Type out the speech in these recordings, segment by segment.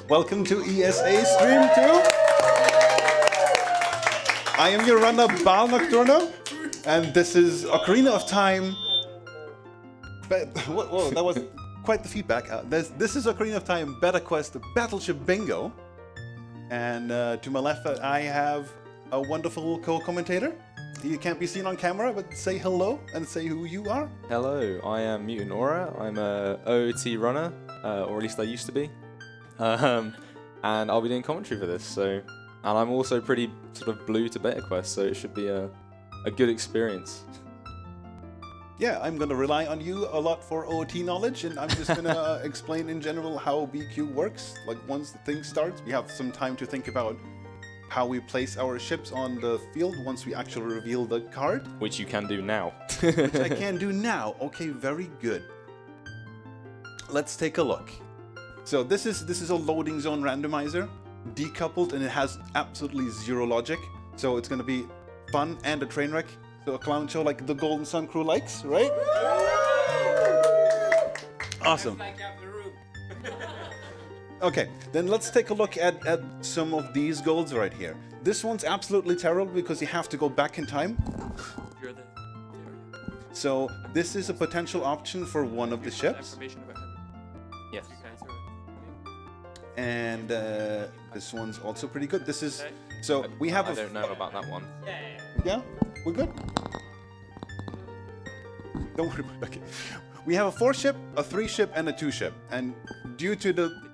Welcome to ESA Stream 2. I am your runner, BaalNocturno, and this is Ocarina of Time. Whoa, that was quite the feedback. This is Ocarina of Time Beta Quest Battleship Bingo. And to my left, I have a wonderful co-commentator. You can't be seen on camera, but say hello and say who you are. Hello, I am Mutant Aura. I'm a OOT runner, or at least I used to be. And I'll be doing commentary for this. And I'm also pretty sort of blue to Beta Quest, so it should be a good experience. Yeah, I'm going to rely on you a lot for OOT knowledge, and I'm just going to explain in general how BQ works. Like, once the thing starts, we have some time to think about how we place our ships on the field once we actually reveal the card. Which you can do now. Which I can do now. Okay, very good. Let's take a look. So this is a loading zone randomizer, decoupled, and it has absolutely zero logic. So it's going to be fun and a train wreck. So a clown show like the Golden Sun crew likes, right? Awesome. Okay, then let's take a look at some of these golds right here. This one's absolutely terrible because you have to go back in time. So this is a potential option for one of the ships. Yes. And this one's also pretty good. This is so we have. I don't know about that one. Yeah, we're good. Don't worry about it. Okay. We have a 4-ship, a 3-ship, and a 2-ship. And due to the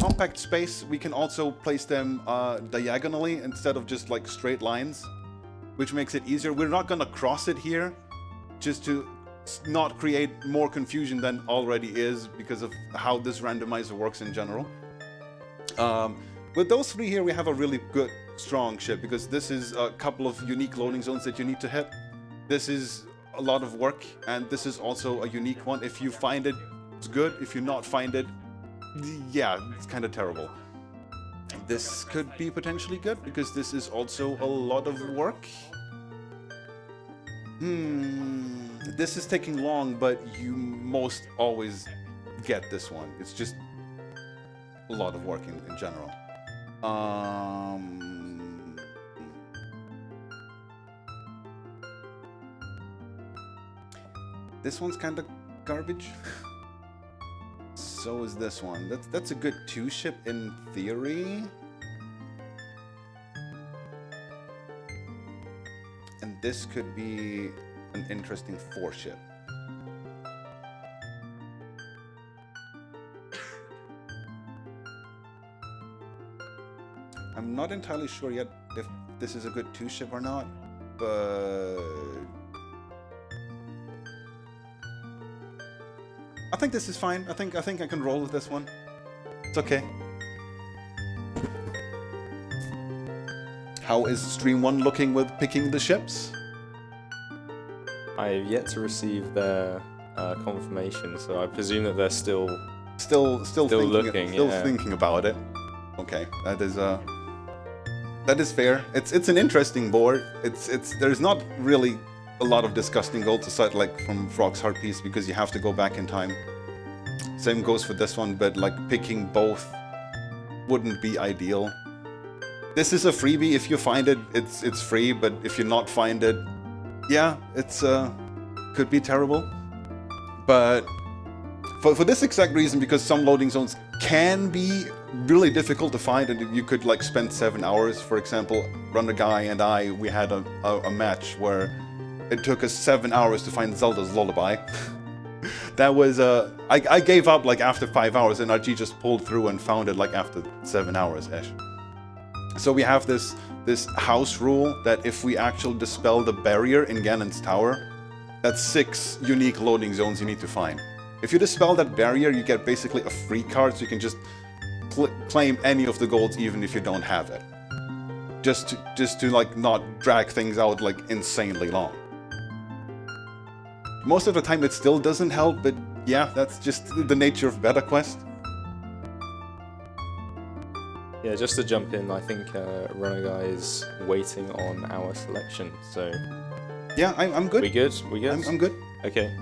compact space, we can also place them diagonally instead of just like straight lines, which makes it easier. We're not going to cross it here just to not create more confusion than already is because of how this randomizer works in general. With those 3 here, we have a really good, strong ship because this is a couple of unique loading zones that you need to hit. This is a lot of work, and this is also a unique one. If you find it, it's good. If you not find it, yeah, it's kind of terrible. This could be potentially good because this is also a lot of work. This is taking long, but you most always get this one. It's just a lot of work in general. This one's kind of garbage. So is this one. That's a good 2-ship in theory. And this could be an interesting 4-ship. I'm not entirely sure yet if this is a good 2-ship or not, but I think this is fine. I think I can roll with this one. It's okay. How is Stream 1 looking with picking the ships? I have yet to receive their confirmation, so I presume that they're still thinking about it. Okay, that is fair. It's an interesting board. There's not really a lot of disgusting golds aside like from Frog's Heart Piece because you have to go back in time. Same goes for this one, but like picking both wouldn't be ideal. This is a freebie. If you find it, it's free, but if you not find it, yeah, it's could be terrible. But for this exact reason, because some loading zones can be really difficult to find, and you could like spend 7 hours. For example, Runner Guy and we had a match where it took us 7 hours to find Zelda's Lullaby. That was I gave up like after 5 hours, and RG just pulled through and found it like after 7 hours-ish. So we have this house rule that if we actually dispel the barrier in Ganon's Tower, that's 6 unique loading zones you need to find. If you dispel that barrier, you get basically a free card, so you can just claim any of the golds even if you don't have it. Just to like not drag things out like insanely long. Most of the time it still doesn't help, but yeah, that's just the nature of Beta Quest. Yeah, just to jump in, I think Runner Guy is waiting on our selection, so... Yeah, I'm good. We good? We good? I'm good. Okay.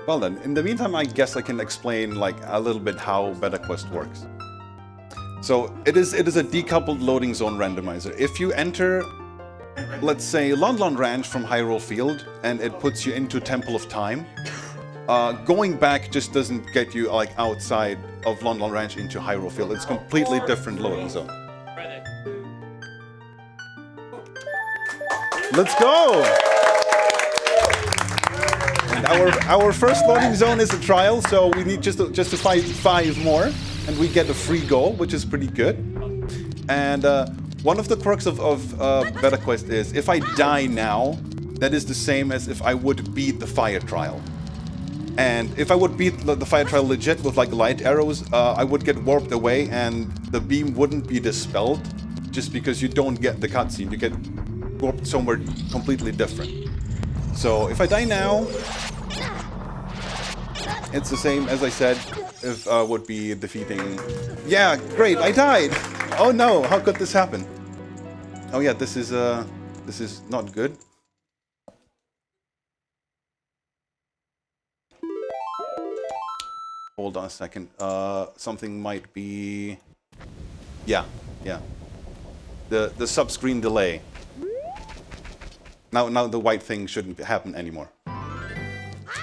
Well then, in the meantime, I guess I can explain like a little bit how BetaQuest works. So it is a decoupled loading zone randomizer. If you enter, let's say, Lon Lon Ranch from Hyrule Field, and it puts you into Temple of Time, going back just doesn't get you like outside of Lon Lon Ranch into Hyrule Field. It's a completely different loading zone. Let's go! Our first loading zone is a trial, so we need just to fight 5 more, and we get a free goal, which is pretty good. And one of the quirks of BetaQuest is, if I die now, that is the same as if I would beat the fire trial. And if I would beat the fire trial legit with like light arrows, I would get warped away, and the beam wouldn't be dispelled, just because you don't get the cutscene. You get warped somewhere completely different. So if I die now, it's the same as I said if would be defeating. Yeah, great, I died. Oh no, how could this happen? Oh yeah, this is not good. Hold on a second. Something might be. Yeah. The sub-screen delay. Now the white thing shouldn't happen anymore.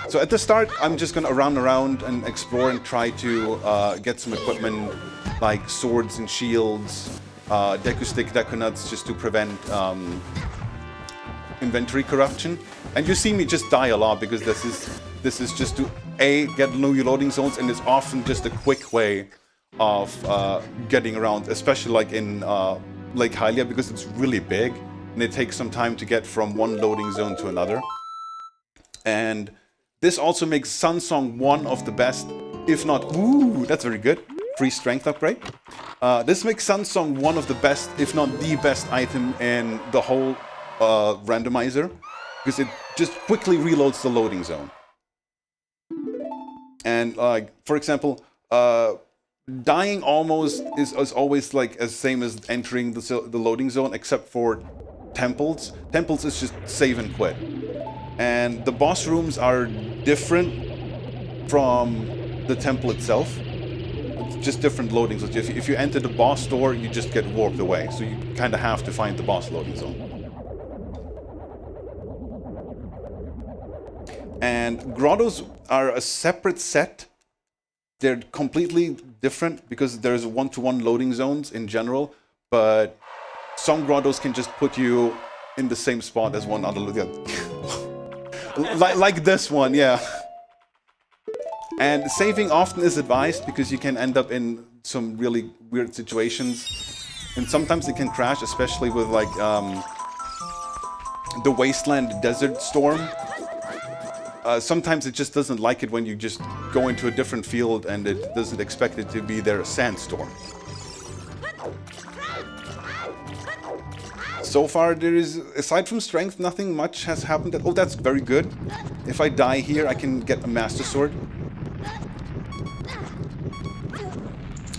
So at the start, I'm just gonna run around and explore and try to get some equipment like swords and shields, Deku Stick, Deku Nuts, just to prevent inventory corruption. And you see me just die a lot because this is just to get new loading zones, and it's often just a quick way of getting around, especially like in Lake Hylia, because it's really big and it takes some time to get from one loading zone to another. And this also makes Sunsong one of the best, if not, ooh, that's very good, free strength upgrade. This makes Sunsong one of the best, if not the best item in the whole randomizer, because it just quickly reloads the loading zone. And like, for example, dying almost is always like as same as entering the loading zone, except for temples. Temples is just save and quit. And the boss rooms are different from the temple itself. It's just different loading zones. If you enter the boss door, you just get warped away. So you kind of have to find the boss loading zone. And grottos are a separate set. They're completely different because there's one-to-one loading zones in general, but some grottos can just put you in the same spot as one other. like this one, yeah. And saving often is advised because you can end up in some really weird situations. And sometimes it can crash, especially with like the Wasteland Desert Storm. Sometimes it just doesn't like it when you just go into a different field and it doesn't expect it to be there a sandstorm. So far there is, aside from strength, nothing much has happened. Oh, that's very good. If I die here, I can get a Master Sword.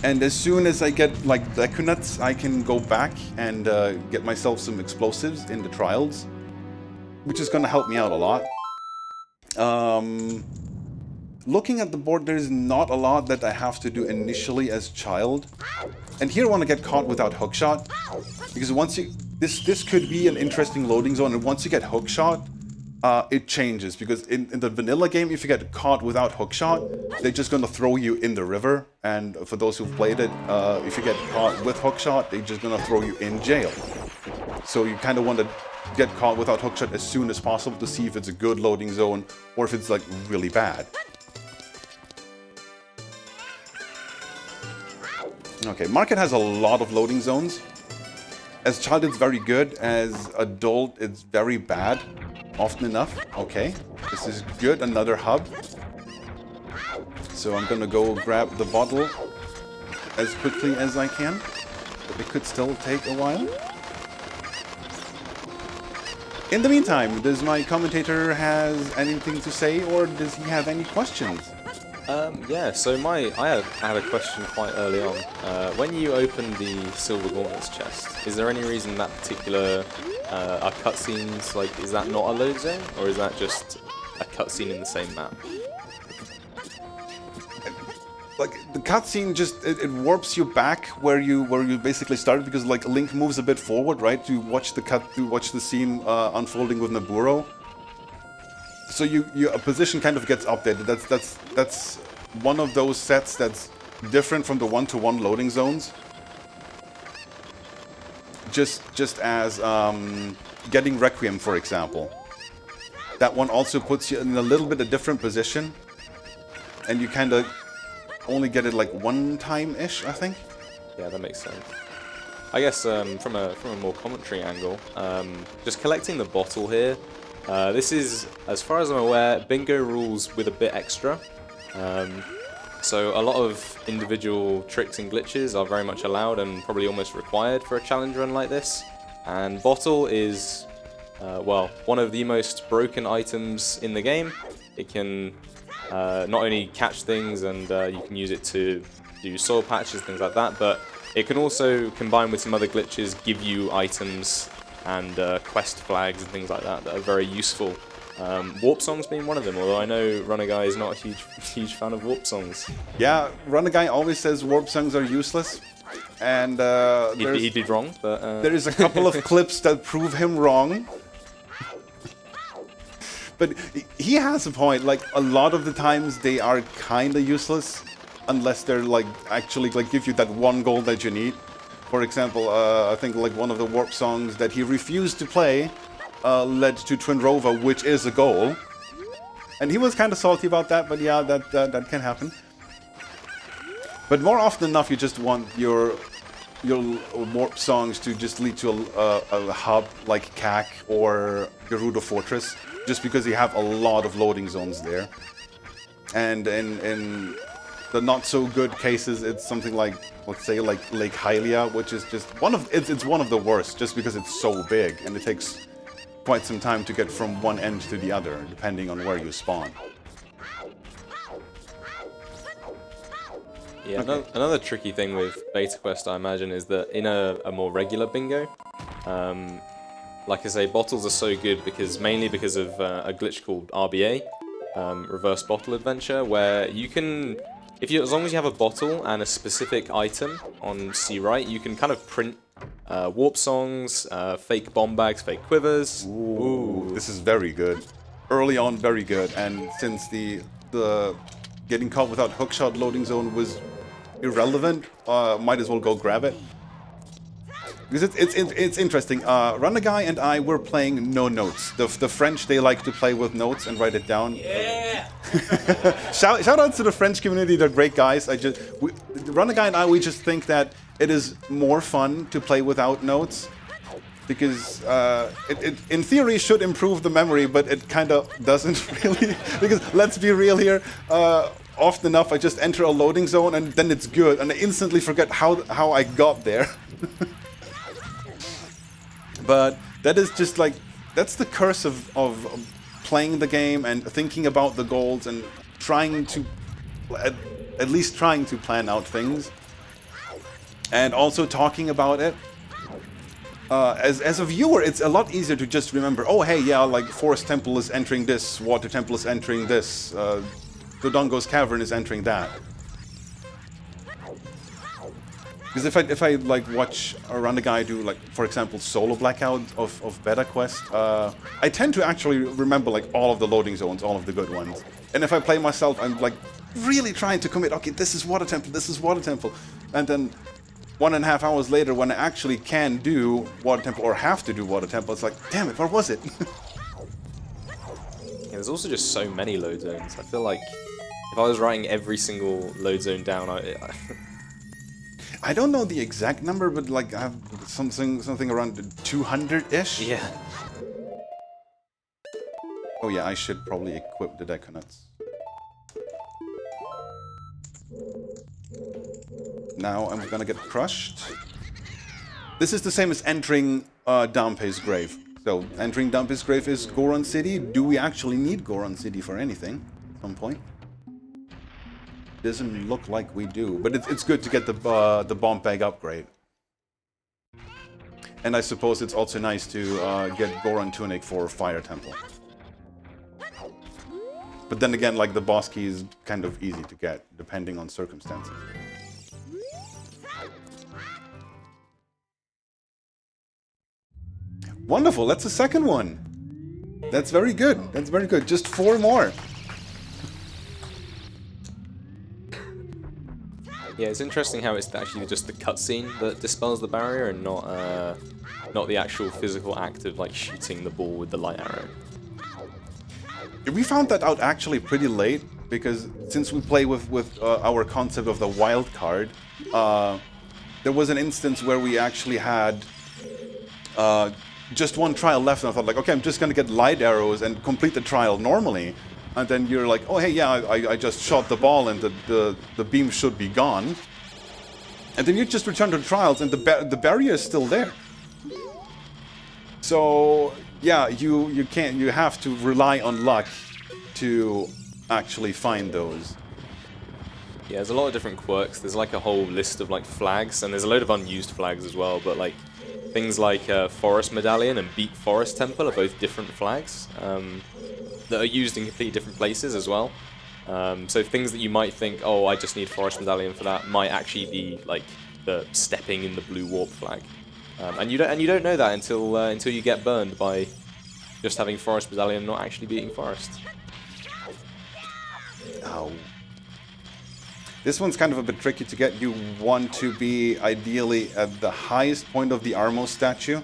And as soon as I get like Deku Nuts, I can go back and get myself some explosives in the trials, which is gonna help me out a lot. looking at the board, there's not a lot that I have to do initially as child. And here I want to get caught without hookshot. Because once you... This could be an interesting loading zone, and once you get hookshot, it changes. Because in the vanilla game, if you get caught without hookshot, they're just going to throw you in the river. And for those who've played it, if you get caught with hookshot, they're just going to throw you in jail. So you kind of want to get caught without hookshot as soon as possible to see if it's a good loading zone or if it's like really bad. Okay, Market has a lot of loading zones. As child, it's very good. As adult, it's very bad. Often enough. Okay, this is good. Another hub. So I'm gonna go grab the bottle as quickly as I can. But it could still take a while. In the meantime, does my commentator has anything to say, or does he have any questions? Yeah, so I had a question quite early on. When you open the Silver Gauntlets chest, is there any reason that particular are cutscenes, like, is that not a load zone, or is that just a cutscene in the same map? Like, the cutscene just, it warps you back where you basically started, because like Link moves a bit forward, right, to watch the scene unfolding with Naburo. So your position kind of gets updated. That's one of those sets that's different from the one-to-one loading zones. Just as getting Requiem, for example. That one also puts you in a little bit a different position, and you kind of only get it like one time-ish, I think. Yeah, that makes sense. I guess from a more commentary angle, just collecting the bottle here. This is, as far as I'm aware, bingo rules with a bit extra. So a lot of individual tricks and glitches are very much allowed and probably almost required for a challenge run like this. And bottle is, well, one of the most broken items in the game. It can not only catch things, and you can use it to do soil patches, things like that, but it can also, combine with some other glitches, give you items and quest flags and things like that are very useful. Warp songs being one of them, although I know Runner Guy is not a huge fan of warp songs. Yeah, Runner Guy always says warp songs are useless, and he'd be wrong, but there is a couple of clips that prove him wrong. But he has a point. Like, a lot of the times they are kind of useless, unless they're like actually like give you that one goal that you need. For example, I think like one of the warp songs that he refused to play led to Twin Rova, which is a goal. And he was kind of salty about that, but yeah, that can happen. But more often than enough, you just want your warp songs to just lead to a hub like CAC or Gerudo Fortress, just because you have a lot of loading zones there. And in the not so good cases, it's something like, let's say, like Lake Hylia, which is just it's one of the worst, just because it's so big and it takes quite some time to get from one end to the other, depending on where you spawn. Yeah, okay. Another tricky thing with Beta Quest, I imagine, is that in a more regular bingo, like I say, bottles are so good mainly because of a glitch called RBA, Reverse Bottle Adventure, where you can, as long as you have a bottle and a specific item on C right, you can kind of print warp songs, fake bomb bags, fake quivers. Ooh, this is very good. Early on, very good, and since the getting caught without hookshot loading zone was irrelevant, might as well go grab it. Because it's interesting. Runner Guy and I were playing no notes. The French, they like to play with notes and write it down. Yeah. Shout out to the French community. They're great guys. Runner Guy and I, we just think that it is more fun to play without notes, because it in theory should improve the memory, but it kind of doesn't really. Because let's be real here. Often enough, I just enter a loading zone and then it's good, and I instantly forget how I got there. But that is just like, that's the curse of playing the game and thinking about the goals and trying to, at least trying to plan out things. And also talking about it. As a viewer, it's a lot easier to just remember, oh hey, yeah, like Forest Temple is entering this, Water Temple is entering this, Dodongo's Cavern is entering that. Because if I like watch a run a guy do like, for example, solo blackout of Beta Quest, I tend to actually remember like all of the loading zones, all of the good ones. And if I play myself, I'm like really trying to commit. Okay, this is Water Temple, this is Water Temple, and then 1.5 hours later, when I actually can do Water Temple or have to do Water Temple, it's like, damn it, where was it? Yeah, there's also just so many load zones. I feel like if I was writing every single load zone down, I don't know the exact number, but like I have something around 200-ish. Yeah. Oh yeah, I should probably equip the Deconuts. Now I'm gonna get crushed. This is the same as entering Dampe's grave. So entering Dampe's grave is Goron City. Do we actually need Goron City for anything at some point? Doesn't look like we do, but it's good to get the bomb bag upgrade. And I suppose it's also nice to get Goron Tunic for Fire Temple. But then again, like the boss key is kind of easy to get, depending on circumstances. Wonderful, that's the second one. That's very good, that's very good. Just 4 more. Yeah, it's interesting how it's actually just the cutscene that dispels the barrier and not the actual physical act of like shooting the ball with the light arrow. We found that out actually pretty late, because since we play with our concept of the wild card, there was an instance where we actually had just 1 trial left, and I thought like, okay, I'm just gonna get light arrows and complete the trial normally. And then you're like, oh hey, yeah, I just shot the ball and the beam should be gone. And then you just return to the trials and the barrier is still there. So yeah, you have to rely on luck to actually find those. Yeah, there's a lot of different quirks. There's like a whole list of like flags, and there's a load of unused flags as well, but like things like Forest Medallion and Beak Forest Temple are both different flags. That are used in completely different places as well. So things that you might think, oh, I just need Forest Medallion for that, might actually be like the stepping in the blue warp flag, and you don't know that until you get burned by just having Forest Medallion not actually beating Forest. Ow. This one's kind of a bit tricky to get. You want to be ideally at the highest point of the Armo statue,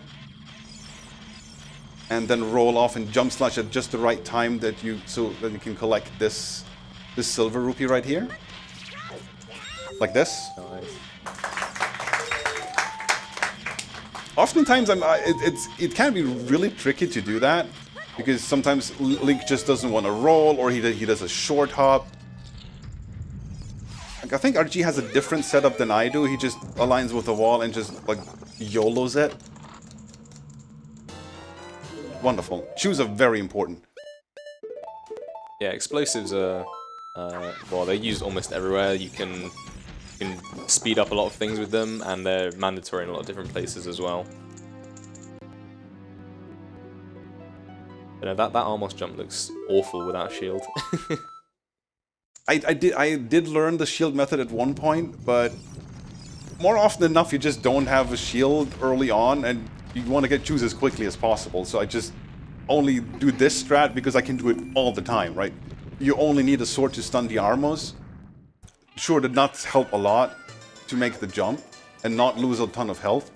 and then roll off and jump slash at just the right time so that you can collect this silver rupee right here, like this. Nice. Oftentimes, it can be really tricky to do that, because sometimes Link just doesn't want to roll, or he does a short hop. Like, I think RG has a different setup than I do. He just aligns with the wall and just like YOLOs it. Wonderful. Shoes are very important. Yeah, explosives are well, they're used almost everywhere. You can speed up a lot of things with them, and they're mandatory in a lot of different places as well. You know, that Armos jump looks awful without shield. I did learn the shield method at one point, but more often than enough you just don't have a shield early on, and you want to get Juice as quickly as possible. So I just only do this strat because I can do it all the time, right? You only need a sword to stun the Armos. Sure, the nuts help a lot to make the jump and not lose a ton of health.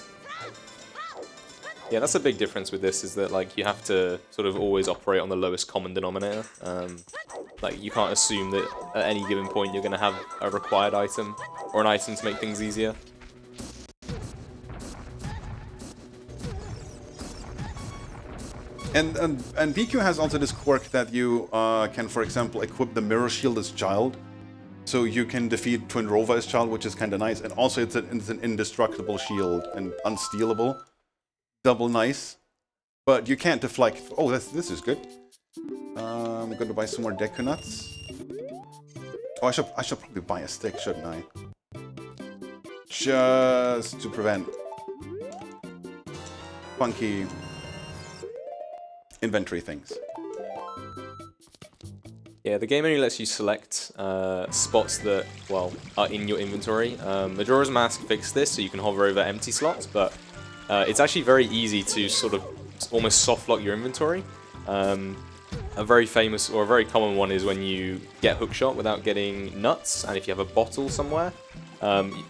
Yeah, that's a big difference with this, is that like you have to sort of always operate on the lowest common denominator. Like you can't assume that at any given point you're going to have a required item or an item to make things easier. And BQ has also this quirk that you can, for example, equip the Mirror Shield as Child. So you can defeat Twinrova as Child, which is kind of nice. And also it's an indestructible shield and unstealable. Double nice. But you can't deflect. Oh, this is good. I'm going to buy some more Deku Nuts. Oh, I should probably buy a stick, shouldn't I? Just to prevent funky inventory things. Yeah, the game only lets you select spots that, well, are in your inventory. Majora's Mask fixed this, so you can hover over empty slots, but it's actually very easy to sort of almost soft lock your inventory. A very famous, or a very common one is when you get Hookshot without getting nuts, and if you have a bottle somewhere,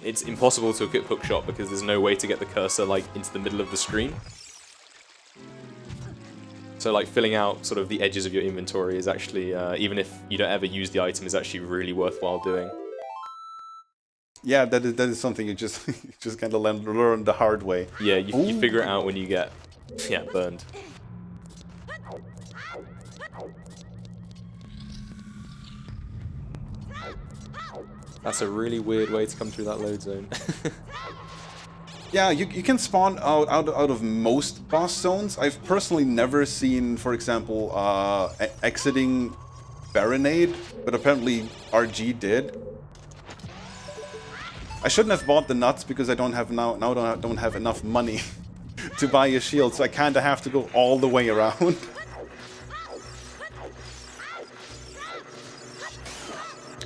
it's impossible to get Hookshot because there's no way to get the cursor like into the middle of the screen. So like filling out sort of the edges of your inventory is actually, even if you don't ever use the item, is actually really worthwhile doing. Yeah, that is something you just you just kind of learn the hard way. Yeah, you figure it out when you get, yeah, burned. That's a really weird way to come through that load zone. Yeah, you can spawn out of most boss zones. I've personally never seen, for example, exiting Baronade, but apparently RG did. I shouldn't have bought the nuts because I don't have don't have enough money to buy a shield, so I kinda have to go all the way around.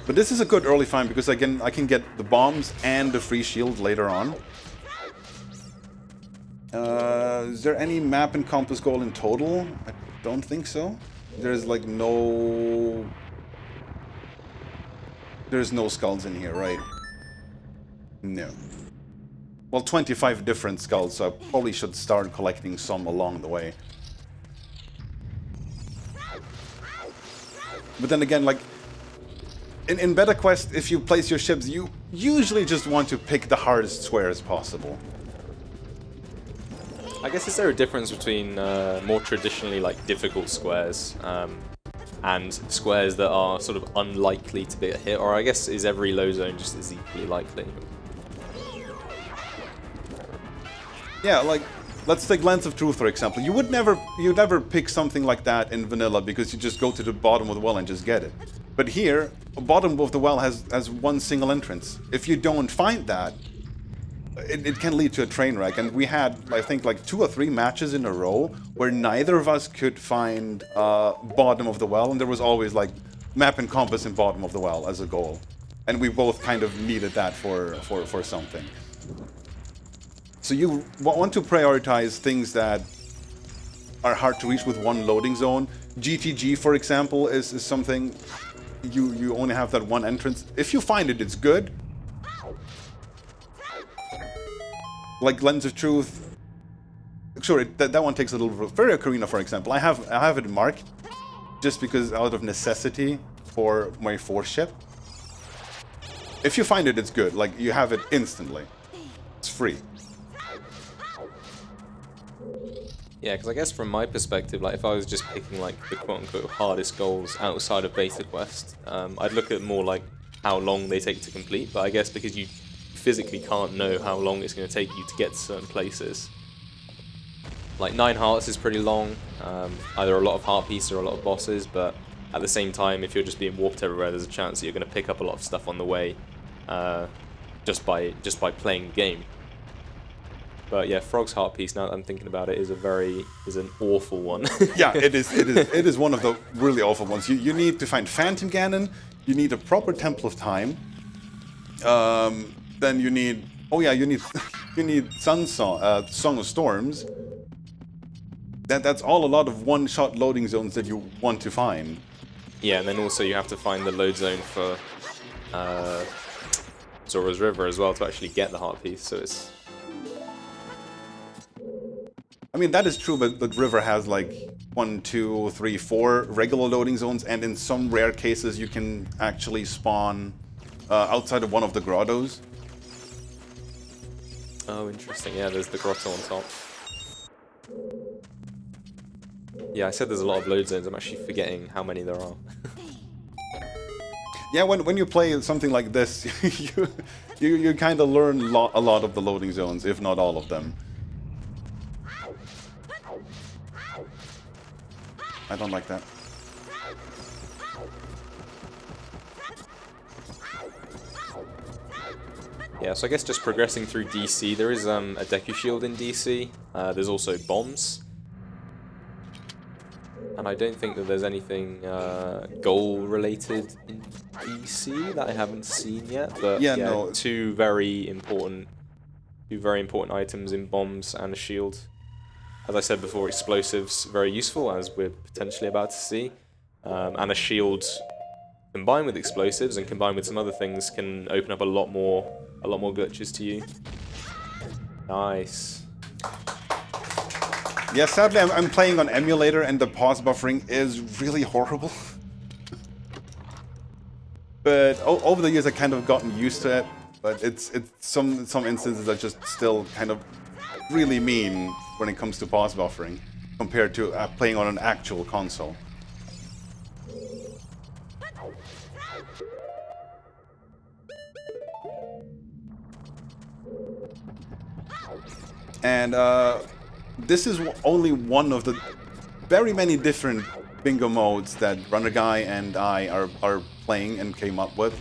But this is a good early find because again I can get the bombs and the free shield later on. Is there any map and compass goal in total? I don't think so. There's like no... There's no skulls in here, right? No. Well, 25 different skulls, so I probably should start collecting some along the way. But then again, like... In Beta Quest, if you place your ships, you usually just want to pick the hardest squares possible. I guess is there a difference between more traditionally like difficult squares and squares that are sort of unlikely to be a hit, or I guess is every low zone just as equally likely? Yeah, like let's take Lens of Truth for example. You'd never pick something like that in vanilla because you just go to the bottom of the well and just get it. But here, the bottom of the well has one single entrance. If you don't find that, it can lead to a train wreck, and we had, I think, like 2 or 3 matches in a row where neither of us could find bottom of the well, and there was always like map and compass in bottom of the well as a goal, and we both kind of needed that for something. So you want to prioritize things that are hard to reach with one loading zone. GTG, for example, is something you only have that one entrance. If you find it, it's good. Like Lens of Truth, sure, that one takes a little bit. Zelda Ocarina, for example, I have it marked just because out of necessity for my 4th ship. If you find it, it's good. Like you have it instantly. It's free. Yeah, because I guess from my perspective, like if I was just picking like the quote-unquote hardest goals outside of Beta Quest, I'd look at more like how long they take to complete. But I guess because you physically can't know how long it's going to take you to get to certain places. Like 9 hearts is pretty long, either a lot of heart pieces or a lot of bosses, but at the same time, if you're just being warped everywhere, there's a chance that you're going to pick up a lot of stuff on the way, just by playing the game. But yeah, Frog's heart piece, now that I'm thinking about it, is an awful one. Yeah, it is one of the really awful ones. You need to find Phantom Ganon, you need a proper Temple of Time. Then you need, oh yeah, you need Song of Storms. That's all a lot of one-shot loading zones that you want to find. Yeah, and then also you have to find the load zone for Zora's River as well to actually get the heart piece. So it's. I mean that is true, but the river has like 1, 2, 3, 4 regular loading zones, and in some rare cases you can actually spawn outside of one of the grottos. Oh, interesting. Yeah, there's the grotto on top. Yeah, I said there's a lot of load zones. I'm actually forgetting how many there are. Yeah, when you play something like this, you kind of learn a lot of the loading zones, if not all of them. I don't like that. Yeah, so I guess just progressing through DC, there is a Deku Shield in DC. There's also bombs. And I don't think that there's anything goal-related in PC that I haven't seen yet. But Yeah, yeah, no. two very important items in bombs and a shield. As I said before, explosives very useful, as we're potentially about to see, and a shield combined with explosives and combined with some other things can open up a lot more glitches to you. Nice. Yeah, sadly, I'm playing on emulator, and the pause buffering is really horrible. But over the years, I kind of gotten used to it. But it's some instances are just still kind of really mean when it comes to pause buffering compared to playing on an actual console. And this is only one of the very many different bingo modes that Runner Guy and I are playing and came up with.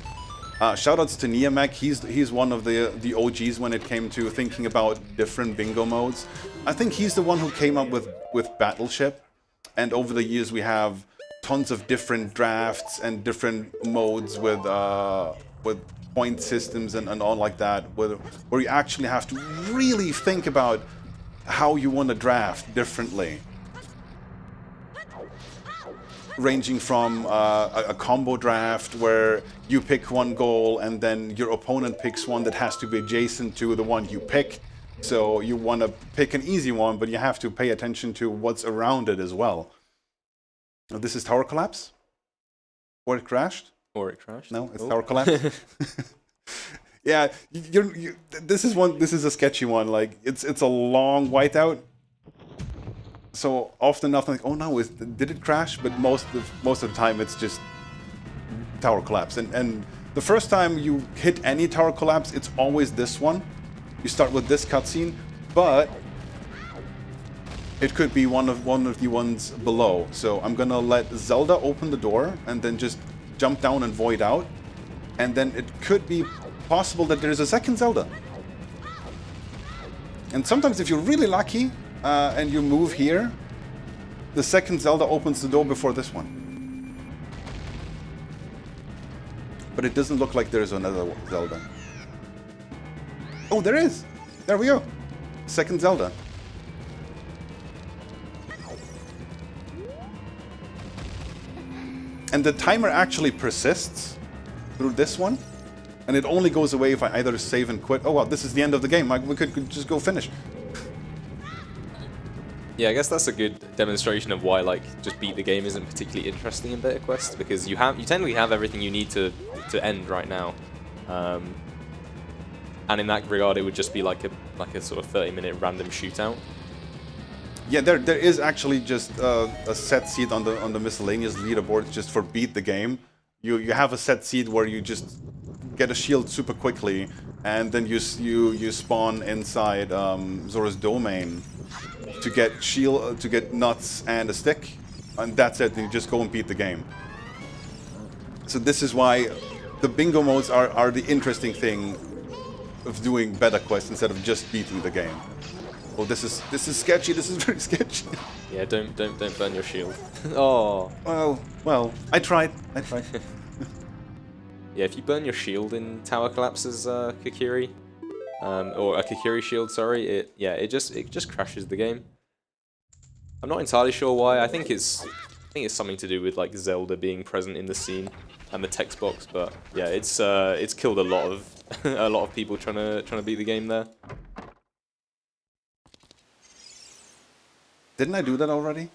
Shoutouts to Niamek, he's one of the OGs when it came to thinking about different bingo modes. I think he's the one who came up with Battleship, and over the years we have tons of different drafts and different modes with point systems and all like that, where you actually have to really think about how you want to draft differently. Ranging from a combo draft where you pick one goal and then your opponent picks one that has to be adjacent to the one you picked. So you want to pick an easy one, but you have to pay attention to what's around it as well. Now, this is Tower Collapse? Or it crashed? Or it crashed. No, it's Tower Collapse. Yeah, this is a sketchy one. Like it's a long whiteout. So often enough, like, oh no, did it crash? But most of the time, it's just Tower Collapse. And the first time you hit any Tower Collapse, it's always this one. You start with this cutscene, but it could be one of the ones below. So I'm gonna let Zelda open the door and then just jump down and void out, and then it could be possible that there's a second Zelda. And sometimes if you're really lucky and you move here, the second Zelda opens the door before this one. But it doesn't look like there's another Zelda. Oh, there is! There we go! Second Zelda. And the timer actually persists through this one. And it only goes away if I either save and quit. Oh wow, this is the end of the game. We could just go finish. Yeah, I guess that's a good demonstration of why just beat the game isn't particularly interesting in Beta Quest, because you technically have everything you need to end right now. And in that regard, it would just be like a sort of 30-minute random shootout. Yeah, there is actually just a set seed on the miscellaneous leaderboard just for beat the game. You have a set seed where you just get a shield super quickly, and then you spawn inside Zora's domain to get shield, to get nuts and a stick, and that's it. You just go and beat the game. So this is why the bingo modes are the interesting thing of doing Beta Quest instead of just beating the game. Oh, this is sketchy. This is very sketchy. Yeah, don't burn your shield. Oh. Well, I tried. Yeah, if you burn your shield in Tower Collapse's Kokiri, or a Kokiri shield, sorry, it just crashes the game. I'm not entirely sure why. I think it's something to do with like Zelda being present in the scene and the text box, but yeah, it's killed a lot of people trying to beat the game there. Didn't I do that already?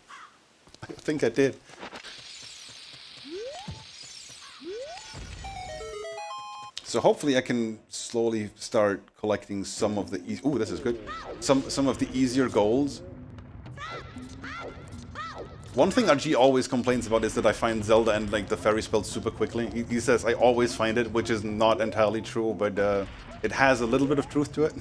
I think I did. So hopefully I can slowly start collecting some of the ooh, this is good. Some of the easier goals. One thing RG always complains about is that I find Zelda and like the fairy spells super quickly. He says I always find it, which is not entirely true, but it has a little bit of truth to it.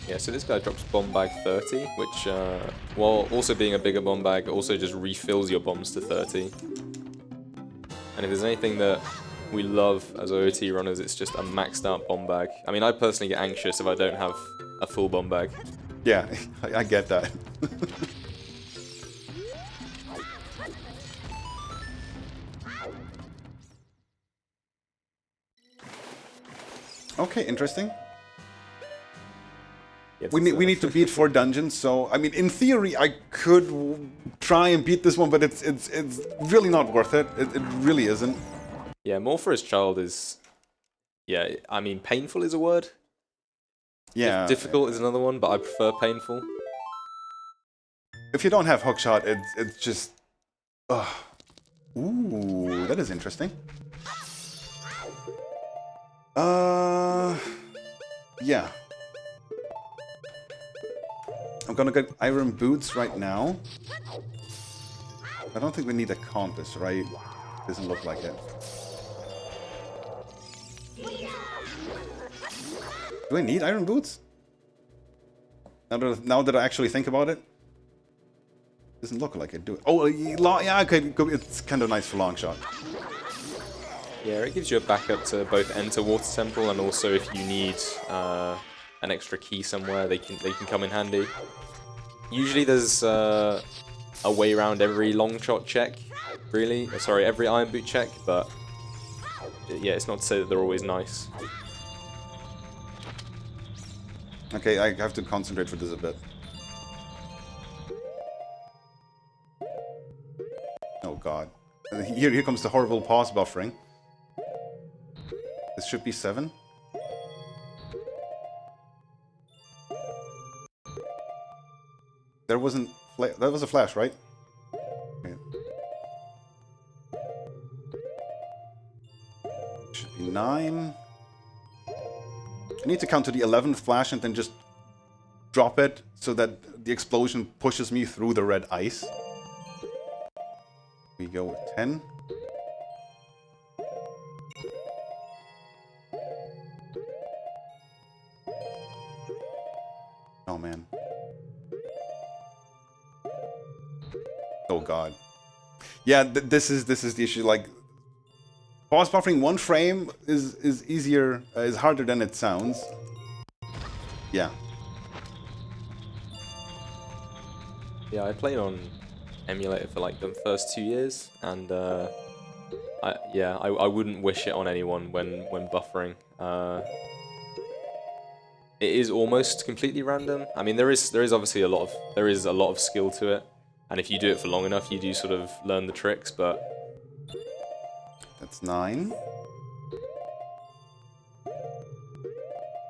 Yeah, so this guy drops bomb bag 30, which, while also being a bigger bomb bag, also just refills your bombs to 30. And if there's anything that we love as OOT runners, it's just a maxed out bomb bag. I mean, I personally get anxious if I don't have a full bomb bag. Yeah, I get that. Okay, interesting. We need to beat 4 dungeons, so I mean, in theory, I could try and beat this one, but it's really not worth it. It really isn't. Yeah, more for his child is, yeah. I mean, painful is a word. Yeah. Difficult is another one, but I prefer painful. If you don't have Hookshot, it's just. Ooh, that is interesting. Yeah. I'm gonna get iron boots right now. I don't think we need a compass, right? Doesn't look like it. Do I need iron boots? Now that I actually think about it? Doesn't look like it, do it? Oh, yeah, okay, it's kind of nice for long shot. Yeah, it gives you a backup to both enter Water Temple and also if you need an extra key somewhere, they can come in handy. Usually there's a way around every long shot check, really. Sorry, every iron boot check, but yeah, it's not to say that they're always nice. Okay, I have to concentrate for this a bit. Oh god. Here comes the horrible pause buffering. This should be 7. There wasn't... That was a flash, right? Okay. Should be 9. I need to count to the 11th flash and then just drop it so that the explosion pushes me through the red ice. We go with 10. Oh man. Oh god. Yeah, this is the issue. Like, pause buffering 1 frame is easier, is harder than it sounds. Yeah. Yeah, I played on emulator for like the first 2 years, and I wouldn't wish it on anyone when buffering. It is almost completely random. I mean, there is obviously a lot of skill to it, and if you do it for long enough, you do sort of learn the tricks. But that's 9.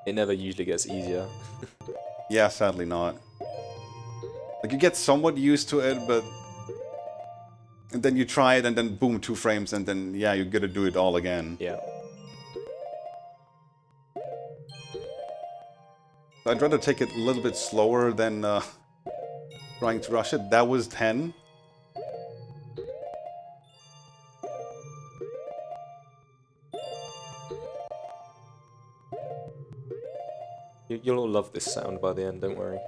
It never usually gets easier. Yeah, sadly not. Like, you get somewhat used to it, but... And then you try it, and then boom, 2 frames, and then, yeah, you gotta do it all again. Yeah. I'd rather take it a little bit slower than trying to rush it. That was 10. You'll all love this sound by the end, don't worry.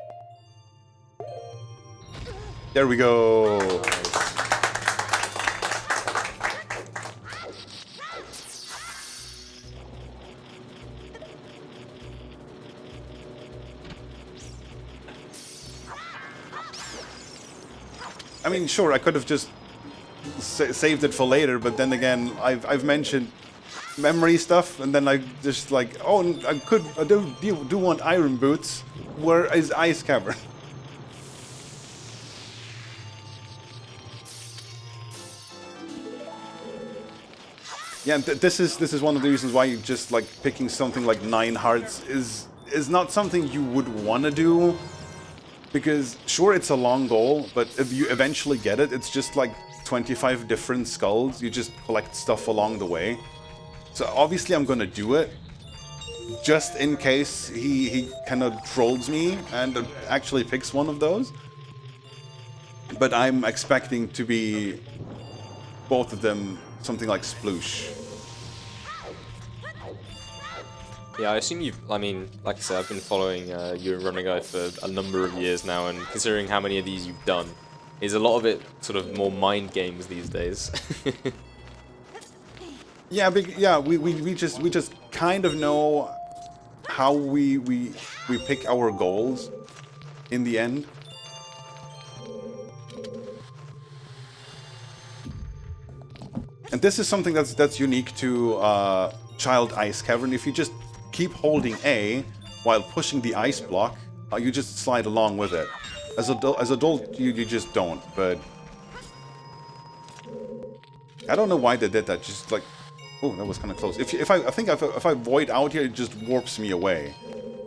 There we go. I mean, sure, I could have just saved it for later, but then again, I've mentioned memory stuff, and then I just like, oh, I do want iron boots. Where is Ice Cavern? Yeah, this is one of the reasons why just like picking something like 9 hearts is not something you would want to do. Because, sure, it's a long goal, but if you eventually get it, it's just like 25 different skulls. You just collect stuff along the way. So obviously I'm gonna do it, just in case he kind of trolls me and actually picks one of those. But I'm expecting to be both of them something like sploosh. Yeah, I assume I mean, like I said, I've been following you and Running Guy for a number of years now, and considering how many of these you've done, is a lot of it sort of more mind games these days? Yeah, we just kind of know how we pick our goals in the end. And this is something that's unique to Child Ice Cavern. If you just keep holding A while pushing the ice block, you just slide along with it. As adult, you just don't. But I don't know why they did that. Just like, oh, that was kind of close. If I void out here, it just warps me away.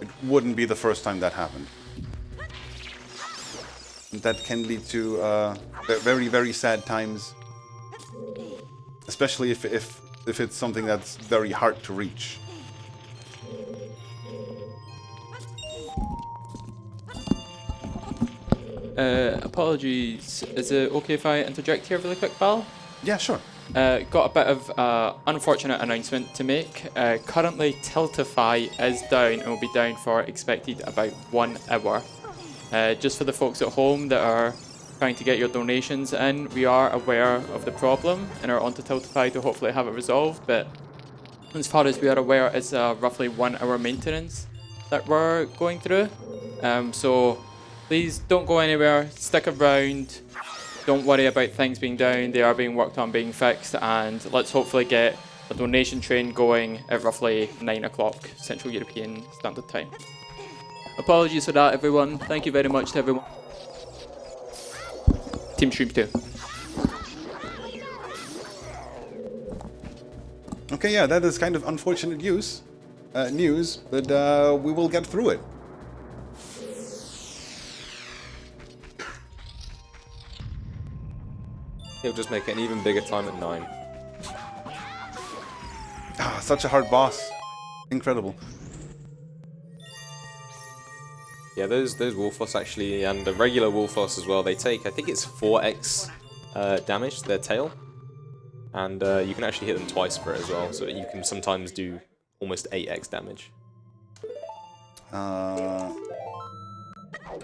It wouldn't be the first time that happened. And that can lead to very, very sad times. Especially if it's something that's very hard to reach. Apologies. Is it okay if I interject here really quick, Baal? Yeah, sure. Got a bit of unfortunate announcement to make. Currently, Tiltify is down and will be down for expected about 1 hour. Just for the folks at home that are trying to get your donations in, we are aware of the problem and are onto Tiltify to hopefully have it resolved. But as far as we are aware, it's roughly 1 hour maintenance that we're going through. So please don't go anywhere. Stick around. Don't worry about things being down. They are being worked on, being fixed, and let's hopefully get a donation train going at roughly 9 o'clock Central European Standard Time. Apologies for that, everyone. Thank you very much to everyone. Team Stream 2. Okay, yeah, that is kind of unfortunate news, but we will get through it. He'll just make it an even bigger time at 9. Ah, such a hard boss. Incredible. Yeah, those Wolfos actually, and the regular Wolfos as well, they take, I think it's 4x damage to their tail. And you can actually hit them twice for it as well, so you can sometimes do almost 8x damage.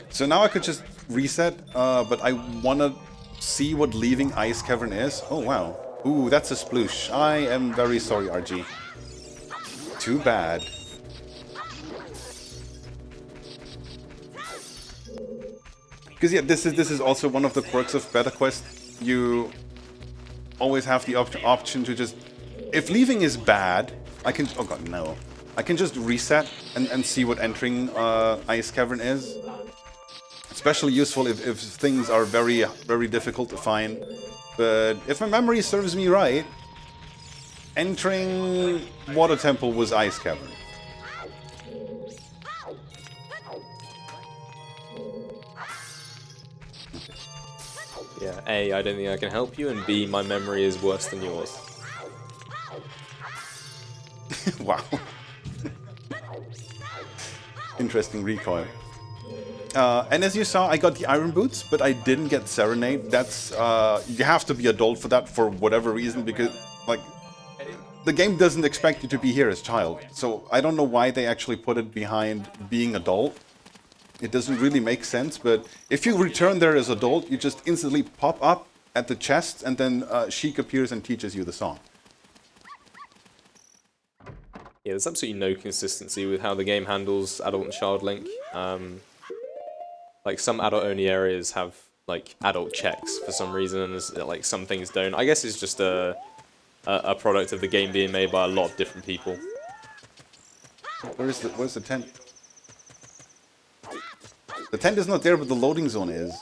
So now I could just reset, but I want to see what leaving Ice Cavern is. Oh, wow. Ooh, that's a sploosh. I am very sorry, RG. Too bad. Because yeah, this is also one of the quirks of Beta Quest. You always have the option to just... If leaving is bad, I can... Oh god, no. I can just reset and see what entering Ice Cavern is. Especially useful if things are very, very difficult to find. But if my memory serves me right, entering Water Temple was Ice Cavern. Yeah, A, I don't think I can help you, and B, my memory is worse than yours. Wow. Interesting recoil. And as you saw, I got the Iron Boots, but I didn't get Serenade. That's, you have to be adult for that for whatever reason, because, like, the game doesn't expect you to be here as child. So I don't know why they actually put it behind being adult. It doesn't really make sense, but if you return there as adult, you just instantly pop up at the chest, and then Sheik appears and teaches you the song. Yeah, there's absolutely no consistency with how the game handles adult and child link. Like, some adult-only areas have, like, adult checks for some reason, and like, some things don't. I guess it's just a product of the game being made by a lot of different people. Where's the tent? The tent is not there, but the loading zone is.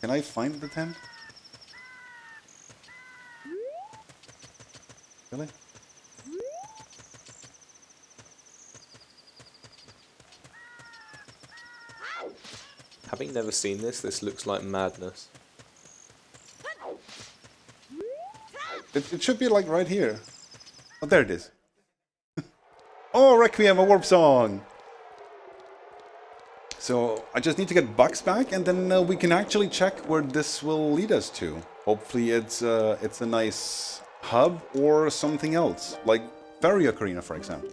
Can I find the tent? Really? Having never seen this, this looks like madness. It should be like right here. Oh, there it is. Oh, Requiem, a warp song! So I just need to get Bucks back, and then we can actually check where this will lead us to. Hopefully it's a nice hub or something else, like Fairy Ocarina, for example.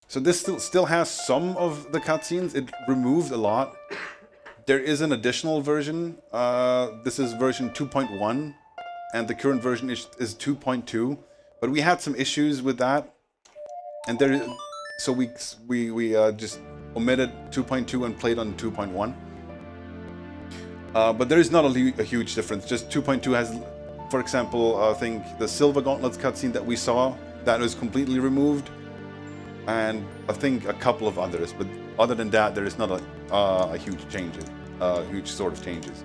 So this still has some of the cutscenes. It removed a lot. There is an additional version. This is version 2.1, and the current version is 2.2. But we had some issues with that, and so we just omitted 2.2 and played on 2.1. But there is not a huge difference. Just 2.2 has, for example, I think the Silver Gauntlets cutscene that we saw, that was completely removed. And I think a couple of others, but other than that, there is not a huge changes, huge sort of changes.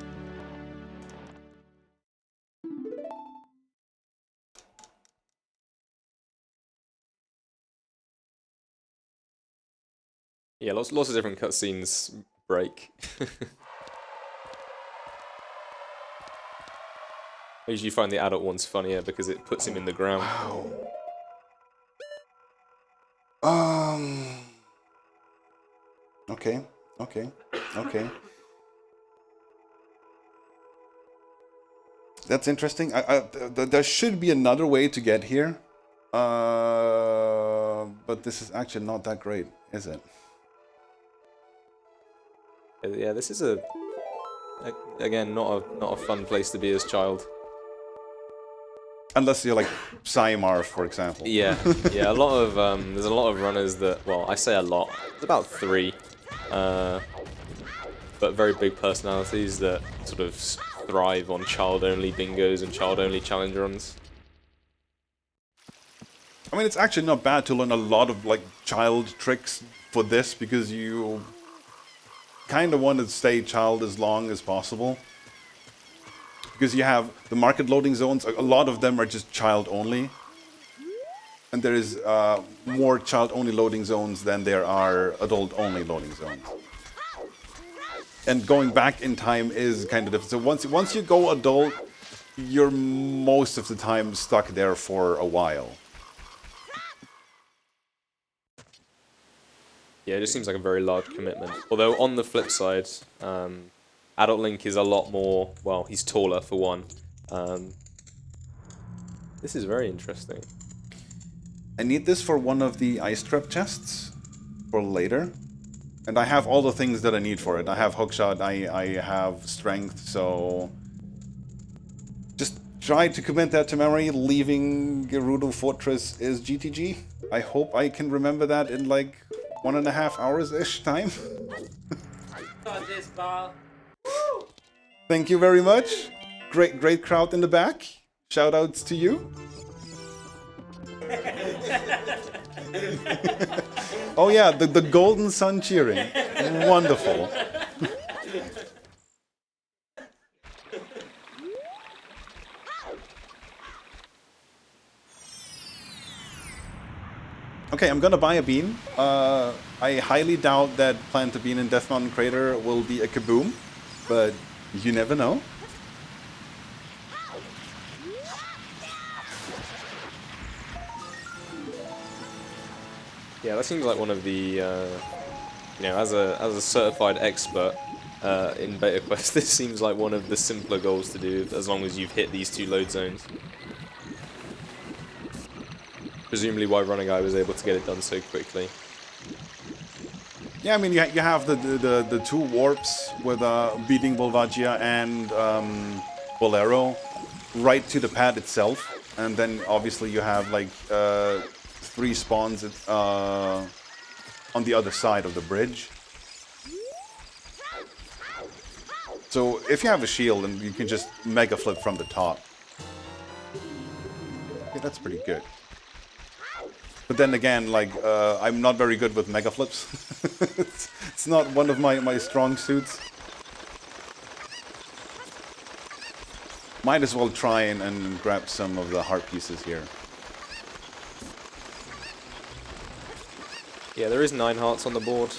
Yeah, lots of different cutscenes break. I usually find the adult ones funnier because it puts him in the ground. Wow. Okay. That's interesting. There should be another way to get here. But this is actually not that great, is it? Yeah, this is again not a fun place to be as a child. Unless you're like Cymar, for example. Yeah, yeah. There's a lot of runners that, well, I say a lot. It's about 3, but very big personalities that sort of thrive on child-only bingos and child-only challenge runs. I mean, it's actually not bad to learn a lot of like child tricks for this, because you kind of want to stay child as long as possible. Because you have the market loading zones, a lot of them are just child only. And there is more child only loading zones than there are adult only loading zones. And going back in time is kind of different. So once you go adult, you're most of the time stuck there for a while. Yeah, it just seems like a very large commitment. Although on the flip side, Adult Link is a lot more, well, he's taller for one. This is very interesting. I need this for one of the ice trap chests for later. And I have all the things that I need for it. I have Hookshot, I have Strength, so... Just try to commit that to memory. Leaving Gerudo Fortress is GTG. I hope I can remember that in like 1.5 hours-ish time. Got this, Baal. Thank you very much. Great crowd in the back. Shout outs to you. Oh yeah, the golden sun cheering. Wonderful. Okay, I'm gonna buy a bean. I highly doubt that Plant a Bean in Death Mountain Crater will be a kaboom, but you never know. Yeah, that seems like one of the, you know, as a certified expert in Beta Quest, this seems like one of the simpler goals to do, as long as you've hit these 2 load zones. Presumably why Running Guy was able to get it done so quickly. Yeah, I mean, you have the 2 warps with beating Volvagia and Bolero right to the pad itself, and then obviously you have like 3 spawns on the other side of the bridge. So if you have a shield, then you can just mega flip from the top. Okay, that's pretty good. But then again, like, I'm not very good with mega flips. it's not one of my strong suits. Might as well try and grab some of the heart pieces here. Yeah, there is 9 hearts on the board.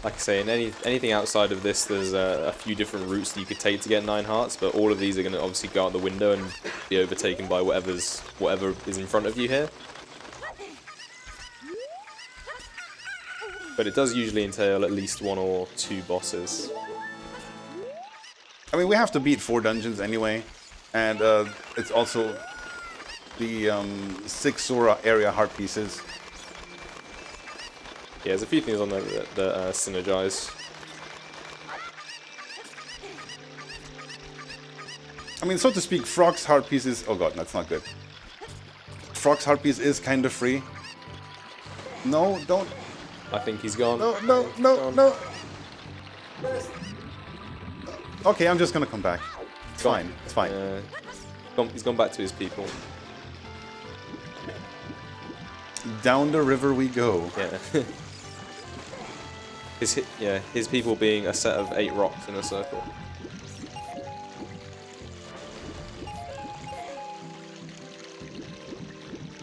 Like I say, in anything outside of this, there's a few different routes that you could take to get 9 hearts, but all of these are going to obviously go out the window and be overtaken by whatever is in front of you here. But it does usually entail at least 1 or 2 bosses. I mean, we have to beat 4 dungeons anyway, and it's also the 6 Sora area heart pieces. Yeah, there's a few things on there that synergize. I mean, so to speak, Frog's heart piece is... Oh god, that's not good. Frog's heart piece is kind of free. No, don't... I think he's gone. No. Okay, I'm just gonna come back. It's fine, it's fine. He's gone back to his people. Down the river we go. Yeah. His people being a set of 8 rocks in a circle.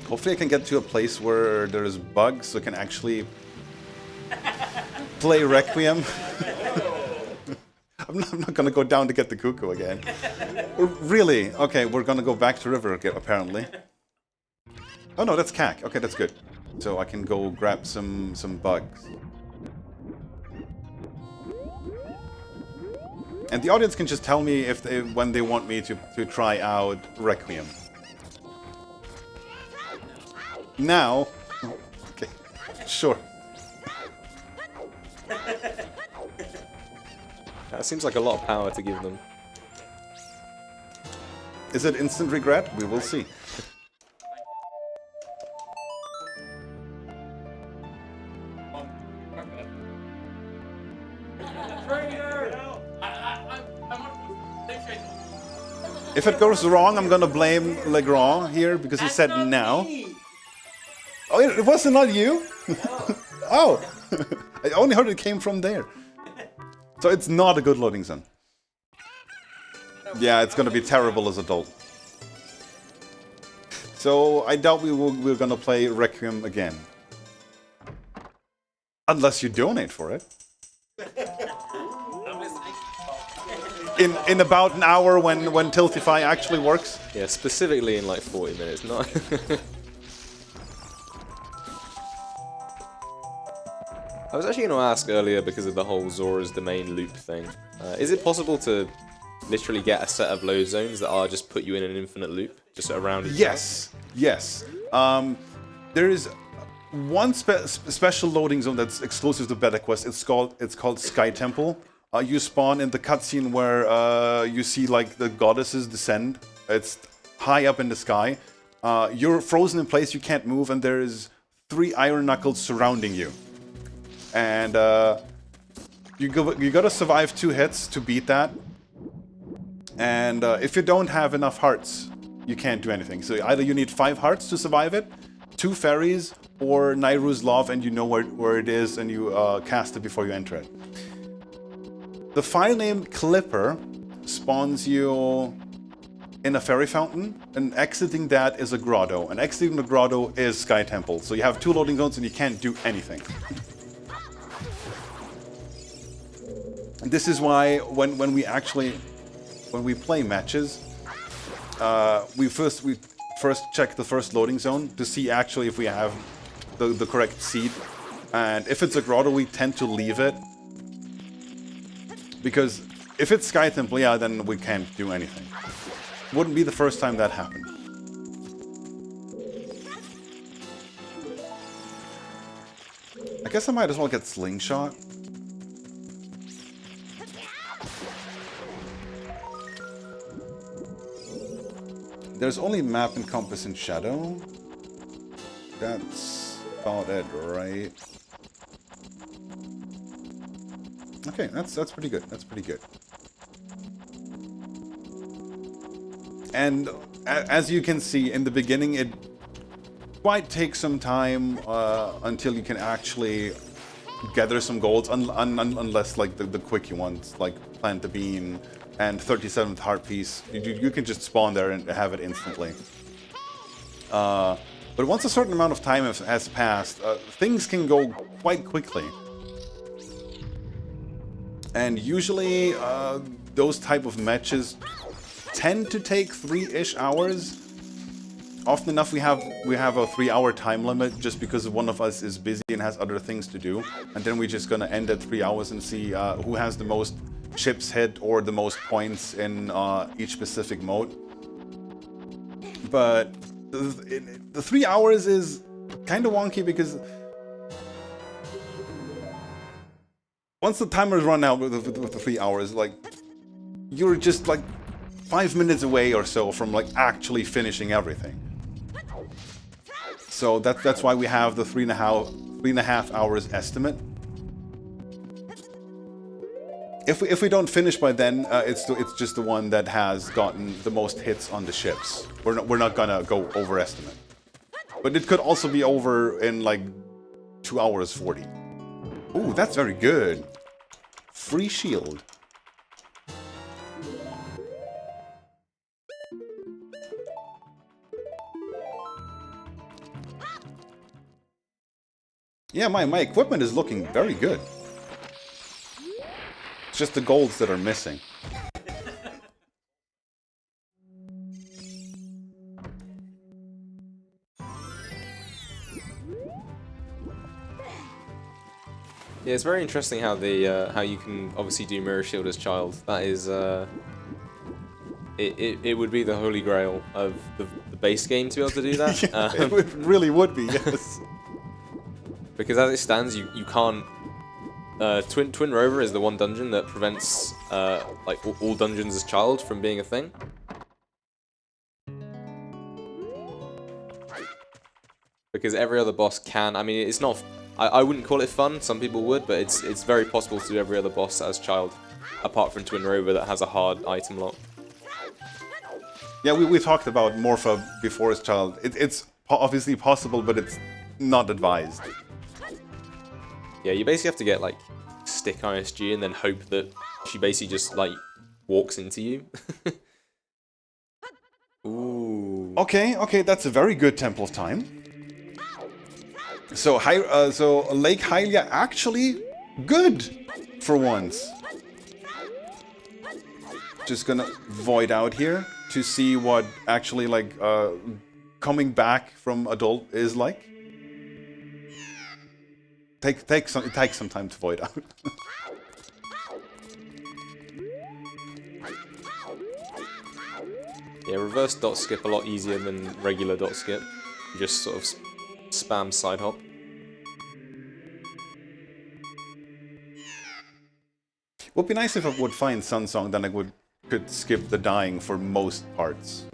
Hopefully I can get to a place where there's bugs so I can actually play Requiem. I'm not gonna go down to get the cuckoo again. Really? Okay, we're gonna go back to river again, apparently. Oh no, that's cack. Okay, that's good. So I can go grab some bugs. And the audience can just tell me if when they want me to try out Requiem. Now, okay, sure. That seems like a lot of power to give them. Is it instant regret? We will see. If it goes wrong, I'm gonna blame Legrand here because he said now. Oh, it wasn't not you? Oh, I only heard it came from there. So it's not a good loading zone. Yeah, it's gonna be terrible as adult. So I doubt we're gonna play Requiem again. Unless you donate for it. In about an hour when Tiltify actually works. Yeah, specifically in like 40 minutes, not... I was actually going to ask earlier because of the whole Zora's Domain loop thing. Is it possible to literally get a set of load zones that are just put you in an infinite loop, just around each Yes. There is one special loading zone that's exclusive to Beta Quest. It's called Sky Temple. You spawn in the cutscene where you see like the goddesses descend. It's high up in the sky. You're frozen in place. You can't move, and there's 3 iron knuckles surrounding you. And you gotta survive 2 hits to beat that. And if you don't have enough hearts, you can't do anything. So either you need 5 hearts to survive it, 2 fairies, or Nairu's Love, and you know where it is, and you cast it before you enter it. The file name Clipper spawns you in a fairy fountain, and exiting that is a grotto. And exiting the grotto is Sky Temple. So you have 2 loading zones and you can't do anything. And this is why when we play matches, we first check the first loading zone to see actually if we have the correct seed. And if it's a grotto, we tend to leave it. Because if it's Sky Temple, yeah, then we can't do anything. Wouldn't be the first time that happened. I guess I might as well get Slingshot. There's only map and compass and shadow. That's about it, right? Okay, that's pretty good. That's pretty good. And as you can see in the beginning, it might take some time until you can actually gather some golds, unless like the quickie ones, like Plant the Bean and 37th Heart Piece. You can just spawn there and have it instantly. But once a certain amount of time has passed, things can go quite quickly. And usually, those type of matches tend to take 3-ish hours. Often enough, we have a 3-hour time limit just because one of us is busy and has other things to do, and then we're just gonna end at 3 hours and see who has the most chips hit or the most points in each specific mode. But the 3 hours is kind of wonky because once the timers run out with the 3 hours, like, you're just like 5 minutes away or so from like actually finishing everything. So that's why we have the 3.5 hours estimate. If we don't finish by then, it's just the one that has gotten the most hits on the ships. We're not gonna go overestimate. But it could also be over in like 2 hours 40. Ooh, that's very good. Free shield. Yeah, my equipment is looking very good. It's just the golds that are missing. Yeah, it's very interesting how the how you can obviously do mirror shield as child. That is it would be the holy grail of the base game to be able to do that. Yeah, it really would be, yes. Because as it stands, you can't. Twin Rover is the one dungeon that prevents like all dungeons as child from being a thing. Because every other boss can. I mean, it's not. I wouldn't call it fun. Some people would, but it's very possible to do every other boss as child, apart from Twin Rover that has a hard item lock. Yeah, we talked about Morpha before as child. It's obviously possible, but it's not advised. Yeah, you basically have to get like stick ISG and then hope that she basically just like walks into you. Ooh. Okay, that's a very good Temple of Time. So Lake Hylia actually good for once. Just gonna void out here to see what actually like coming back from adult is like. It takes some time to void out. Yeah, reverse dot skip a lot easier than regular dot skip. You just sort of spam side hop. Would be nice if I would find Sunsong, then I could skip the dying for most parts.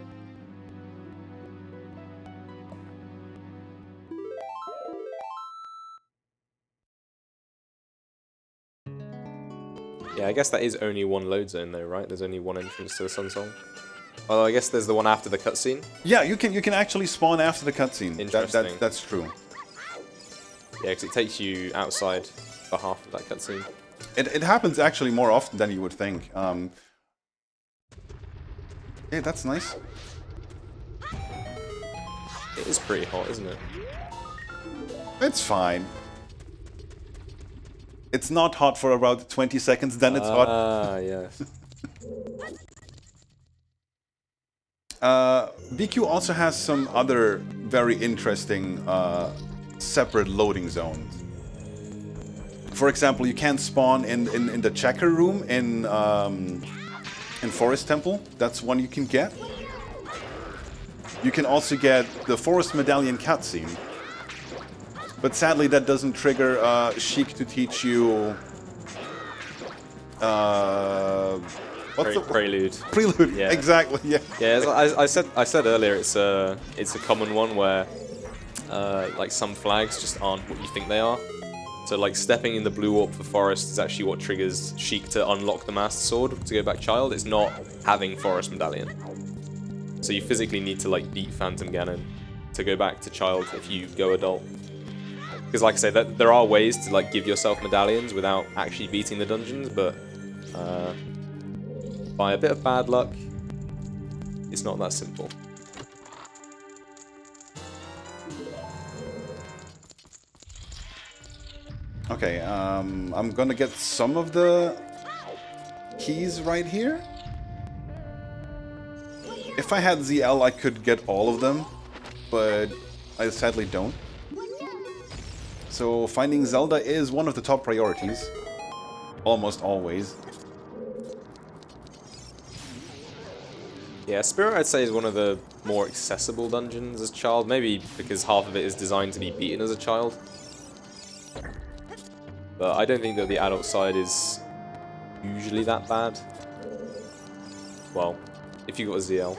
Yeah, I guess that is only one load zone though, right? There's only one entrance to the Sunsong. Although I guess there's the one after the cutscene. Yeah, you can actually spawn after the cutscene. Interesting. That's true. Yeah, because it takes you outside for half of that cutscene. It happens actually more often than you would think. Yeah, that's nice. It is pretty hot, isn't it? It's fine. It's not hot for about 20 seconds, then it's hot. Ah, yes. BQ also has some other very interesting separate loading zones. For example, you can spawn in the checker room in Forest Temple. That's one you can get. You can also get the Forest Medallion cutscene. But sadly, that doesn't trigger Sheik to teach you. What's the Prelude. Prelude? Yeah. Exactly. Yeah. Yeah, as I said earlier, it's a common one where like some flags just aren't what you think they are. So like stepping in the blue orb for Forest is actually what triggers Sheik to unlock the Master Sword to go back child. It's not having Forest Medallion. So you physically need to like beat Phantom Ganon to go back to child if you go adult. Because like I say, there are ways to like give yourself medallions without actually beating the dungeons, but by a bit of bad luck, it's not that simple. Okay, I'm gonna get some of the keys right here. If I had ZL, I could get all of them, but I sadly don't. So finding Zelda is one of the top priorities. Almost always. Yeah, Spirit I'd say is one of the more accessible dungeons as a child, maybe because half of it is designed to be beaten as a child. But I don't think that the adult side is usually that bad. Well, if you got a ZL.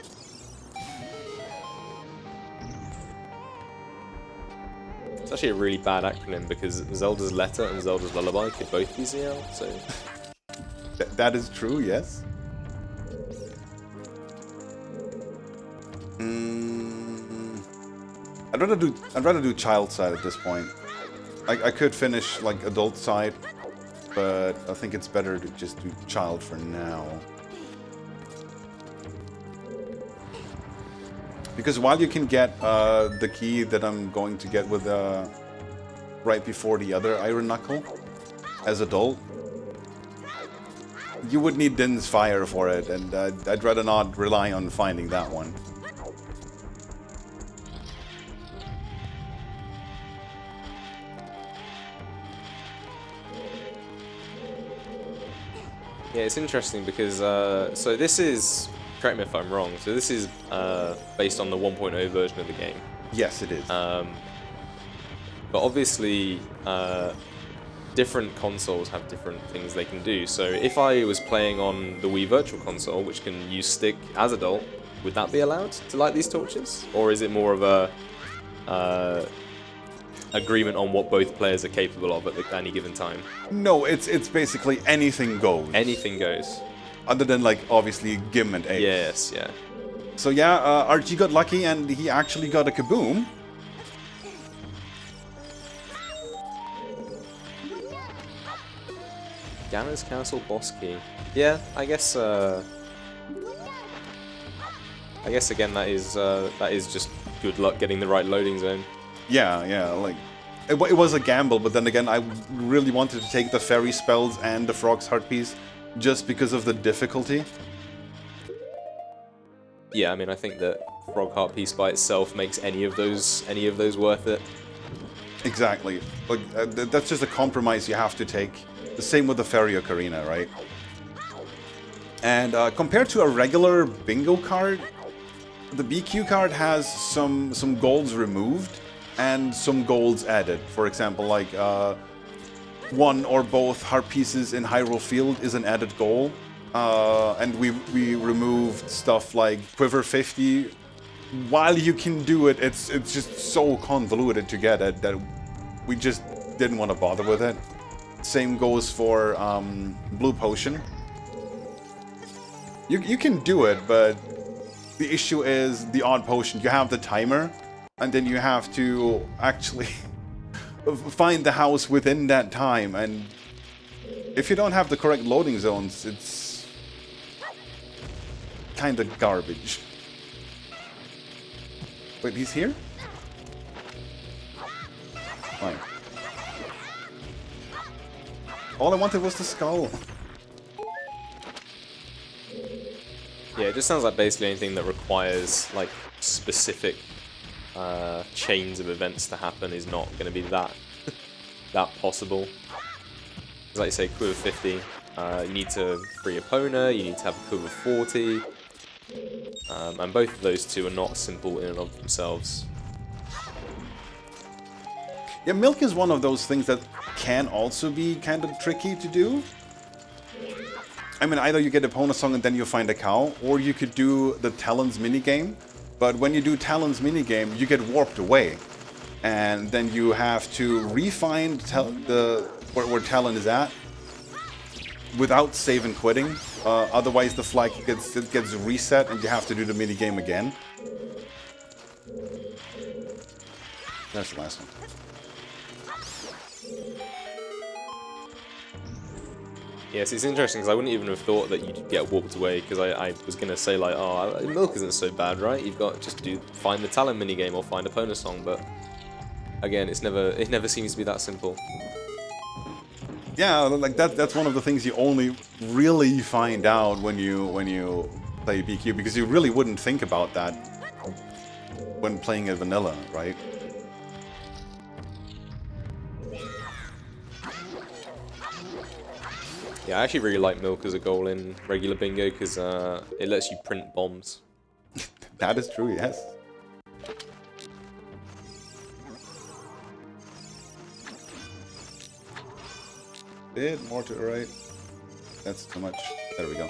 It's actually a really bad acronym because Zelda's Letter and Zelda's Lullaby could both be ZL, so... That is true, yes. I'd rather do child side at this point. I could finish like adult side, but I think it's better to just do child for now. Because while you can get the key that I'm going to get with right before the other Iron Knuckle as adult, you would need Din's Fire for it, and I'd rather not rely on finding that one. Yeah, it's interesting because, so this is, correct me if I'm wrong, so this is based on the 1.0 version of the game. Yes, it is. But obviously, different consoles have different things they can do. So if I was playing on the Wii Virtual Console, which can use stick as adult, would that be allowed to light these torches? Or is it more of a agreement on what both players are capable of at any given time? No, it's basically anything goes. Anything goes. Other than, like, obviously Gim and Ace. Yes, yeah. So yeah, Archie got lucky and he actually got a kaboom. Ganna's Castle boss key. Yeah, I guess again that is just good luck getting the right loading zone. Yeah, like it was a gamble, but then again, I really wanted to take the fairy spells and the Frog's Heart piece just because of the difficulty. Yeah, I mean, I think that Frog Heart piece by itself makes any of those worth it. Exactly. Like that's just a compromise you have to take. The same with the Fairy Ocarina, right? And compared to a regular bingo card, the BQ card has some golds removed and some golds added. For example, like one or both heart pieces in Hyrule Field is an added goal. And we removed stuff like Quiver 50. While you can do it, it's just so convoluted to get it that we just didn't want to bother with it. Same goes for Blue Potion. You can do it, but the issue is the odd potion. You have the timer, and then you have to actually find the house within that time. And if you don't have the correct loading zones, it's kind of garbage. Wait, he's here? Fine. All I wanted was the skull. Yeah, it just sounds like basically anything that requires like specific chains of events to happen is not going to be that possible. As like you say, Quiver 50, you need to free Epona, you need to have a Quiver 40, and both of those two are not simple in and of themselves. Yeah, milk is one of those things that can also be kind of tricky to do. I mean, either you get a Epona song and then you find a cow, or you could do the Talons minigame. But when you do Talons minigame, you get warped away. And then you have to re-find where Talon is at without save and quitting. Otherwise the flag gets reset and you have to do the minigame again. That's the last one. Yes, it's interesting because I wouldn't even have thought that you'd get walked away because I was going to say like, oh, milk isn't so bad, right? You've got just to find the Talon minigame or find a Epona song, but again, it never seems to be that simple. Yeah, like that's one of the things you only really find out when you play BQ, because you really wouldn't think about that when playing a vanilla, right? Yeah, I actually really like milk as a goal in regular bingo because it lets you print bombs. That is true, yes. bit more to the right. That's too much. There we go.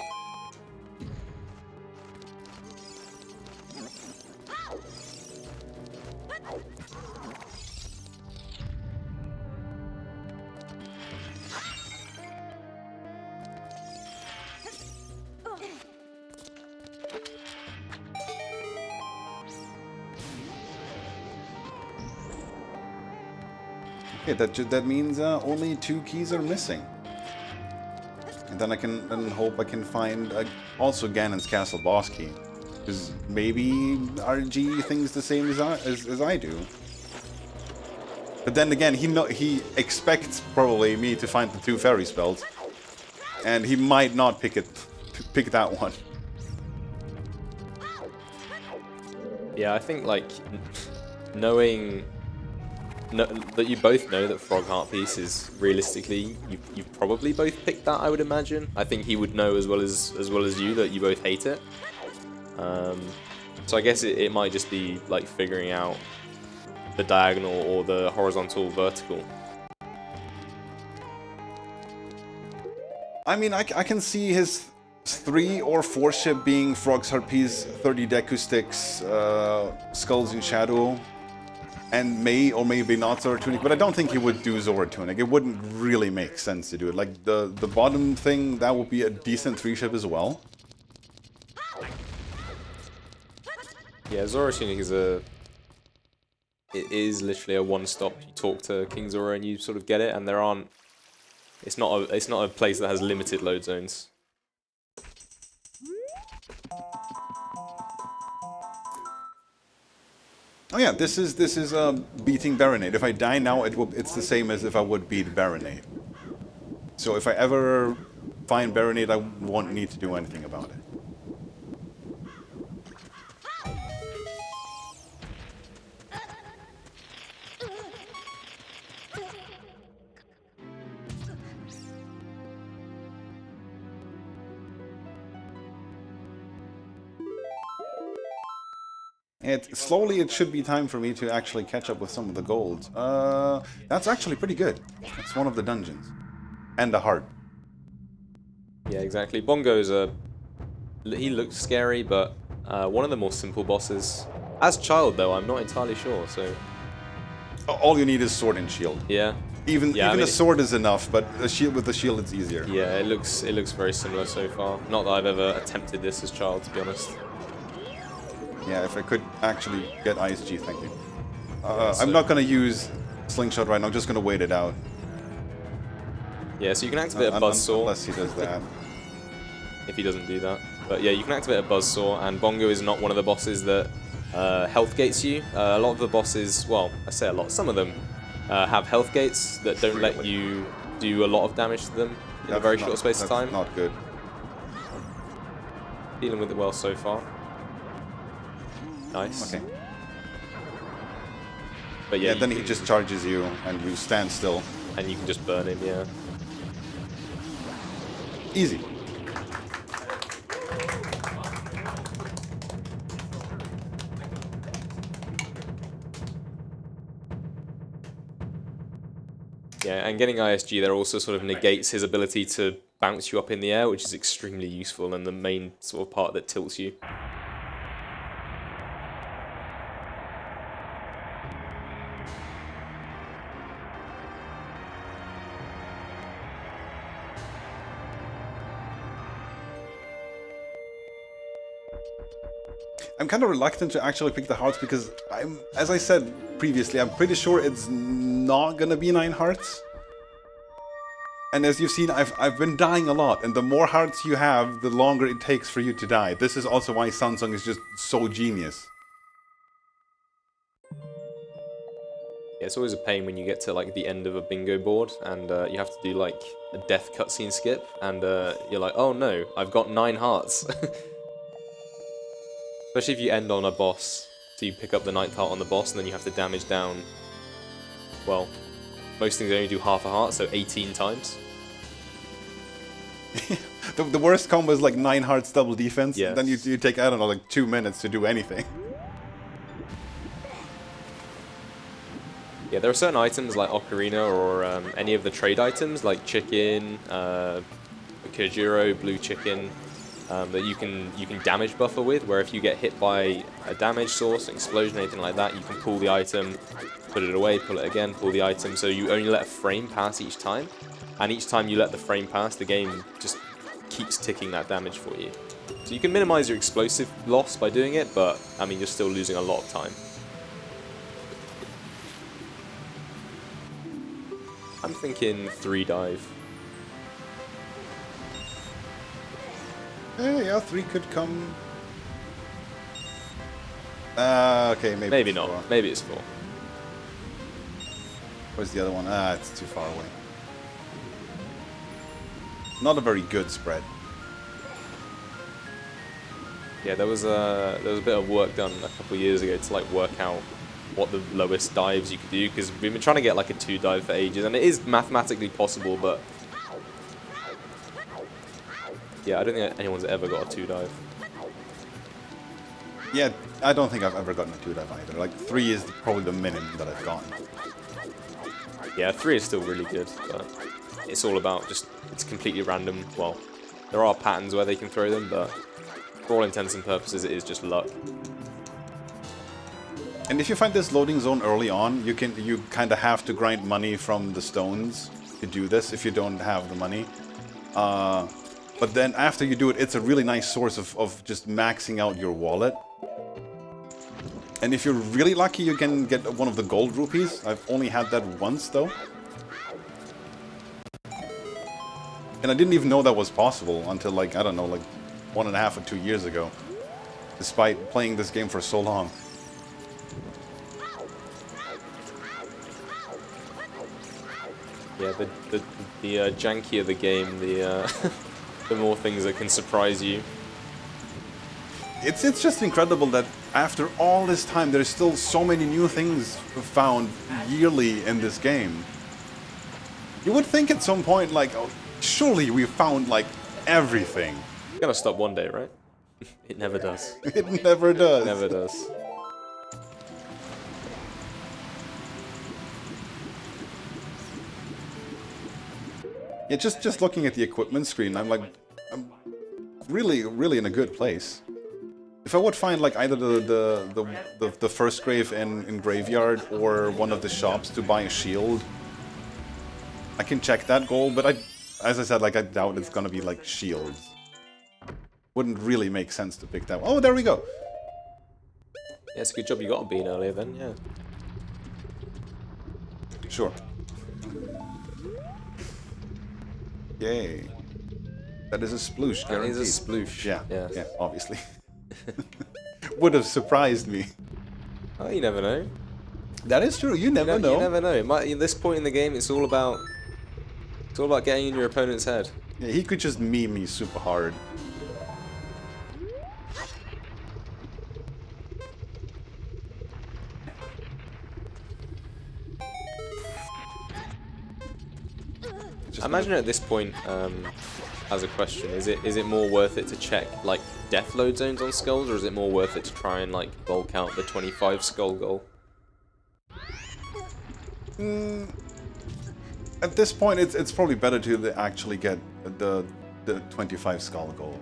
Okay, that means only 2 keys are missing. And then I can hope I can find also Ganon's castle boss key, because maybe RG thinks the same as I do. But then again, he expects probably me to find the 2 fairy spells, and he might not pick that one. Yeah, I think like knowing that you both know that Frog Heart Piece is realistically, you've probably both picked that, I would imagine. I think he would know as well as you that you both hate it. So I guess it might just be like figuring out the diagonal or the horizontal vertical. I mean, I can see his 3 or 4 ship being Frog's Heart Piece, 30 Deku Sticks, Skulls in Shadow, and may or maybe not Zora Tunic, but I don't think he would do Zora Tunic. It wouldn't really make sense to do it. Like the bottom thing, that would be a decent 3 ship as well. Yeah, Zora Tunic is literally a one-stop. You talk to King Zora and you sort of get it, and it's not a place that has limited load zones. Oh yeah, this is beating Baronade. If I die now, it's the same as if I would beat Baronade. So if I ever find Baronade, I won't need to do anything about it. Slowly, it should be time for me to actually catch up with some of the gold. That's actually pretty good. It's one of the dungeons. And a heart. Yeah, exactly. Bongo's he looks scary, but one of the more simple bosses. As child, though, I'm not entirely sure, so... All you need is sword and shield. Yeah. Even a sword is enough, but a shield with the shield, it's easier. Yeah, it looks very similar so far. Not that I've ever attempted this as child, to be honest. Yeah, if I could actually get ISG, thank you. I'm not going to use Slingshot right now, I'm just going to wait it out. Yeah, so you can activate a Buzzsaw. Unless he does that. If he doesn't do that. But yeah, you can activate a Buzzsaw, and Bongo is not one of the bosses that health gates you. A lot of the bosses, well, I say a lot, some of them have health gates that don't let you do a lot of damage to them in a very short space of time. Not good. Dealing with it well so far. Nice. Okay. But yeah, then he just charges you and you stand still. And you can just burn him, yeah. Easy. Yeah, and getting ISG there also sort of negates his ability to bounce you up in the air, which is extremely useful and the main sort of part that tilts you. I'm kind of reluctant to actually pick the hearts because as I said previously, I'm pretty sure it's not gonna be 9 hearts. And as you've seen, I've been dying a lot, and the more hearts you have, the longer it takes for you to die. This is also why Samsung is just so genius. Yeah, it's always a pain when you get to like the end of a bingo board and you have to do like a death cutscene skip, and you're like, oh no, I've got 9 hearts. Especially if you end on a boss, so you pick up the 9th heart on the boss and then you have to damage down, well, most things only do half a heart, so 18 times. The worst combo is like 9 hearts double defense, yes. And then you take, I don't know, like 2 minutes to do anything. Yeah, Yeah, there are certain items like Ocarina or any of the trade items like chicken, Kajiro, blue chicken, that you can damage buffer with, where if you get hit by a damage source, an explosion, anything like that, you can pull the item, put it away, pull it again, pull the item, so you only let a frame pass each time, and each time you let the frame pass, the game just keeps ticking that damage for you. So you can minimize your explosive loss by doing it, but I mean you're still losing a lot of time. I'm thinking 3 dive. Yeah, 3 could come. Okay, maybe. Maybe it's not. 4. Maybe it's 4. Where's the other one? It's too far away. Not a very good spread. Yeah, there was a bit of work done a couple of years ago to like work out what the lowest dives you could do, because we've been trying to get like a 2 dive for ages, and it is mathematically possible, but yeah, I don't think anyone's ever got a 2 dive. Yeah, I don't think I've ever gotten a 2 dive either. Like 3 is probably the minimum that I've gotten. Yeah, 3 is still really good, but it's all about just, it's completely random. Well, there are patterns where they can throw them, but for all intents and purposes, it is just luck. And if you find this loading zone early on, you kind of have to grind money from the stones to do this if you don't have the money. But then after you do it, it's a really nice source of just maxing out your wallet. And if you're really lucky, you can get one of the gold rupees. I've only had that once, though. And I didn't even know that was possible until, like, I don't know, like 1.5 or 2 years ago. Despite playing this game for so long. Yeah, the jankier the game, the the more things that can surprise you. It's just incredible that after all this time, there's still so many new things found yearly in this game. You would think at some point, like, oh, surely we found, like, everything. It's gonna stop one day, right? It never does. It never does. It never does. Yeah, just looking at the equipment screen, I'm really in a good place. If I would find like either the first grave in Graveyard or one of the shops to buy a shield, I can check that goal. But as I said, like I doubt it's gonna be like shields. Wouldn't really make sense to pick that one. Oh, there we go. Yeah, it's a good job you got a bean earlier then. Yeah. Sure. Yay. That is a sploosh, That guaranteed. is a sploosh. Yeah, Yes. yeah, obviously. Would have surprised me. Oh, you never know. That is true, you never know. You never know. It might, at this point in the game, it's all about getting in your opponent's head. Yeah, he could just meme me super hard. I imagine at this point, as a question, is it more worth it to check like death load zones on skulls, or is it more worth it to try and like bulk out the 25 skull goal? At this point, it's probably better to actually get the 25 skull goal.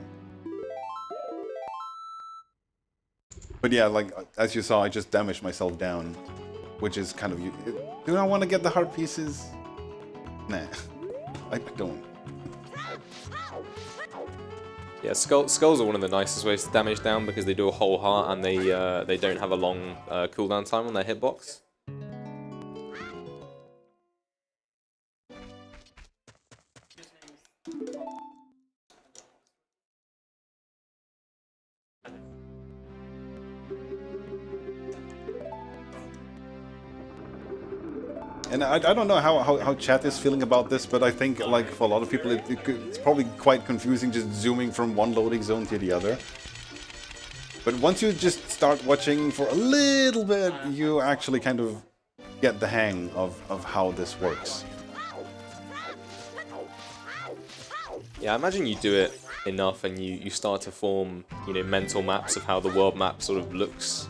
But yeah, like as you saw, I just damaged myself down, which is kind of. Do I want to get the heart pieces? Nah, I don't. Yeah, skulls are one of the nicest ways to damage down because they do a whole heart and they don't have a long cooldown time on their hitbox. And I don't know how chat is feeling about this, but I think like for a lot of people it's probably quite confusing just zooming from one loading zone to the other. But once you just start watching for a little bit, you actually kind of get the hang of how this works. Yeah, I imagine you do it enough and you start to form, you know, mental maps of how the world map sort of looks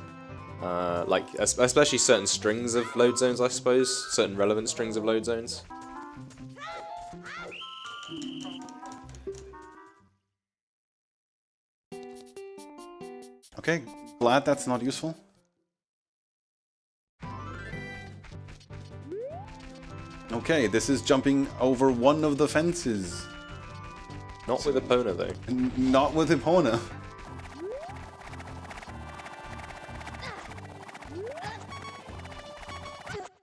Like, especially certain strings of load zones, I suppose. Certain relevant strings of load zones. Okay, glad that's not useful. Okay, this is jumping over one of the fences. Not with Epona, though. Not with Epona.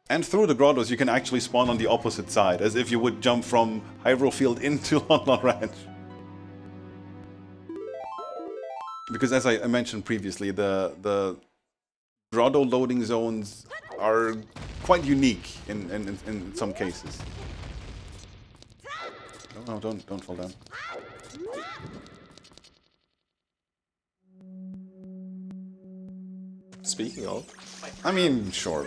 And through the grottos, you can actually spawn on the opposite side, as if you would jump from Hyrule Field into Lon Lon Ranch. Because as I mentioned previously, the grotto loading zones are quite unique in some cases. No, don't fall down. Speaking of, I mean, sure.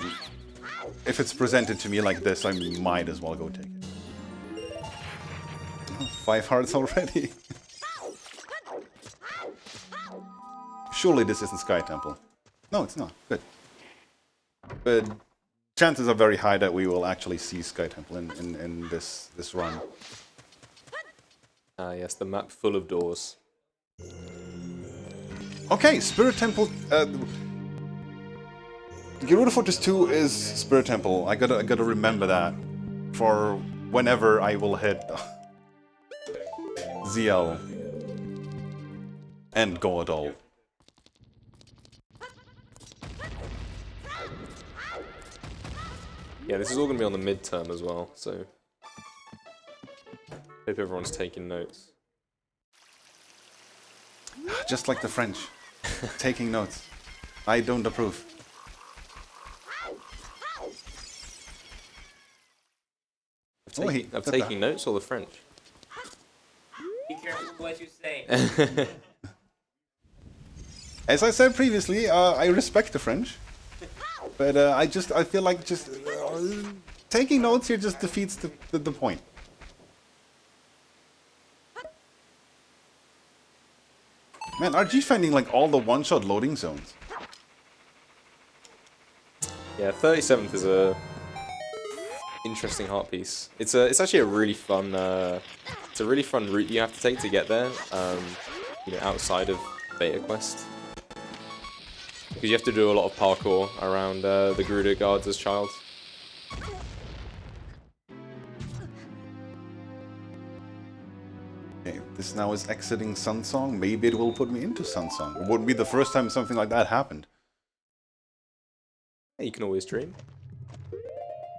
If it's presented to me like this, I might as well go take it. Oh, 5 hearts already. Surely this isn't Sky Temple. No, it's not. Good. But chances are very high that we will actually see Sky Temple in this run. ah yes, the map full of doors. Okay, Spirit Temple. Gerudo Fortress 2 is Spirit Temple. I gotta remember that for whenever I will hit ZL and Go Adult. Yeah, this is all going to be on the midterm as well, so hope everyone's taking notes. Just like the French, taking notes. I don't approve. Of taking notes or the French? Be careful what you say. As I said previously, I respect the French, but I feel like just taking notes here just defeats the point. Man, RG finding like all the one-shot loading zones. Yeah, 37th is a interesting heart piece. It's actually a really fun it's a really fun route you have to take to get there. You know, outside of Beta Quest, because you have to do a lot of parkour around the Gerudo guards as child. Okay, this now is exiting Sunsong. Maybe it will put me into Sunsong. It wouldn't be the first time something like that happened. Yeah, you can always dream.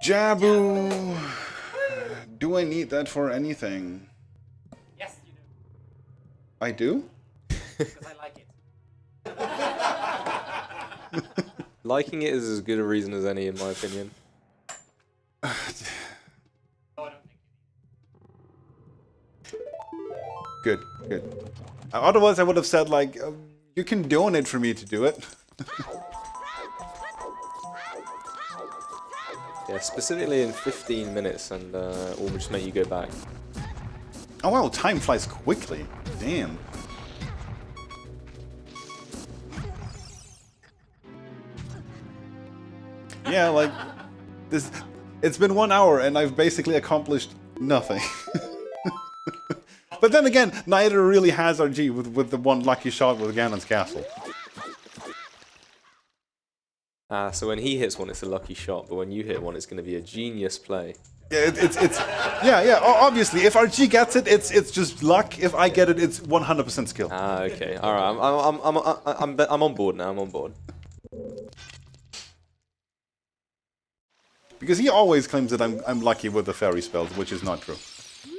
Jabu! Do I need that for anything? Yes, you do. I do? Because I like it. Liking it is as good a reason as any, in my opinion. No, I don't think Good, good. Otherwise I would have said like, you can donate for me to do it. Yeah, specifically in 15 minutes, and we'll just make you go back. Oh wow, time flies quickly. Damn. Yeah, like this. It's been 1 hour and I've basically accomplished nothing. But then again, neither really has RG with the one lucky shot with Ganon's castle. So when he hits one, it's a lucky shot, but when you hit one, it's going to be a genius play. Yeah, yeah. Obviously, if RG gets it, it's just luck. If I get it, it's 100% skill. Ah, okay. All right. I'm on board now. I'm on board. Because he always claims that I'm lucky with the fairy spells, which is not true.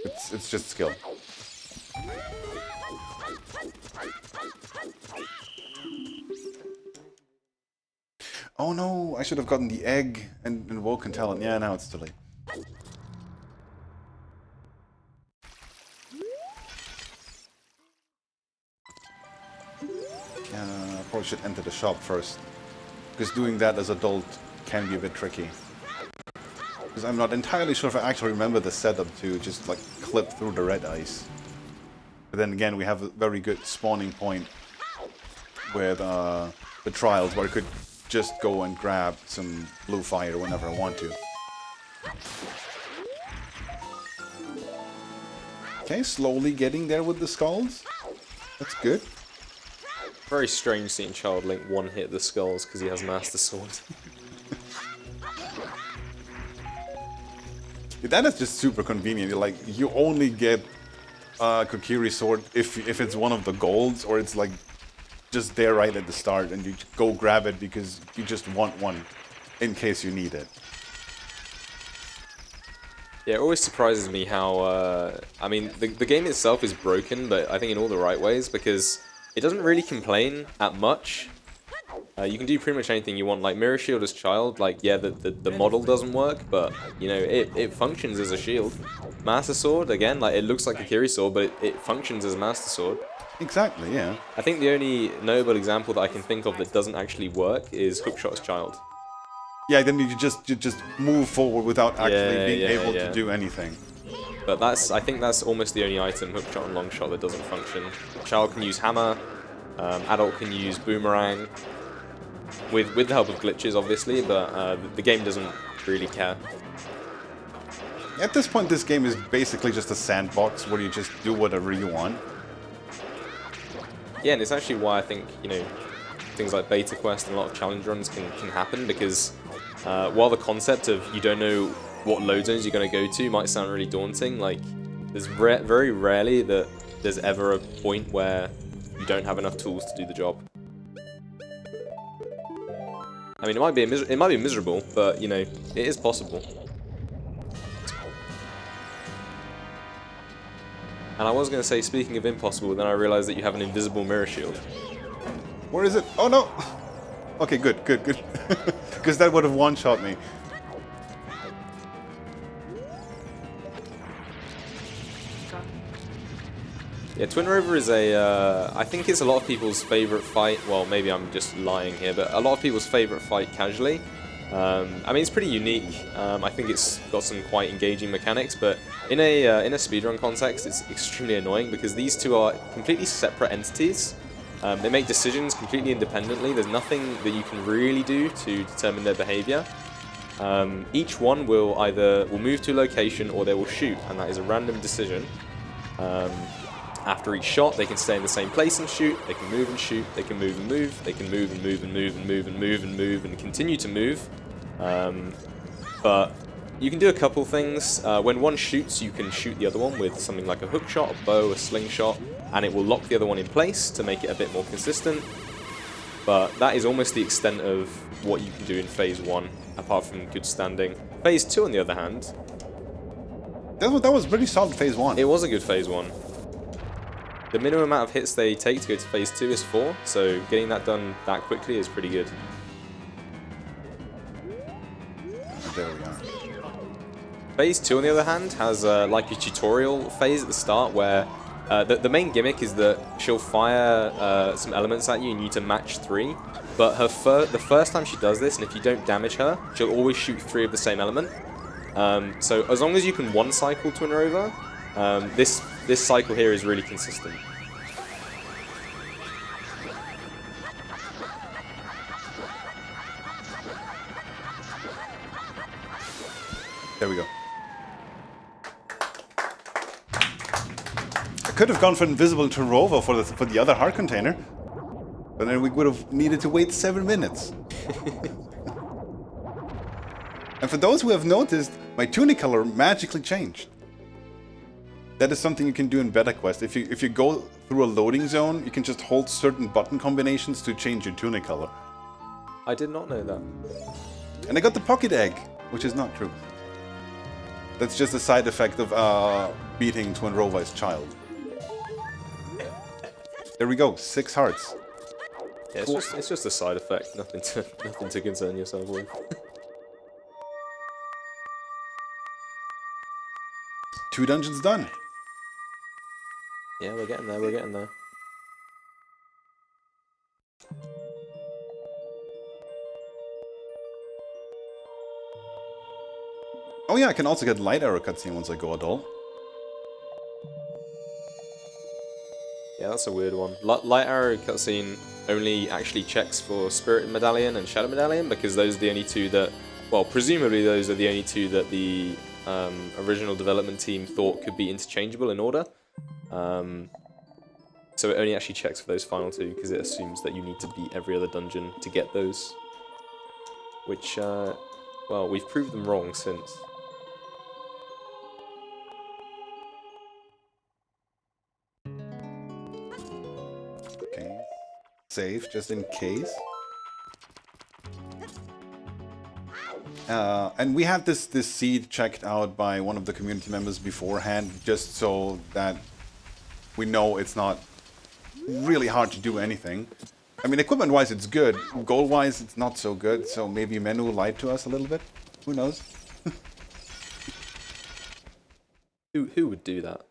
It's just skill. Oh no, I should have gotten the egg and woken talent. Yeah, now it's too late. Probably should enter the shop first. Because doing that as adult can be a bit tricky. Because I'm not entirely sure if I actually remember the setup to just like clip through the red ice. But then again, we have a very good spawning point with the trials where I could just go and grab some blue fire whenever I want to. Okay, slowly getting there with the skulls. That's good. Very strange seeing Child Link one-hit the skulls because he has Master Sword. That is just super convenient. Like, you only get Kokiri sword if it's one of the golds, or it's like just there right at the start, and you go grab it because you just want one in case you need it. Yeah, it always surprises me how, I mean, the game itself is broken, but I think in all the right ways, because it doesn't really complain at much. You can do pretty much anything you want, like Mirror Shield as Child, like, yeah, the model doesn't work, but, you know, it functions as a shield. Master Sword, again, like, it looks like a Kiri sword, but it functions as a Master Sword. Exactly, yeah. I think the only notable example that I can think of that doesn't actually work is Hookshot as Child. Yeah, then you just move forward without actually being able to do anything. But I think that's almost the only item, Hookshot and Longshot, that doesn't function. Child can use Hammer, Adult can use Boomerang, with the help of glitches, obviously, but the game doesn't really care. At this point, this game is basically just a sandbox where you just do whatever you want. Yeah, and it's actually why I think, you know, things like Beta Quest and a lot of challenge runs can happen, because while the concept of you don't know what load zones you're going to go to might sound really daunting, like, there's very rarely that there's ever a point where you don't have enough tools to do the job. I mean, it might be miserable, but, you know, it is possible. And I was going to say, speaking of impossible, then I realized that you have an invisible mirror shield. Where is it? Oh no! Okay, good. Because that would have one-shot me. Yeah, Twin Rover is I think it's a lot of people's favorite fight. Well, maybe I'm just lying here, but a lot of people's favorite fight casually. I mean, it's pretty unique. I think it's got some quite engaging mechanics, but in a speedrun context, it's extremely annoying because these two are completely separate entities. They make decisions completely independently. There's nothing that you can really do to determine their behavior. Each one will move to a location or they will shoot, and that is a random decision. After each shot, they can stay in the same place and shoot, they can move and shoot, they can move and move, they can move and move and move and move and move and move and continue to move. But you can do a couple things. When one shoots, you can shoot the other one with something like a hookshot, a bow, a slingshot, and it will lock the other one in place to make it a bit more consistent. But that is almost the extent of what you can do in Phase 1, apart from good standing. Phase 2, on the other hand... That was pretty solid Phase 1. It was a good Phase 1. The minimum amount of hits they take to go to Phase 2 is 4, so getting that done that quickly is pretty good. There we are. Phase 2, on the other hand, has like a tutorial phase at the start where the main gimmick is that she'll fire some elements at you and you need to match 3. But the first time she does this, and if you don't damage her, she'll always shoot 3 of the same element. So as long as you can one-cycle Twin Rover, this cycle here is really consistent. There we go. I could have gone for invisible Twin Rover for the other heart container, but then we would have needed to wait 7 minutes. And for those who have noticed, my tunic color magically changed. That is something you can do in Beta Quest. If you go through a loading zone, you can just hold certain button combinations to change your tunic color. I did not know that. And I got the pocket egg, which is not true. That's just a side effect of beating Twin Rova's child. There we go, 6 hearts. Yeah, it's just a side effect, nothing to concern yourself with. 2 dungeons done. Yeah, we're getting there. Oh yeah, I can also get light arrow cutscene once I go adult. Yeah, that's a weird one. Light arrow cutscene only actually checks for Spirit Medallion and Shadow Medallion, because those are the only two that, well, presumably those are the only two that the original development team thought could be interchangeable in order. So it only actually checks for those final two, because it assumes that you need to beat every other dungeon to get those. Which, well, we've proved them wrong since. Okay. Save, just in case. And we had this seed checked out by one of the community members beforehand, just so that we know it's not really hard to do anything. I mean, equipment-wise, it's good. Goal-wise, it's not so good. So maybe Menu lied to us a little bit. Who knows? Who would do that?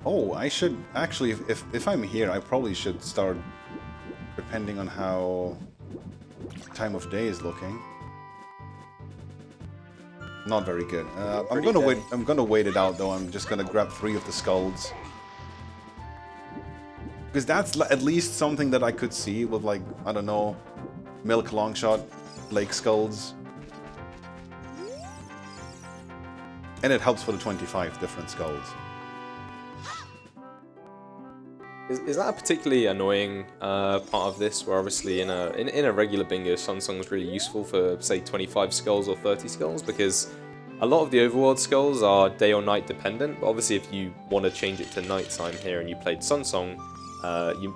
Oh, I should actually, if I'm here, I probably should start, depending on how time of day is looking. Not very good. I'm gonna wait. I'm gonna wait it out though. I'm just gonna grab 3 of the skulls, because that's at least something that I could see with, like, I don't know, Milk Longshot, Lake Skulls, and it helps for the 25 different skulls. Is that a particularly annoying part of this, where obviously in a regular bingo, Sunsong is really useful for, say, 25 skulls or 30 skulls, because a lot of the overworld skulls are day or night dependent, but obviously if you want to change it to nighttime here and you played Sunsong, you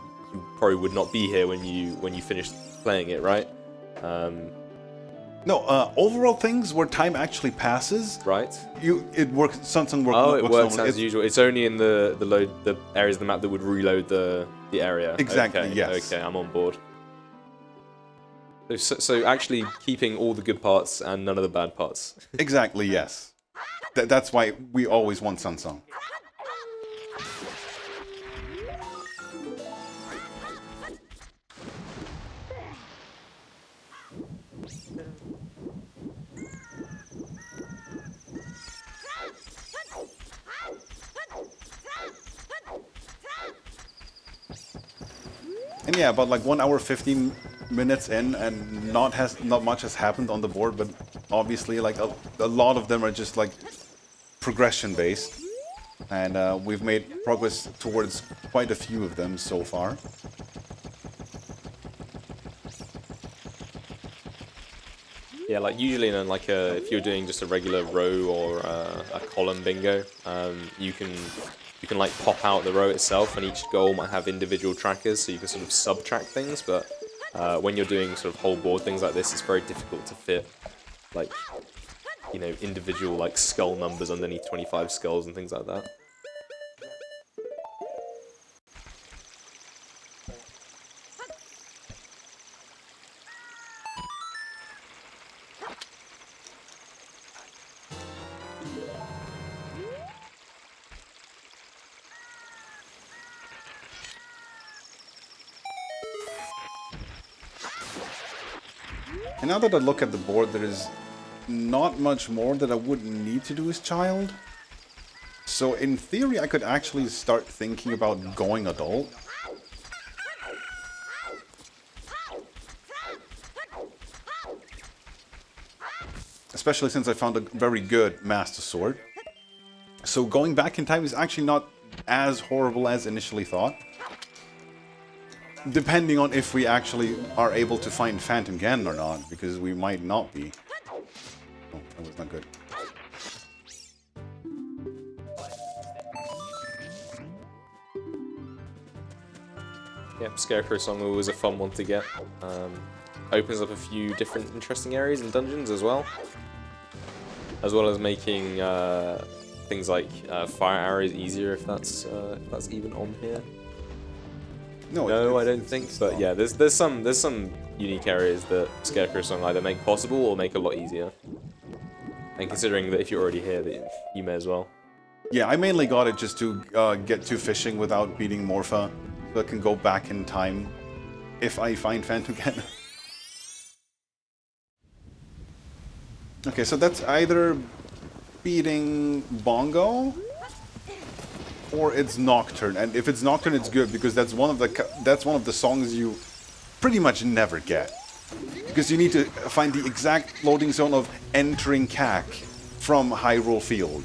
probably would not be here when you finished playing it, right? No, overall things where time actually passes. Right. It works. Sunsong works. Oh, it works normally. as usual. It's only in the areas of the map that would reload the area. Exactly. Okay, yes. okay, I'm on board. So actually keeping all the good parts and none of the bad parts. Exactly. Yes. That's why we always want Sunsong. And yeah, about like 1 hour 15 minutes in, and not much has happened on the board, but obviously like a lot of them are just like progression based, and we've made progress towards quite a few of them so far. Yeah, like usually in like if you're doing just a regular row or a column bingo, you can like pop out the row itself, and each goal might have individual trackers, so you can sort of subtract things. But when you're doing sort of whole board things like this, it's very difficult to fit, like, you know, individual like skull numbers underneath 25 skulls and things like that. And now that I look at the board, there is not much more that I would need to do as child. So in theory, I could actually start thinking about going adult. Especially since I found a very good Master Sword. So going back in time is actually not as horrible as initially thought. Depending on if we actually are able to find Phantom Ganon or not, because we might not be. Oh, that was not good. Yep, Scarecrow Song was a fun one to get. Opens up a few different interesting areas and dungeons as well as making things like fire arrows easier, if that's even on here. No, I don't think. But yeah, there's some unique areas that Scarecrow Song either make possible or make a lot easier. And considering that if you're already here, that you may as well. Yeah, I mainly got it just to get to fishing without beating Morpha, so I can go back in time if I find Phantom Ganon. Okay, so that's either beating Bongo, or it's Nocturne. And if it's Nocturne, it's good because that's one of the songs you pretty much never get, because you need to find the exact loading zone of entering CAC from Hyrule Field.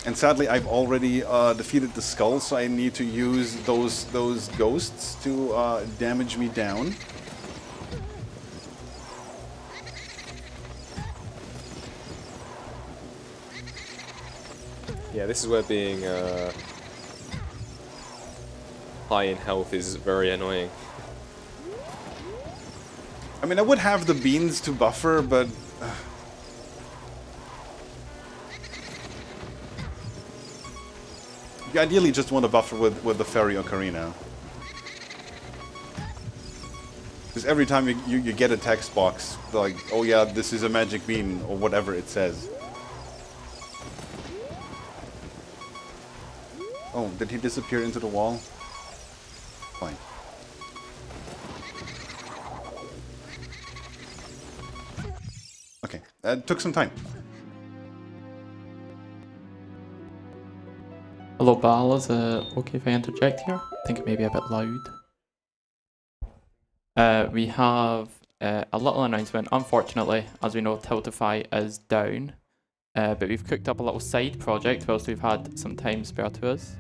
And sadly, I've already defeated the skull, so I need to use those ghosts to damage me down. Yeah, this is where being high in health is very annoying. I mean, I would have the beans to buffer, but... you ideally just want to buffer with the Fairy Ocarina. Because every time you get a text box, like, oh yeah, this is a magic bean, or whatever it says. Oh, did he disappear into the wall? Fine. Okay, that took some time. Hello, Baal. Is it okay if I interject here? I think it may be a bit loud. We have a little announcement. Unfortunately, as we know, Tiltify is down. But we've cooked up a little side project whilst we've had some time spare to us.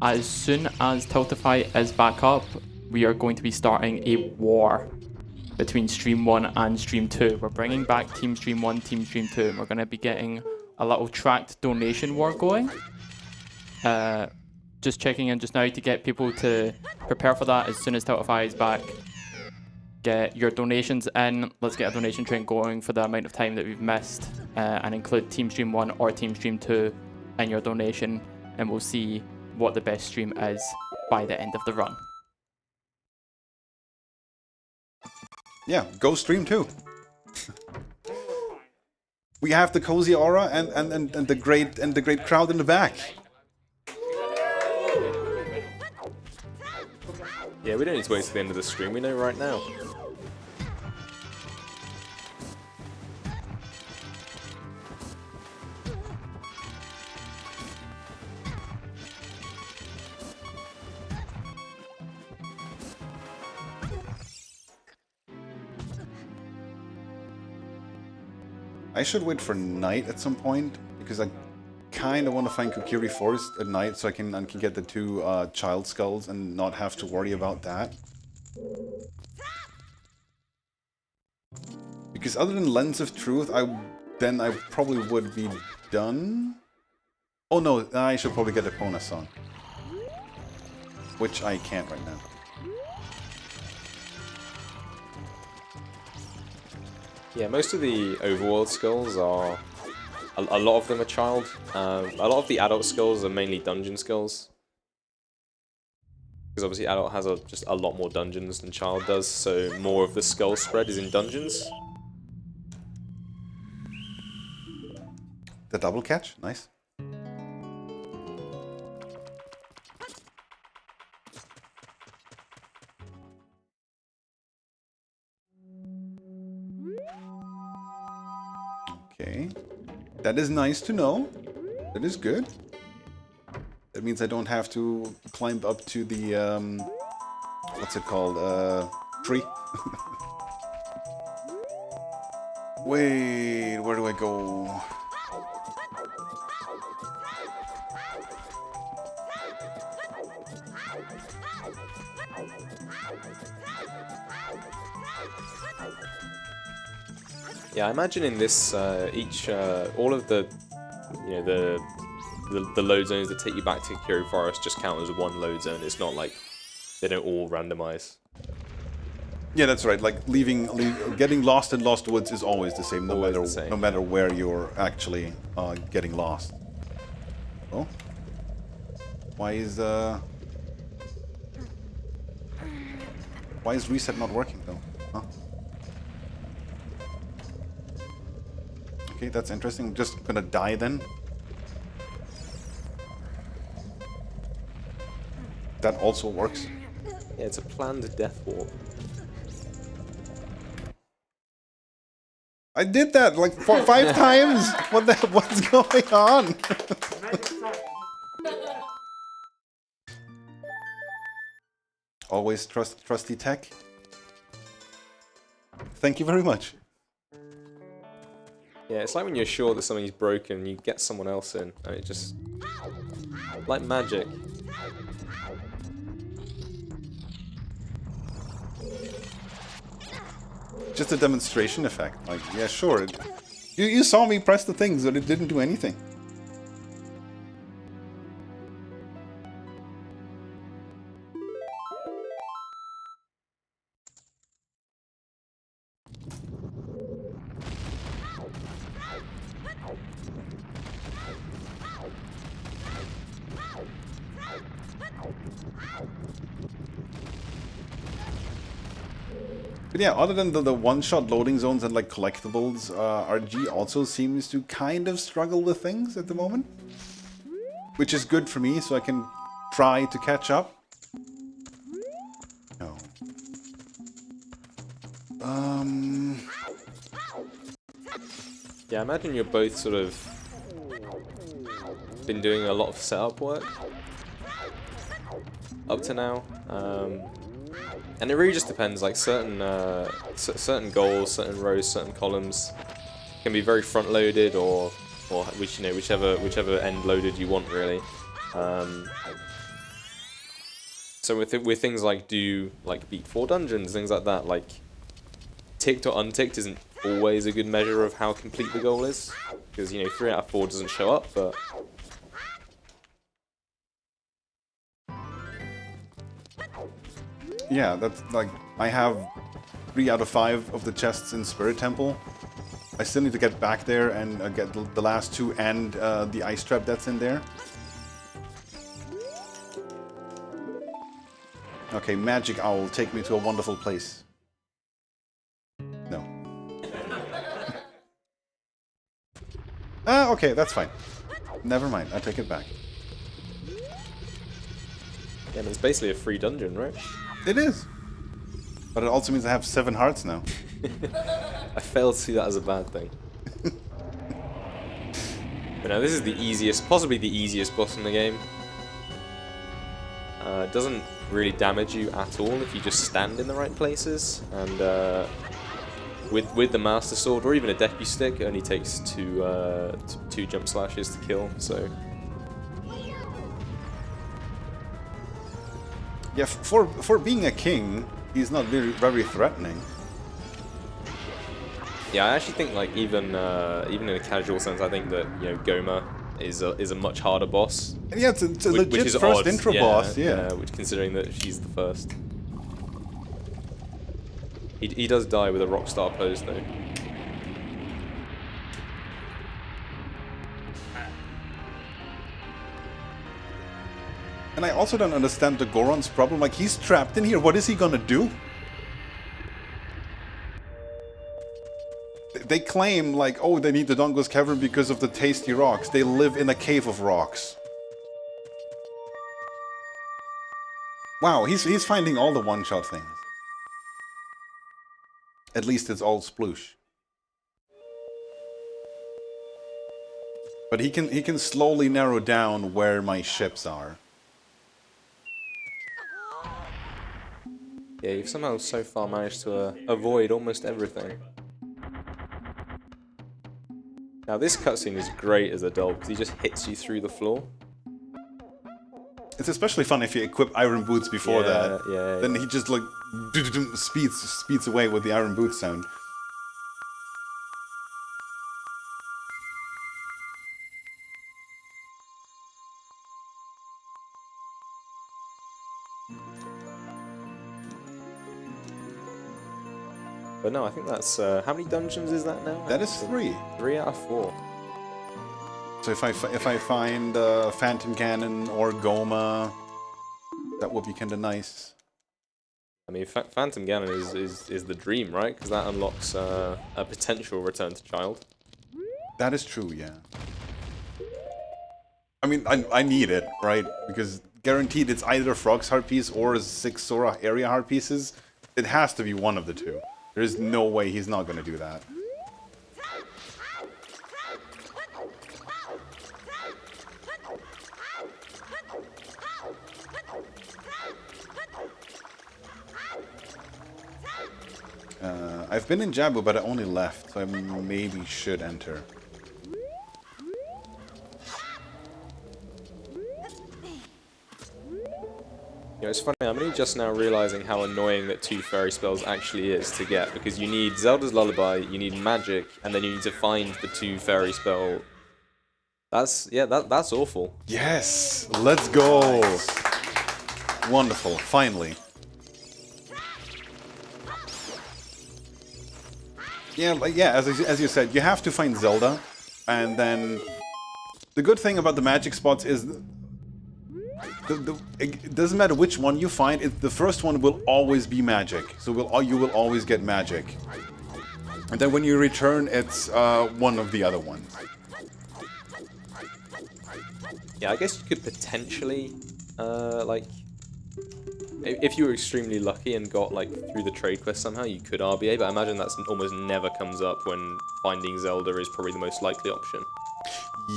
As soon as Tiltify is back up, we are going to be starting a war between Stream 1 and Stream 2. We're bringing back Team Stream 1, Team Stream 2, and we're going to be getting a little tracked donation war going. Just checking in just now to get people to prepare for that as soon as Tiltify is back. Get your donations in. Let's get a donation train going for the amount of time that we've missed, and include Team Stream 1 or Team Stream 2 in your donation, and we'll see what the best stream is by the end of the run. Yeah, go Stream 2. We have the cozy aura and the great crowd in the back. Yeah, we don't need to wait till the end of the stream, we know right now. I should wait for night at some point, because I kind of want to find Kokiri Forest at night so I can get the two child skulls and not have to worry about that. Because other than Lens of Truth, I probably would be done. Oh no, I should probably get Epona song, which I can't right now. Yeah, most of the overworld skulls are... A lot of them are child. A lot of the adult skulls are mainly dungeon skulls. Because obviously adult has just a lot more dungeons than child does, so more of the skull spread is in dungeons. The double catch, nice. Okay, that is nice to know. That is good. That means I don't have to climb up to the, what's it called, tree. Wait, where do I go? Yeah, I imagine in this, all of the, you know, the load zones that take you back to Kokiri Forest just count as one load zone. It's not like they don't all randomize. Yeah, that's right. Like getting lost in Lost Woods is always the same, no matter where you're actually getting lost. Oh, why is reset not working though? Huh? Okay, that's interesting. I'm just gonna die then. That also works. Yeah, it's a planned death warp. I did that like 5 times. What's going on? Always trusty tech. Thank you very much. Yeah, it's like when you're sure that something's broken, you get someone else in, and it just... like magic. Just a demonstration effect. Like, yeah, sure. You saw me press the things, but it didn't do anything. But yeah, other than the one-shot loading zones and like collectibles, RG also seems to kind of struggle with things at the moment. Which is good for me, so I can try to catch up. No. Yeah, I imagine you're both sort of been doing a lot of setup work up to now. And it really just depends, like certain goals, certain rows, certain columns can be very front-loaded or whichever end loaded you want, really. So with things like beat 4 dungeons, things like that, like ticked or unticked isn't always a good measure of how complete the goal is, because 3 out of 4 doesn't show up, but yeah, that's like, I have 3 out of 5 of the chests in Spirit Temple. I still need to get back there and get the last 2 and the ice trap that's in there. Okay, Magic Owl, take me to a wonderful place. No. Okay, that's fine. Never mind, I take it back. yeah, it's basically a free dungeon, right? It is. But it also means I have 7 hearts now. I fail to see that as a bad thing. But no, this is the easiest, possibly the easiest boss in the game. It doesn't really damage you at all if you just stand in the right places, and with the Master Sword or even a Deku Stick, it only takes two jump slashes to kill. So Yeah, for being a king, he's not very threatening. yeah, I actually think like even in a casual sense, I think that Goma is a much harder boss. And yeah, it's a Which legit is first odd. intro boss, yeah. Which, considering that she's the first. He does die with a Rockstar pose, though. And I also don't understand the Goron's problem. Like, he's trapped in here. What is he gonna do? They claim, like, oh, they need the Dongo's Cavern because of the tasty rocks. They live in a cave of rocks. Wow, he's finding all the one-shot things. At least it's all sploosh. But he can slowly narrow down where my ships are. Yeah, you've somehow so far managed to avoid almost everything. Now this cutscene is great as a doll because he just hits you through the floor. It's especially fun if you equip iron boots before that. Yeah. Then he just like speeds away with the iron boot sound. But no, I think that's how many dungeons is that now? That is 3. 3 out of 4. So if I find Phantom Cannon or Goma, that would be kind of nice. I mean, Phantom Ganon is the dream, right? Because that unlocks a potential return to child. That is true, yeah. I mean, I need it, right? Because guaranteed it's either Frog's Heart Piece or 6 Sora area Heart Pieces. It has to be one of the two. There is no way he's not going to do that. I've been in Jabu, but I only left, so I maybe should enter. You know, it's funny, I'm only just now realizing how annoying that 2 fairy spells actually is to get, because you need Zelda's Lullaby, you need magic, and then you need to find the 2 fairy spell. That's awful. Yes! Let's go! Wonderful, finally. Yeah, as you said, you have to find Zelda, and then the good thing about the magic spots is it doesn't matter which one you find, the first one will always be magic, so you will always get magic. And then when you return, it's one of the other ones. Yeah, I guess you could potentially, like, if you were extremely lucky and got, like, through the trade quest somehow, you could RBA, but I imagine that almost never comes up when finding Zelda is probably the most likely option.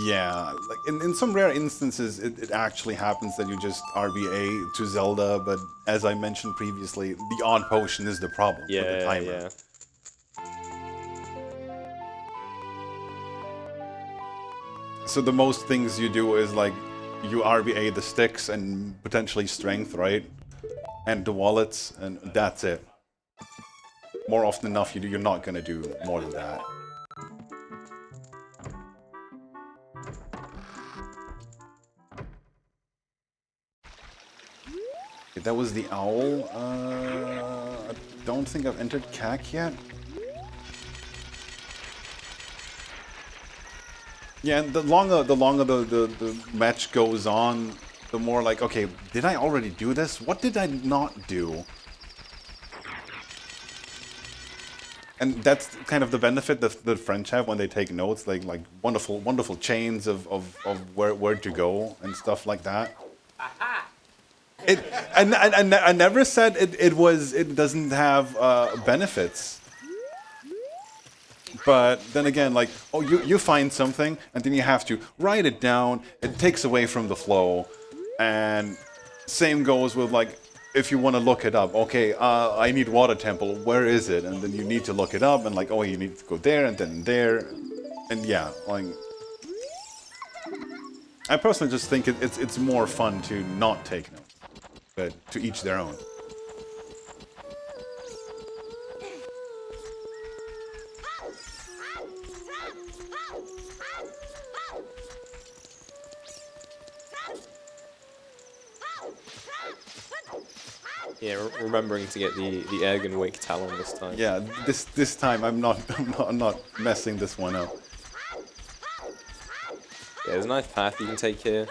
Yeah, like in some rare instances, it actually happens that you just RBA to Zelda, but as I mentioned previously, the odd potion is the problem with the timer. Yeah. So the most things you do is like, you RBA the sticks and potentially strength, right? And the wallets, and that's it. More often than enough, you're not gonna do more than that. Okay, that was the owl. I don't think I've entered CAC yet. Yeah, and the longer the match goes on, the more like, okay, did I already do this? What did I not do? And that's kind of the benefit that the French have when they take notes, like wonderful chains of where to go and stuff like that. I never said it doesn't have benefits. But then again, like, oh, you find something, and then you have to write it down. It takes away from the flow. And same goes with, like, if you want to look it up. Okay, I need Water Temple. Where is it? And then you need to look it up, and like, oh, you need to go there, and then there. And yeah, like, I personally just think it's more fun to not take notes. But to each their own. Yeah, remembering to get the Ergenwake Talon this time. Yeah, this time I'm not messing this one up. Yeah, there's a nice path you can take here,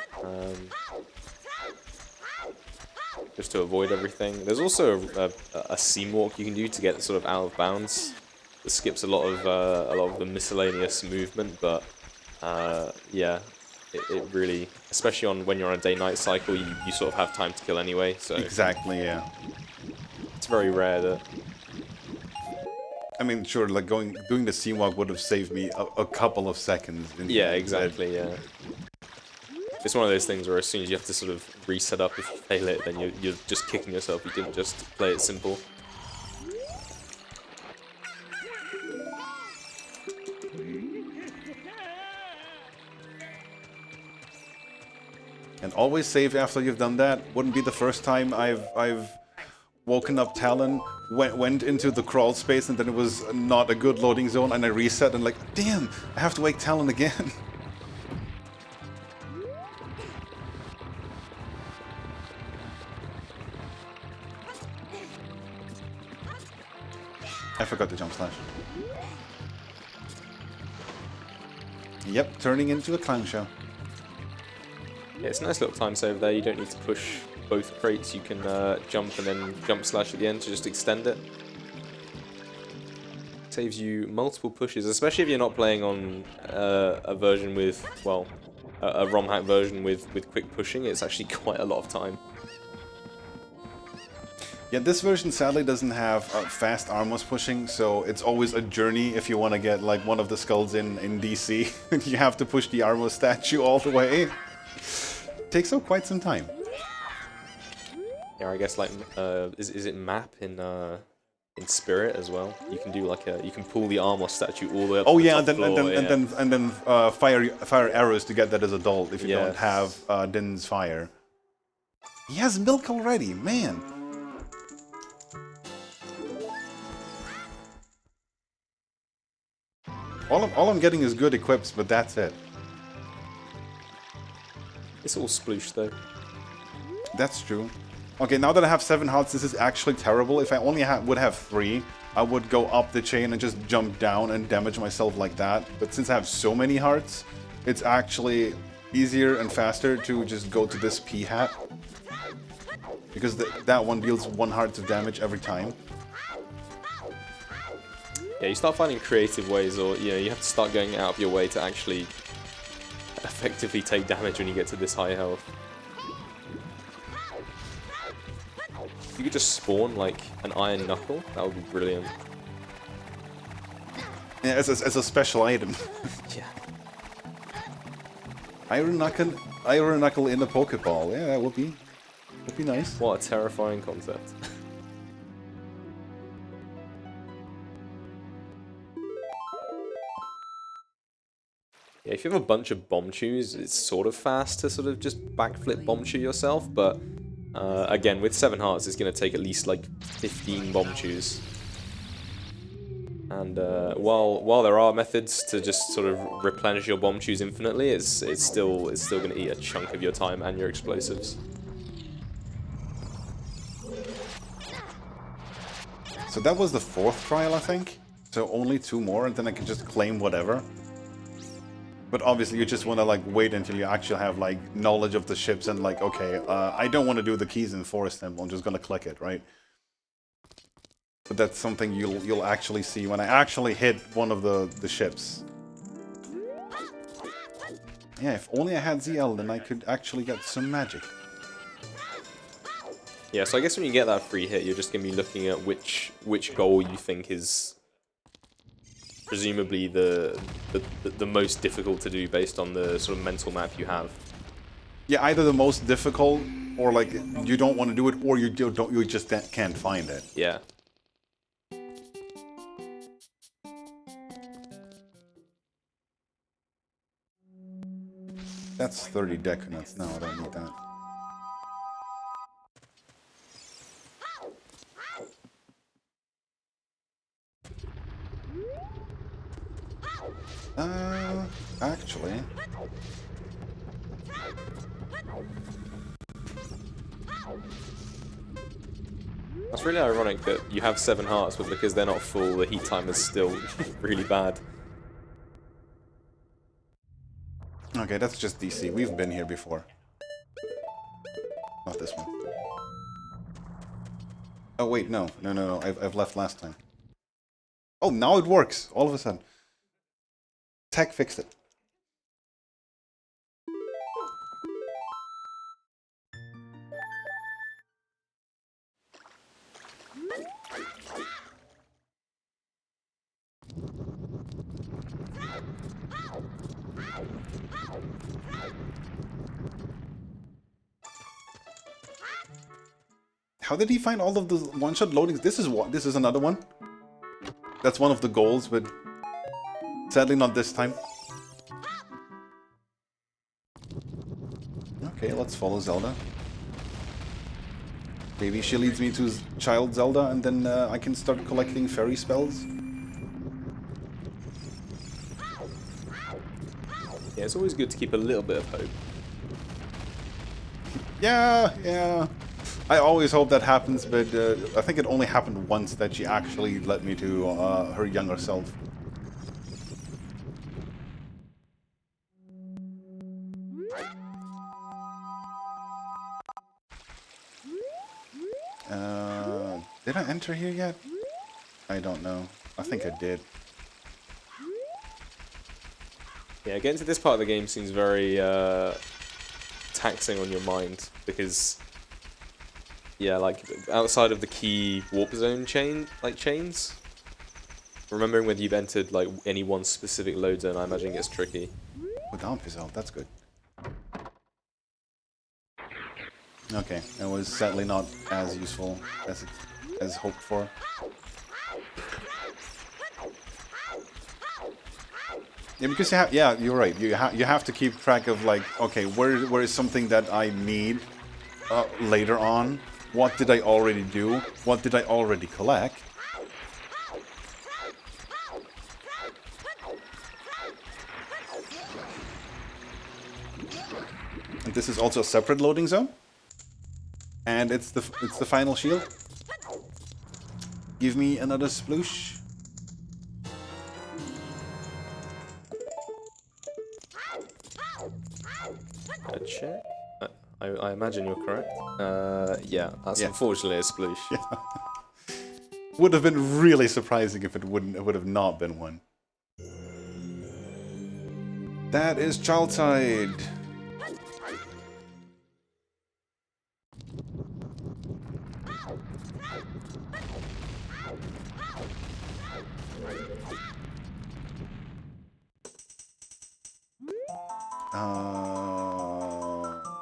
just to avoid everything. There's also a seam walk you can do to get sort of out of bounds. It skips a lot of the miscellaneous movement, but yeah, it really, especially when you're on a day-night cycle, you sort of have time to kill anyway. So Exactly, yeah. it's very rare that. I mean, sure, like doing the sea walk would have saved me a couple of seconds. Yeah, exactly. Yeah. It's one of those things where as soon as you have to sort of reset up if you fail it, then you're just kicking yourself. You didn't just play it simple. And always save after you've done that. Wouldn't be the first time I've woken up Talon, went into the crawl space, and then it was not a good loading zone, and I reset and like, damn, I have to wake Talon again. I forgot to jump slash. Yep, turning into a clown show. Yeah, it's a nice little time save there. You don't need to push both crates. You can jump and then jump slash at the end to just extend it. Saves you multiple pushes, especially if you're not playing on a version with, well, a ROM hack version with quick pushing. It's actually quite a lot of time. Yeah, this version sadly doesn't have fast armors pushing, so it's always a journey if you want to get like one of the skulls in DC. You have to push the armor statue all the way. Takes up quite some time. Yeah, I guess like is it map in in Spirit as well. You can do like you can pull the Armor statue all the way up. Oh to the yeah, top floor, and then fire arrows to get that as a doll if you don't have Din's fire. He has milk already, man. All I'm getting is good equips, but that's it. It's all sploosh though. That's true. Okay, now that I have 7 hearts, this is actually terrible. If I only would have 3, I would go up the chain and just jump down and damage myself like that. But since I have so many hearts, it's actually easier and faster to just go to this P hat. Because that one deals 1 heart of damage every time. Yeah, you start finding creative ways, or you have to start going out of your way to actually effectively take damage when you get to this high health. You could just spawn like an iron knuckle. That would be brilliant. Yeah, as a special item. Yeah. Iron knuckle in a Pokeball. Yeah, that would be nice. What a terrifying concept. Yeah, if you have a bunch of bomb chews, it's sort of fast to sort of just backflip bomb chew yourself, but again, with 7 hearts, it's going to take at least like 15 bomb chews. And while there are methods to just sort of replenish your bomb chews infinitely, it's still going to eat a chunk of your time and your explosives. So that was the 4th trial, I think. So only 2 more, and then I can just claim whatever. But obviously, you just want to like wait until you actually have like knowledge of the ships and like, okay, I don't want to do the keys in Forest Temple. I'm just gonna click it, right? But that's something you'll actually see when I actually hit one of the ships. Yeah, if only I had ZL, then I could actually get some magic. Yeah, so I guess when you get that free hit, you're just gonna be looking at which goal you think is presumably the most difficult to do based on the sort of mental map you have. Yeah, either the most difficult, or like you don't want to do it, or you just can't find it. Yeah. That's 30 Deconuts. No, I don't need that. Actually... That's really ironic that you have 7 hearts, but because they're not full, the heat time is still really bad. Okay, that's just DC. We've been here before. Not this one. Oh wait, no. I've left last time. Oh, now it works! All of a sudden. Tech fixed it. How did he find all of the one-shot loadings? This is another one. That's one of the goals, but sadly not this time. Okay, let's follow Zelda. Maybe she leads me to Child Zelda, and then I can start collecting fairy spells. Yeah, it's always good to keep a little bit of hope. Yeah. I always hope that happens, but I think it only happened once that she actually led me to her younger self. Did I enter here yet? I don't know. I think I did. Yeah, getting to this part of the game seems very taxing on your mind, because yeah, like outside of the key warp zone chains, remembering whether you've entered like any one specific load zone, I imagine gets tricky. Without yourself, that's good. Okay, it was sadly not as useful as hoped for. Yeah, because you're right. You have to keep track of like, okay, where is something that I need later on? What did I already do? What did I already collect? And this is also a separate loading zone. And it's the final shield. Give me another sploosh. A check. I imagine you're correct. Yeah, that's unfortunately a sploosh. Yeah. Would have been really surprising if it would have not been one. That is child side.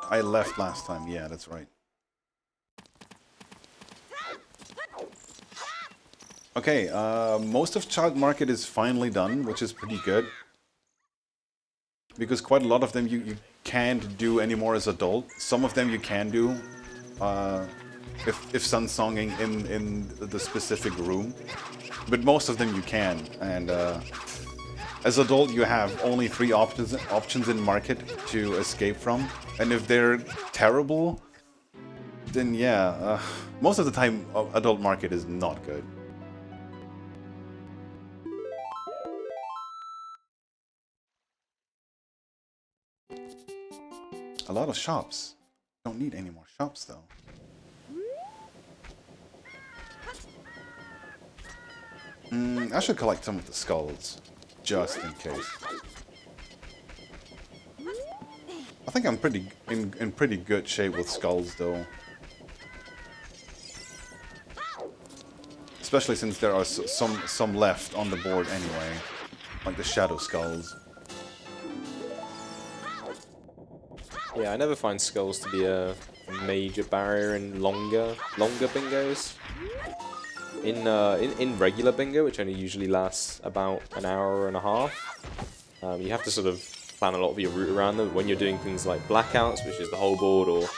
I left last time. Yeah, that's right. Okay, most of Child Market is finally done, which is pretty good. Because quite a lot of them you can't do anymore as adult. Some of them you can do if sun-songing in the specific room. But most of them you can. And as adult you have only 3 options in Market to escape from. And if they're terrible, then yeah, most of the time adult Market is not good. A lot of shops. Don't need any more shops though. I should collect some of the skulls, just in case. I think I'm in pretty good shape with skulls though. Especially since there are some left on the board anyway, like the shadow skulls. Yeah, I never find skulls to be a major barrier in longer bingos. In regular bingo, which only usually lasts about an hour and a half, you have to sort of plan a lot of your route around them. When you're doing things like blackouts, which is the whole board, or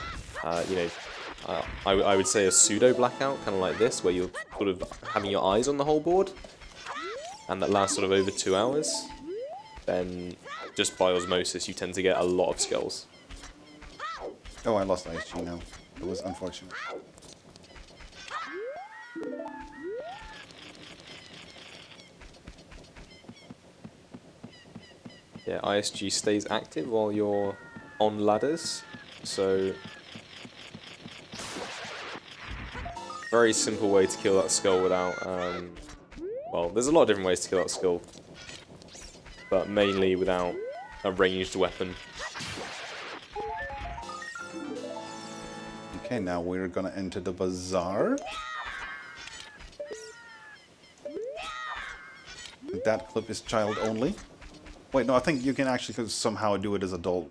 I would say a pseudo blackout, kind of like this, where you're sort of having your eyes on the whole board, and that lasts sort of over 2 hours. Then just by osmosis, you tend to get a lot of skulls. Oh, I lost ISG now. It was unfortunate. Yeah, ISG stays active while you're on ladders, so very simple way to kill that skull without, well, there's a lot of different ways to kill that skull, but mainly without a ranged weapon. Okay, now we're gonna enter the bazaar. That clip is child only. Wait, no, I think you can actually somehow do it as adult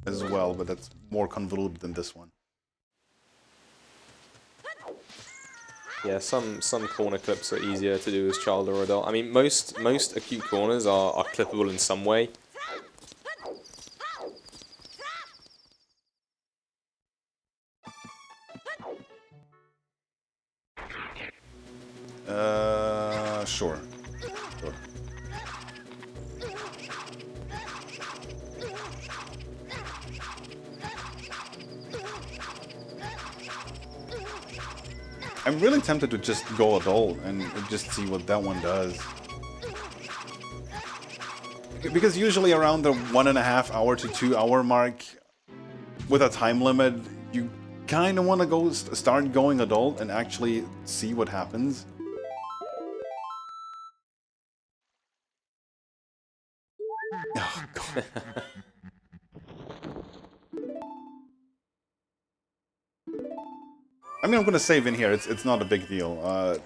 as well, but that's more convoluted than this one. Yeah, some corner clips are easier to do as child or adult. I mean, most acute corners are clippable in some way. Sure. I'm really tempted to just go adult and just see what that one does. Because usually around the 1.5 hour to 2 hour mark, with a time limit, you kind of want to start going adult and actually see what happens. Oh, God. I mean, I'm gonna save in here. It's not a big deal.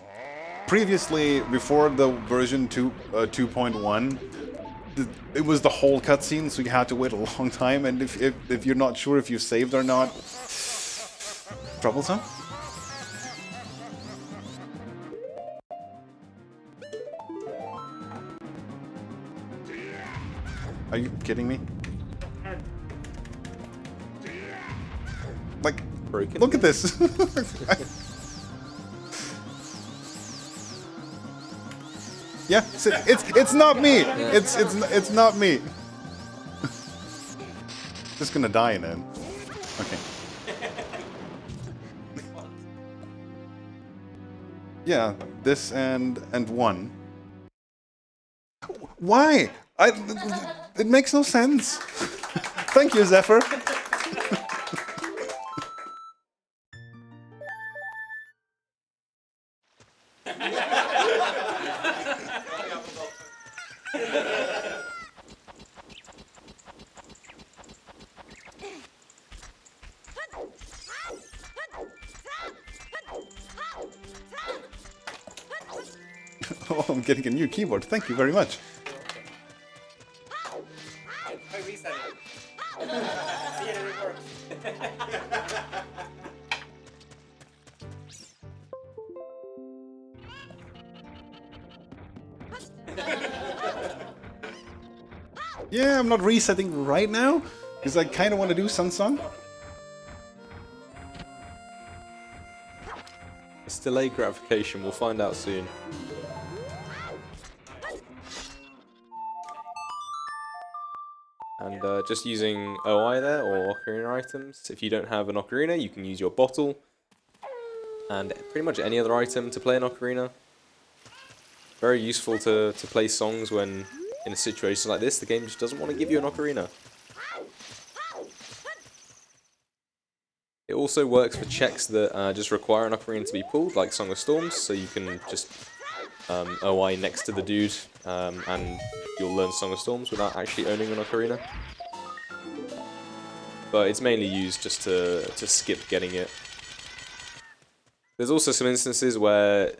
Previously, before the version 2.1, it was the whole cutscene, so you had to wait a long time. And if you're not sure if you saved or not, troublesome. Are you kidding me? Like, Broken. look at this. Yeah, it's not me. It's not me. Just gonna die then. Okay. Yeah, this and one. Why? It makes no sense. Thank you, Zephyr. Oh, I'm getting a new keyboard. Thank you very much. I reset it. See it, it works. Yeah, I'm not resetting right now because I kind of want to do Sun Song. It's delayed gratification. We'll find out soon. And just using OI there, or Ocarina items. If you don't have an Ocarina, you can use your bottle. And pretty much any other item to play an Ocarina. Very useful to play songs when in a situation like this, the game just doesn't want to give you an Ocarina. It also works for checks that just require an Ocarina to be pulled, like Song of Storms, so you can just OI next to the dude, and you'll learn Song of Storms without actually owning an Ocarina. But it's mainly used just to skip getting it. There's also some instances where,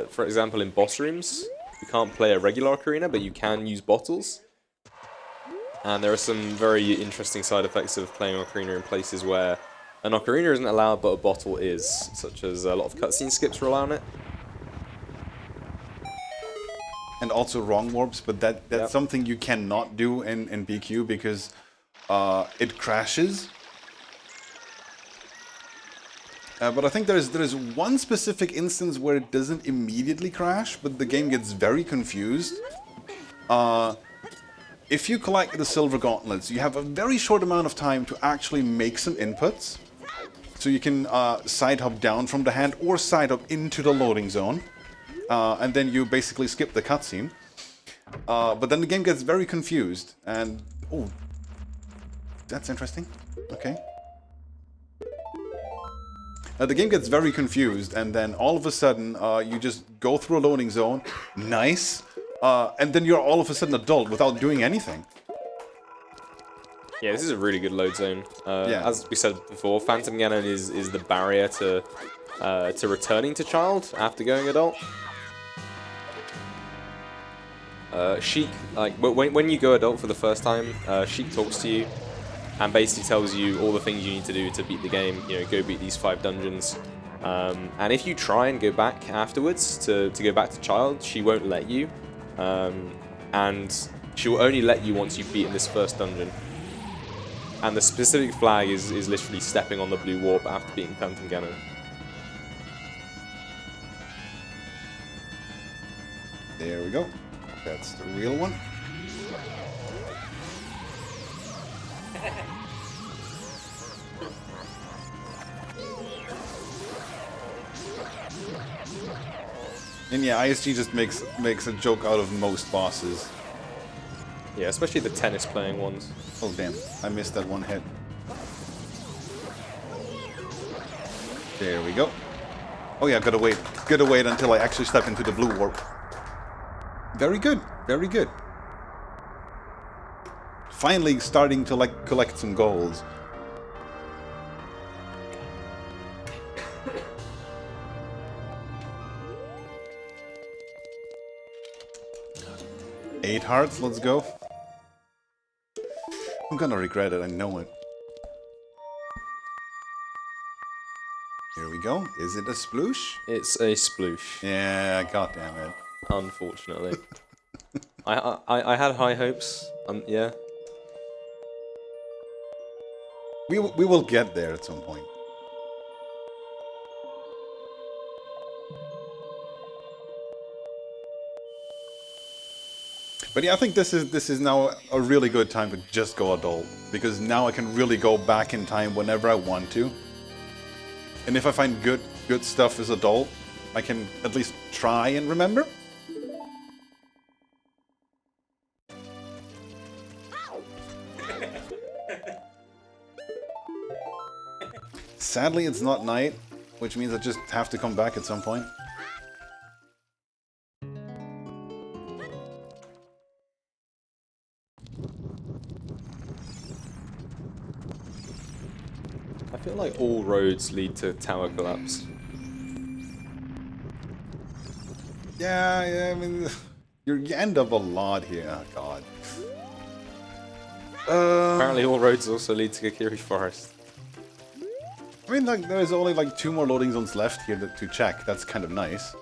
for example, in boss rooms, you can't play a regular Ocarina, but you can use bottles. And there are some very interesting side effects of playing Ocarina in places where an Ocarina isn't allowed, but a bottle is, such as a lot of cutscene skips rely on it. And also wrong warps, but that's Yep. something you cannot do in BQ because it crashes. But I think there's one specific instance where it doesn't immediately crash, but the game gets very confused. If you collect the silver gauntlets, you have a very short amount of time to actually make some inputs. So you can side hop down from the hand or side hop into the loading zone. And then you basically skip the cutscene. But then the game gets very confused. And, oh, that's interesting. Okay. The game gets very confused, and then all of a sudden, you just go through a loading zone. Nice. And then you're all of a sudden adult without doing anything. Yeah, this is a really good load zone. Yeah. As we said before, Phantom Ganon is the barrier to returning to child after going adult. Sheik, like when you go adult for the first time, Sheik talks to you and basically tells you all the things you need to do to beat the game. You know, go beat these 5 dungeons. And if you try and go back afterwards to go back to child, she won't let you. And she will only let you once you've beaten this first dungeon. And the specific flag is literally stepping on the blue warp after beating Phantom Ganon. There we go. That's the real one. And yeah, ISG just makes a joke out of most bosses. Yeah, especially the tennis playing ones. Oh damn, I missed that one hit. There we go. Oh yeah, gotta wait until I actually step into the blue warp. Very good, very good. Finally starting to like collect some golds. Eight hearts, let's go. I'm gonna regret it, I know it. Here we go. Is it a sploosh? It's a sploosh. Yeah, goddamn it. Unfortunately. I had high hopes. Yeah. We will get there at some point. But yeah, I think this is now a really good time to just go adult, because now I can really go back in time whenever I want to. And if I find good stuff as adult, I can at least try and remember. Sadly, it's not night, which means I just have to come back at some point. I feel like all roads lead to tower collapse. Yeah, I mean, you end up a lot here. Oh, God. Apparently all roads also lead to Kikiri Forest. I mean, like, there's only like 2 more loading zones left here to check. That's kind of nice.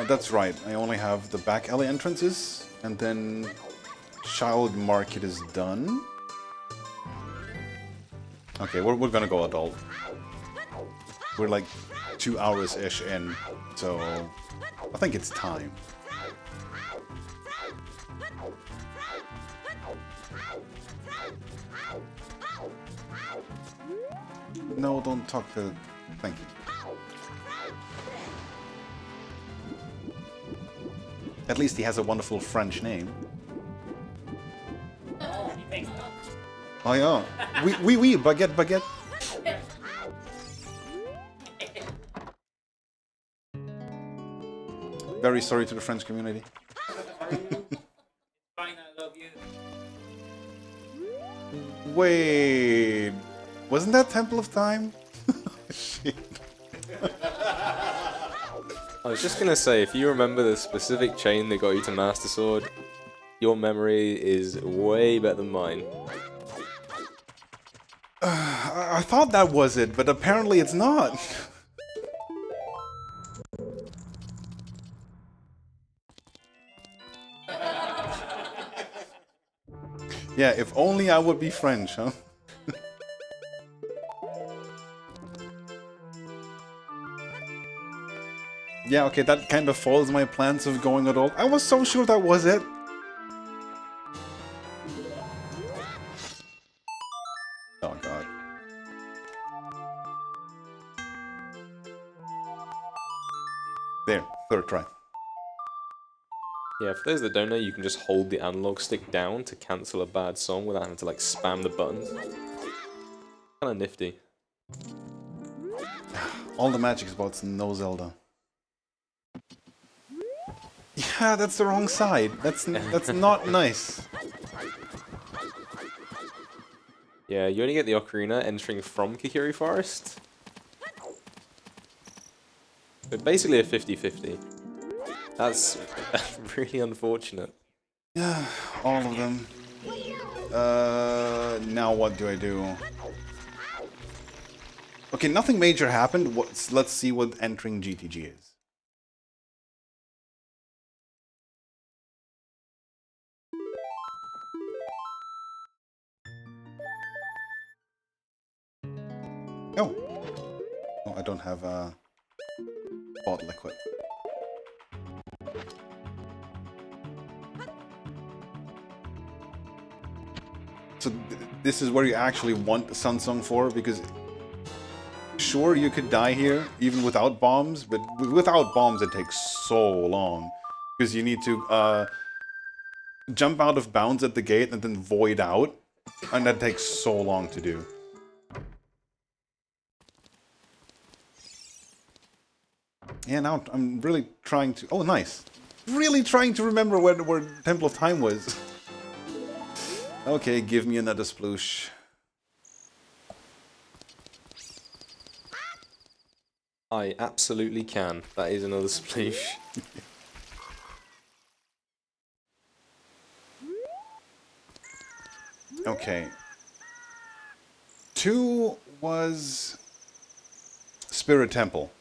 That's right. I only have the back alley entrances, and then Child Market is done. Okay, we're gonna go adult. We're like 2 hours-ish in, so I think it's time. No, don't talk to... Thank you. At least he has a wonderful French name. Oh yeah. Oui, baguette, baguette. Very sorry to the French community. Fine, I love you. Wait, wasn't that Temple of Time? Shit. I was just gonna say, if you remember the specific chain that got you to Master Sword, your memory is way better than mine. I thought that was it, but apparently it's not. Yeah, if only I would be French, huh? Yeah, okay, that kind of follows my plans of going adult. I was so sure that was it. Oh god. There, 3rd try. Yeah, for those that don't know, you can just hold the analog stick down to cancel a bad song without having to like spam the buttons. Kinda nifty. All the magic spots, no Zelda. Yeah, that's the wrong side. That's not nice. Yeah, you only get the Ocarina entering from Kikiri Forest. But basically a 50-50. That's really unfortunate. Yeah, all of them. Now what do I do? Okay, nothing major happened. Let's see what entering GTG is. Oh. Oh, I don't have a bottle liquid. So this is where you actually want the Sun Song for, because sure, you could die here even without bombs, but without bombs it takes so long, because you need to jump out of bounds at the gate and then void out, and that takes so long to do. Yeah, now I'm really trying to... Oh, nice. Really trying to remember where Temple of Time was. Okay, give me another sploosh. I absolutely can. That is another sploosh. Okay. 2 was Spirit Temple.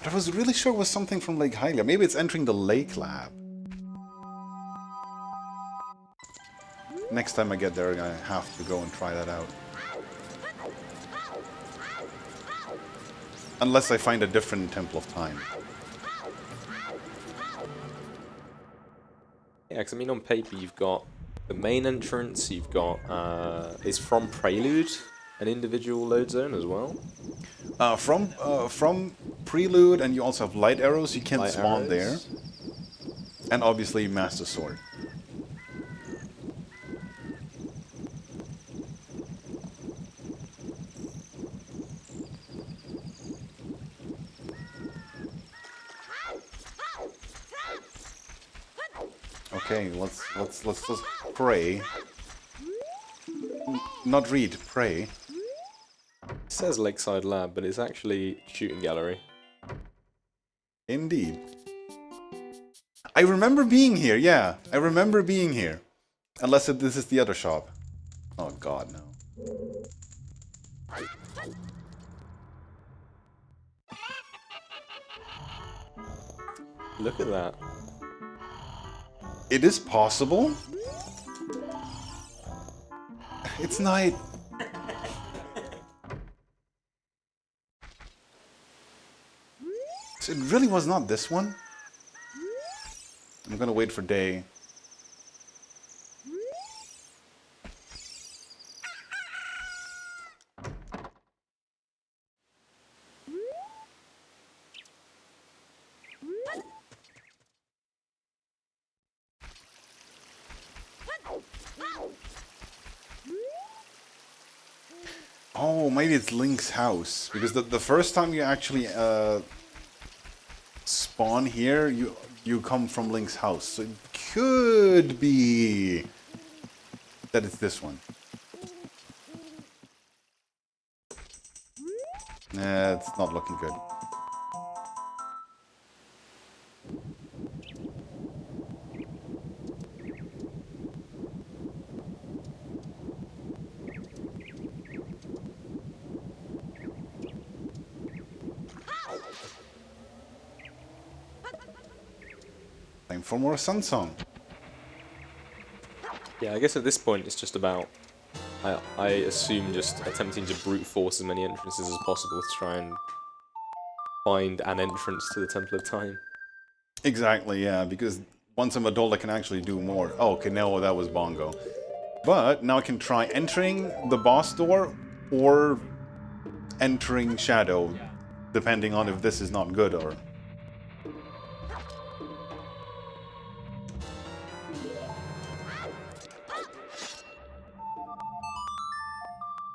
But I was really sure it was something from Lake Hylia. Maybe it's entering the lake lab. Next time I get there, I'm gonna have to go and try that out. Unless I find a different Temple of Time. Yeah, because I mean, on paper you've got the main entrance, you've got is from Prelude an individual load zone as well. From Prelude, and you also have light arrows. You can Light spawn arrows. there, and obviously Master Sword. Okay, let's just pray. Not read, pray. It says Lakeside Lab, but it's actually shooting gallery. Indeed. I remember being here, yeah. I remember being here. Unless this is the other shop. Oh god, no. Look at that. It is possible. It's night. So it really was not this one? I'm gonna wait for day. Oh, maybe it's Link's house. Because the first time you actually spawn here, you come from Link's house. So it could be that it's this one. Nah, it's not looking good. Time for more Sun Song. Yeah, I guess at this point it's just about, I assume, just attempting to brute force as many entrances as possible to try and find an entrance to the Temple of Time. Exactly, yeah, because once I'm adult I can actually do more. Oh, okay, no, that was Bongo. But now I can try entering the boss door or entering Shadow, depending on if this is not good or...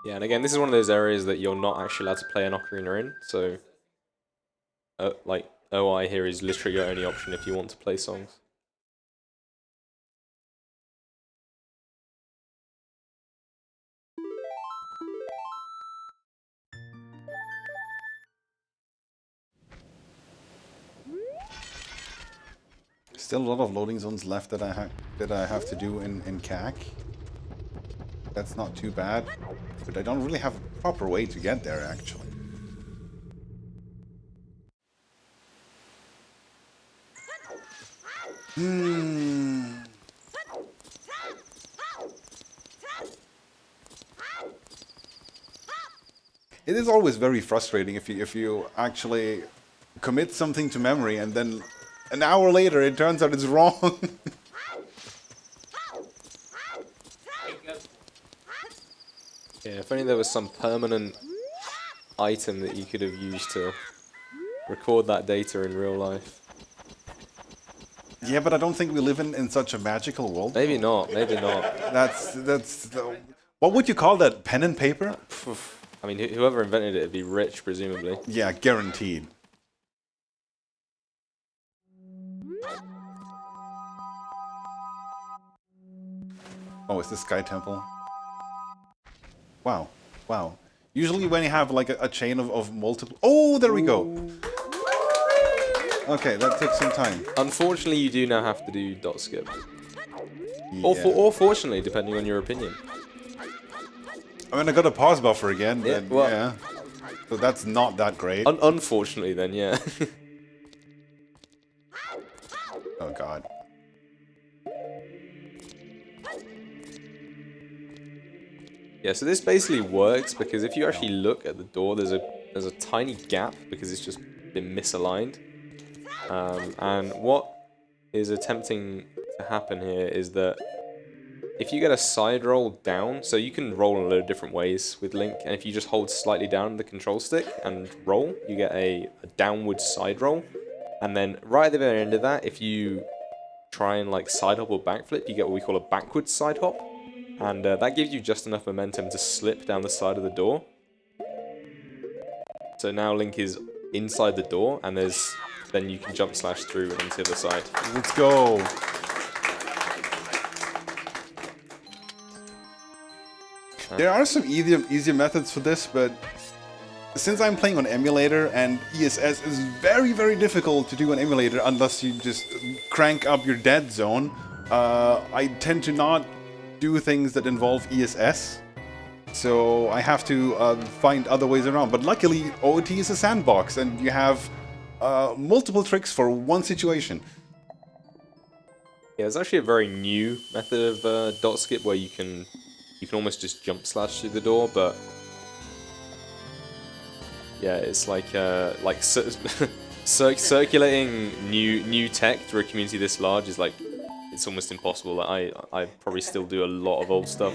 Yeah, and again, this is one of those areas that you're not actually allowed to play an ocarina in, so like OI here is literally your only option if you want to play songs. Still a lot of loading zones left that I have to do in CAC. That's not too bad, but I don't really have a proper way to get there actually. It is always very frustrating if you actually commit something to memory and then an hour later it turns out it's wrong. Yeah, if only there was some permanent item that you could have used to record that data in real life. Yeah, but I don't think we live in such a magical world. Maybe not, maybe not. What would you call that? Pen and paper? I mean, whoever invented it would be rich, presumably. Yeah, guaranteed. Oh, it's the Sky Temple. Wow, wow. Usually when you have like a chain of multiple... Oh, there we go! Okay, that takes some time. Unfortunately, you do now have to do dot skip. Yeah. Or fortunately, depending on your opinion. I mean, I got a pause buffer again, Yeah, and well, yeah. So that's not that great. Unfortunately then, yeah. Oh god. Yeah, so this basically works because if you actually look at the door, there's a tiny gap because it's just been misaligned. And what is attempting to happen here is that if you get a side roll down, so you can roll in a lot of different ways with Link, and if you just hold slightly down the control stick and roll, you get a downward side roll. And then right at the very end of that, if you try and like side hop or backflip, you get what we call a backwards side hop. And that gives you just enough momentum to slip down the side of the door. So now Link is inside the door, and then you can jump slash through and onto the other side. Let's go. There are some easier methods for this, but since I'm playing on emulator and ESS is very, very difficult to do on emulator unless you just crank up your dead zone, I tend to not do things that involve ESS. So I have to find other ways around. But luckily, OOT is a sandbox and you have multiple tricks for one situation. Yeah, it's actually a very new method of dot skip where you can almost just jump slash through the door, but yeah, it's like circulating new tech through a community this large is like it's almost impossible. Like, I probably still do a lot of old stuff.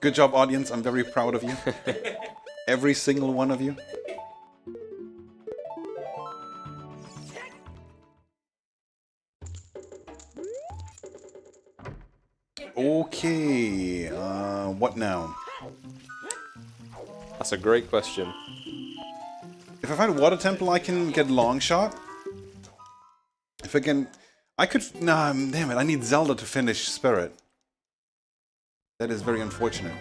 Good job, audience. I'm very proud of you. Every single one of you. Okay, what now? That's a great question. If I find Water Temple, I can get long shot. If I can... I could... Nah, damn it, I need Zelda to finish Spirit. That is very unfortunate.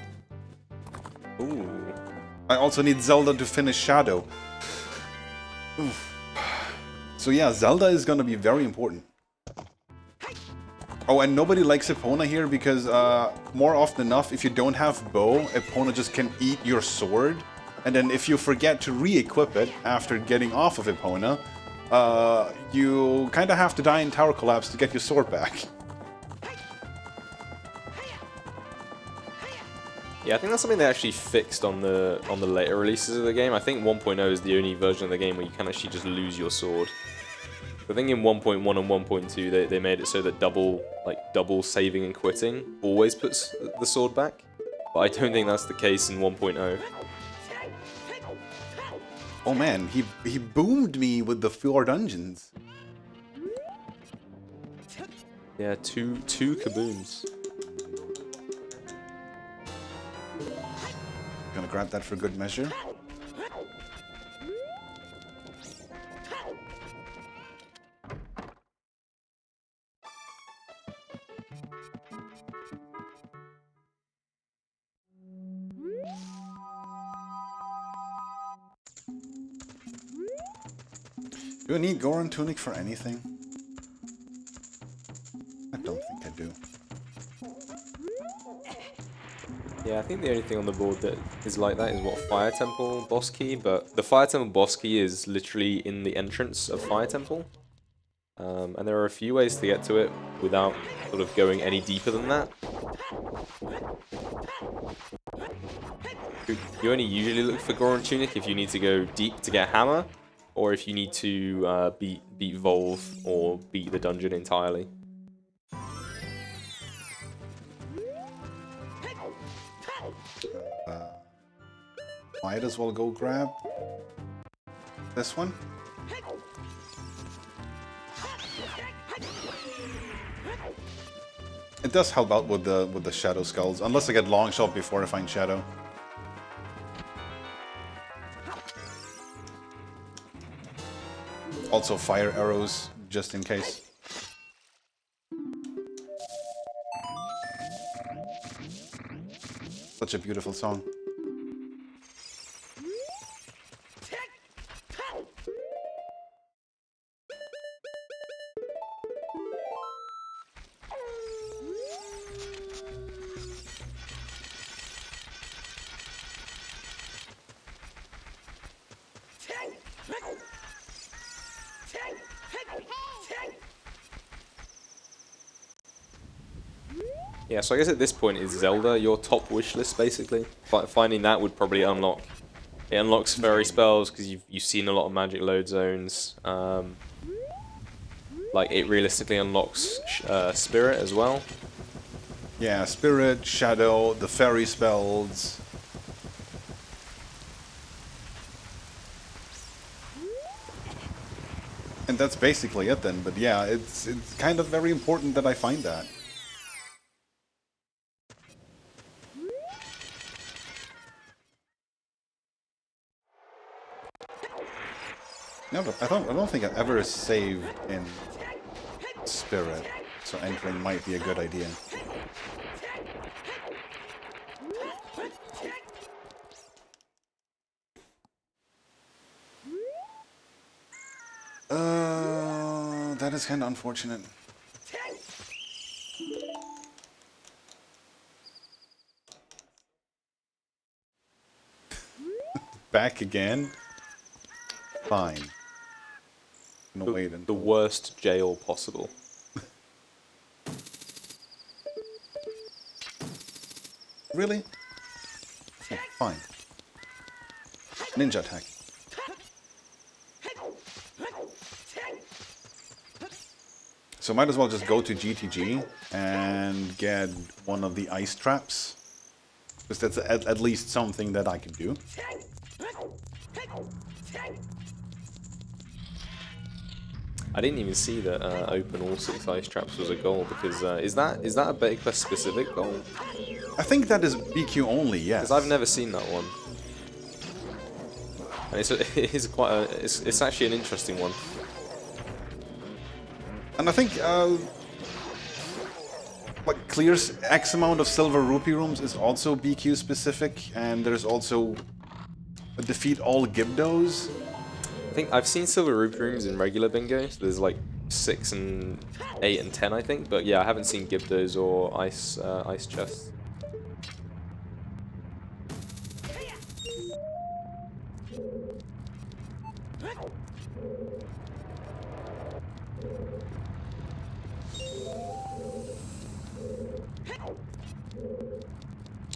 Ooh. I also need Zelda to finish Shadow. Oof. So yeah, Zelda is gonna be very important. Oh, and nobody likes Epona here because more often enough, if you don't have bow, Epona just can eat your sword. And then if you forget to re-equip it after getting off of Epona, you kind of have to die in Tower Collapse to get your sword back. Yeah, I think that's something they actually fixed on the later releases of the game. I think 1.0 is the only version of the game where you can actually just lose your sword. I think in 1.1 and 1.2 they made it so that double saving and quitting always puts the sword back. But I don't think that's the case in 1.0. Oh man, he boomed me with the 4 dungeons. Yeah, two kabooms. Gonna grab that for good measure. Do I need Goron Tunic for anything? I don't think I do. Yeah, I think the only thing on the board that is like that is what Fire Temple boss key, but the Fire Temple boss key is literally in the entrance of Fire Temple. And there are a few ways to get to it without sort of going any deeper than that. You only usually look for Goron Tunic if you need to go deep to get Hammer, or if you need to beat Volv or beat the dungeon entirely. Might as well go grab this one. It does help out with the Shadow Skulls, unless I get long shot before I find Shadow. Also fire arrows, just in case. Such a beautiful song. Yeah, so I guess at this point is Zelda your top wish list basically. Finding that would probably unlock. It unlocks fairy spells because you've seen a lot of magic load zones. Like it realistically unlocks Spirit as well. Yeah, Spirit, Shadow, the fairy spells. And that's basically it then. But yeah, it's kind of very important that I find that. No, but I don't think I've ever saved in Spirit, so entering might be a good idea. That is kind of unfortunate. Back again? Fine. No, wait The until... worst jail possible. Really? Oh, fine. Ninja attack. So might as well just go to GTG and get one of the ice traps. Because that's at least something that I can do. I didn't even see that open all 6 ice traps was a goal because is that a Beta Quest specific goal? I think that is BQ only, yes. Because I've never seen that one. And it's actually an interesting one. And I think like clears X amount of silver rupee rooms is also BQ specific, and there's also defeat all Gibdos. I think I've seen silver rupee rooms in regular bingo, so there's like 6 and 8 and 10 I think, but yeah, I haven't seen Gibdos or ice chests.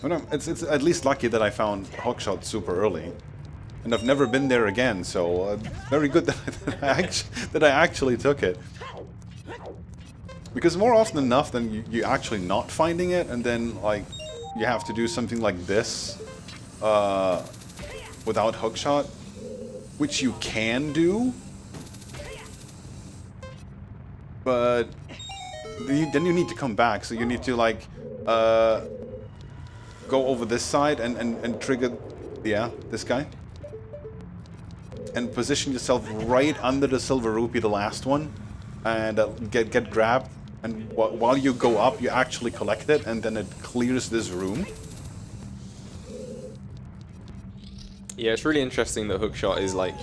Oh no, it's at least lucky that I found Hookshot super early. And I've never been there again, so very good that I actually took it. Because more often enough than you actually not finding it, and then like you have to do something like this without Hookshot, which you can do, but then you need to come back, so you need to like go over this side and trigger, yeah, this guy. And position yourself right under the silver rupee, the last one, and get grabbed. And while you go up, you actually collect it, and then it clears this room. Yeah, it's really interesting that Hookshot is like,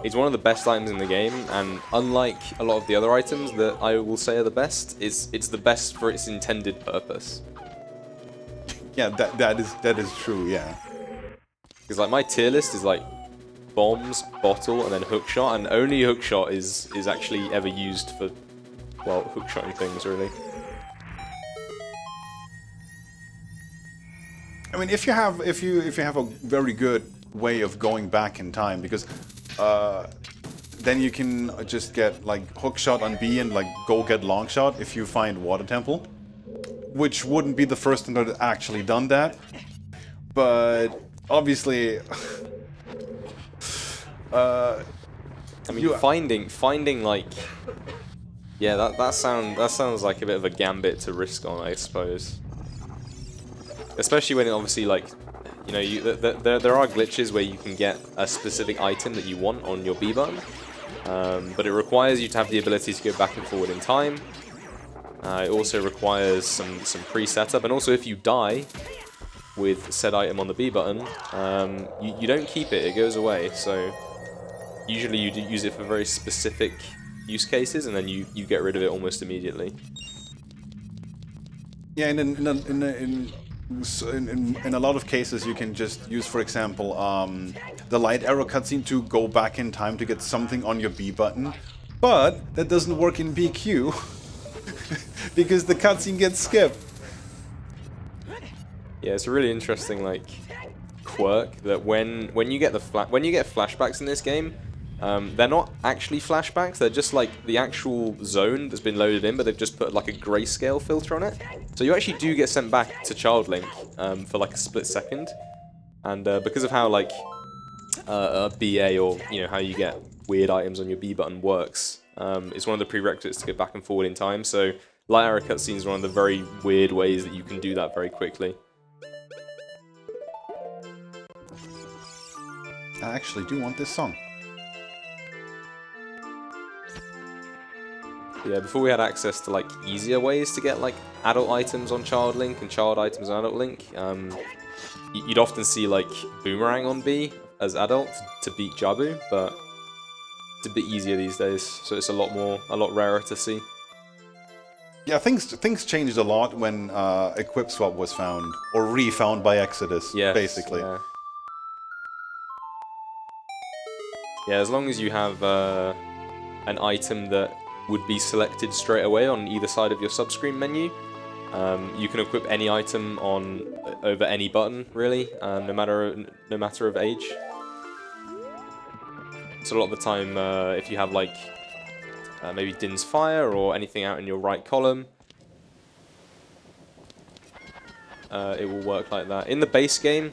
it's one of the best items in the game, and unlike a lot of the other items that I will say are the best, it's the best for its intended purpose. Yeah, that is true. Yeah. Because like my tier list is like bombs, bottle, and then hookshot, and only hookshot is actually ever used for, well, hookshotting things really. I mean, if you have a very good way of going back in time, because then you can just get like hookshot on B and like go get longshot if you find water temple, which wouldn't be the first time that I've actually done that, but obviously. I mean, finding like, yeah, that sounds like a bit of a gambit to risk on, I suppose. Especially when it obviously like, you know, there are glitches where you can get a specific item that you want on your B button, but it requires you to have the ability to go back and forward in time. It also requires some pre-setup, and also if you die with said item on the B button, you don't keep it, it goes away, so usually you do use it for very specific use cases, and then you get rid of it almost immediately. Yeah, in a lot of cases you can just use, for example, the light arrow cutscene to go back in time to get something on your B button, but that doesn't work in BQ because the cutscene gets skipped. Yeah, it's a really interesting like quirk that when you get flashbacks in this game, they're not actually flashbacks. They're just like the actual zone that's been loaded in, but they've just put like a grayscale filter on it. So you actually do get sent back to Child Link for like a split second, and because of how like a BA or how you get weird items on your B button works, it's one of the prerequisites to get back and forward in time. So light arrow cutscene is one of the very weird ways that you can do that very quickly. I actually do want this song. Yeah, before we had access to like easier ways to get like adult items on Child Link and child items on Adult Link, you'd often see like Boomerang on B as adult to beat Jabu, but it's a bit easier these days, so it's a lot rarer to see. Yeah, things changed a lot when Equip Swap was found, or refound by Exodus, Yes, basically. Yeah. Yeah, as long as you have an item that would be selected straight away on either side of your subscreen menu, you can equip any item over any button, really, no matter of age. So a lot of the time, if you have like maybe Din's Fire or anything out in your right column, it will work like that. In the base game,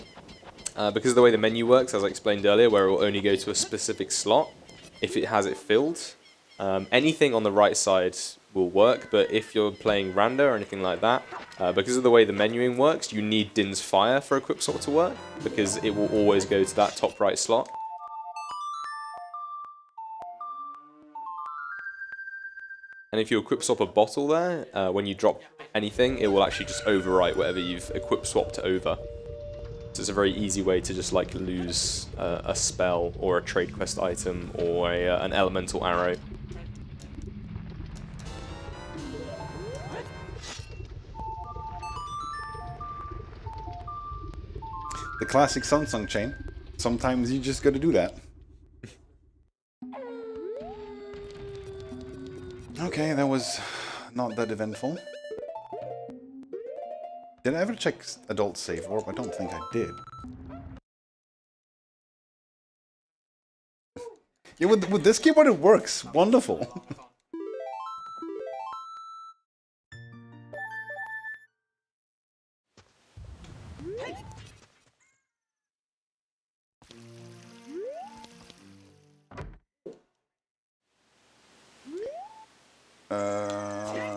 because of the way the menu works, as I explained earlier, where it will only go to a specific slot if it has it filled, anything on the right side will work, but if you're playing Randa or anything like that, because of the way the menuing works, you need Din's Fire for Equip Swap to work, because it will always go to that top right slot. And if you equip swap a bottle there, when you drop anything, it will actually just overwrite whatever you've equip swapped over. So it's a very easy way to just like lose a spell or a trade quest item or an elemental arrow. The classic Samsung chain. Sometimes you just gotta do that. Okay, that was not that eventful. Did I ever check adult save warp? I don't think I did. Yeah, with this keyboard it works. Wonderful.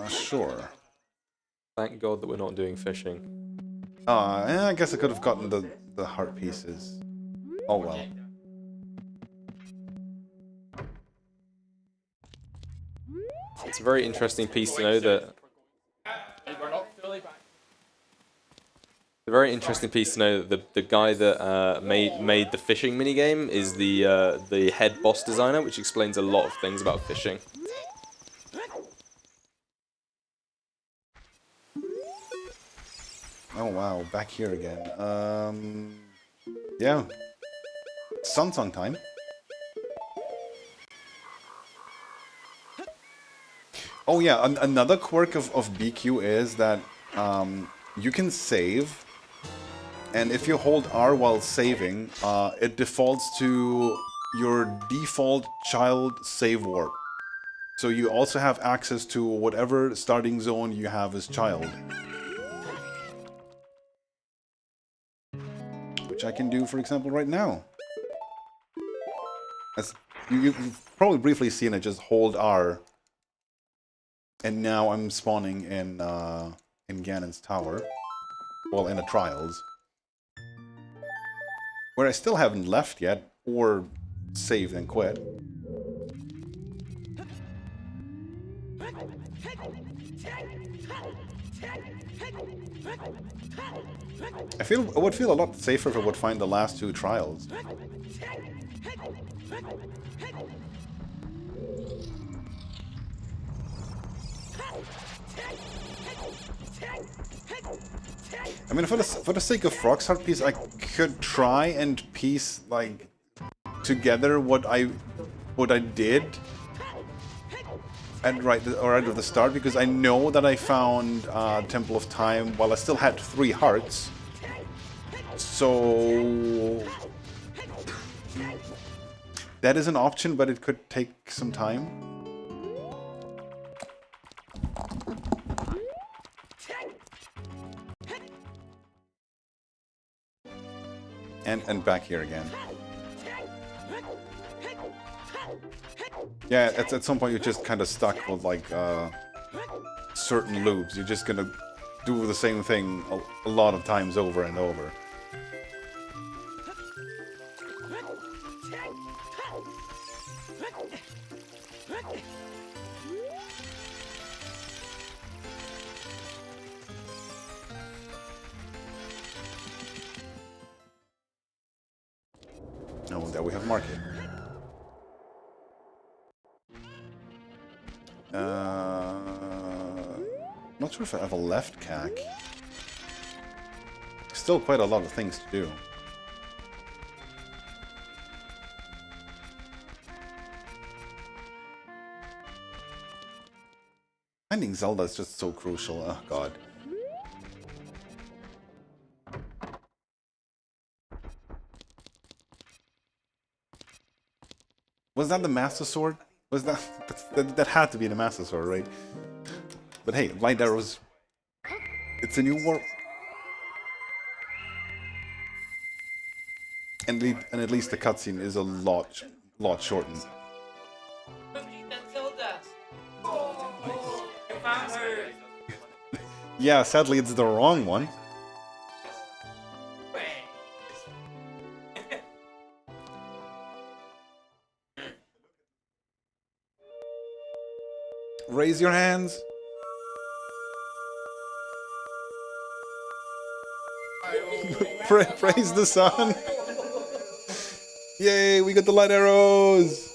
Sure. Thank God that we're not doing fishing. Yeah, I guess I could have gotten the heart pieces. Oh well. It's a very interesting piece to know that. A very interesting piece to know that the guy that made the fishing minigame is the head boss designer, which explains a lot of things about fishing. Oh wow, back here again. Yeah. Samsung time. Oh yeah, another quirk of BQ is that you can save, and if you hold R while saving, it defaults to your default child save warp. So you also have access to whatever starting zone you have as child. Which I can do, for example, right now. As you've probably briefly seen it, just hold R. And now I'm spawning in Ganon's tower. Well, in the trials. Where I still haven't left yet, or saved and quit. I would feel a lot safer if I would find the last two trials. I mean, for the sake of Frog's Heart piece, I could try and piece like together what I did at right at the start, because I know that I found Temple of Time while I still had 3 hearts, So that is an option, but it could take some time. And back here again. Yeah, at some point you're just kind of stuck with like certain loops. You're just gonna do the same thing a lot of times over and over. Oh, there we have market. Not sure if I have a left cack. Still quite a lot of things to do. Finding Zelda is just so crucial. Oh god. Was that the Master Sword? Was that had to be the Master Sword, right? But hey, light arrows. It's a new world. And at least the cutscene is a lot shortened. Yeah, sadly it's the wrong one. Raise your hands. Praise the sun. Yay, we got the light arrows.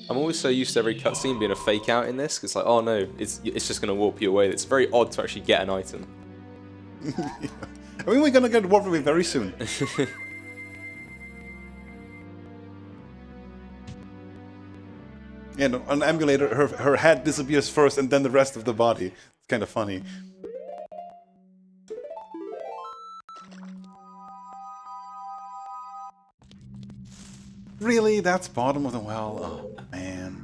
I'm always so used to every cutscene being a fake out in this. It's like, oh no, it's just going to warp you away. It's very odd to actually get an item. Yeah. I mean, we're gonna get warped away very soon. Yeah, no, on emulator, her head disappears first and then the rest of the body. It's kind of funny. Really? That's bottom of the well? Oh, man.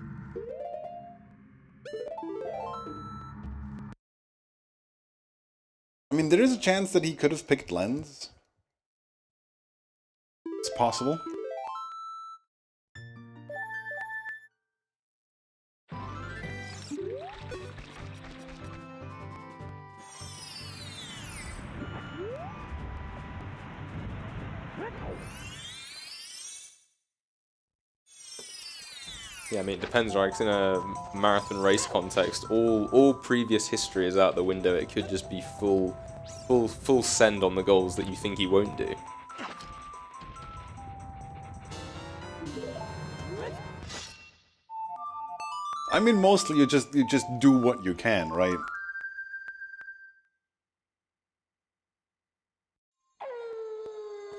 I mean, there is a chance that he could have picked Lens. It's possible. Yeah, I mean, it depends, right? 'Cause in a marathon race context, all previous history is out the window. It could just be full send on the goals that you think he won't do. I mean, mostly you just do what you can, right?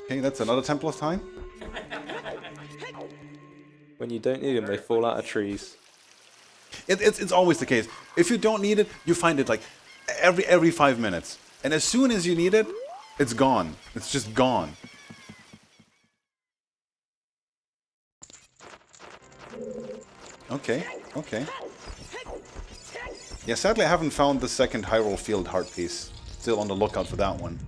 Okay, that's another Temple of Time. When you don't need them, they fall out of trees. It's always the case. If you don't need it, you find it like every 5 minutes. And as soon as you need it, it's gone. It's just gone. Okay, okay. Yeah, sadly I haven't found the second Hyrule Field heart piece. Still on the lookout for that one.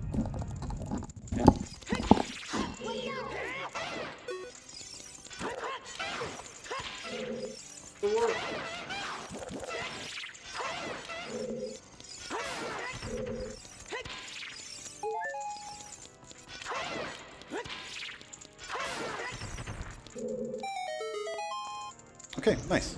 Okay, nice.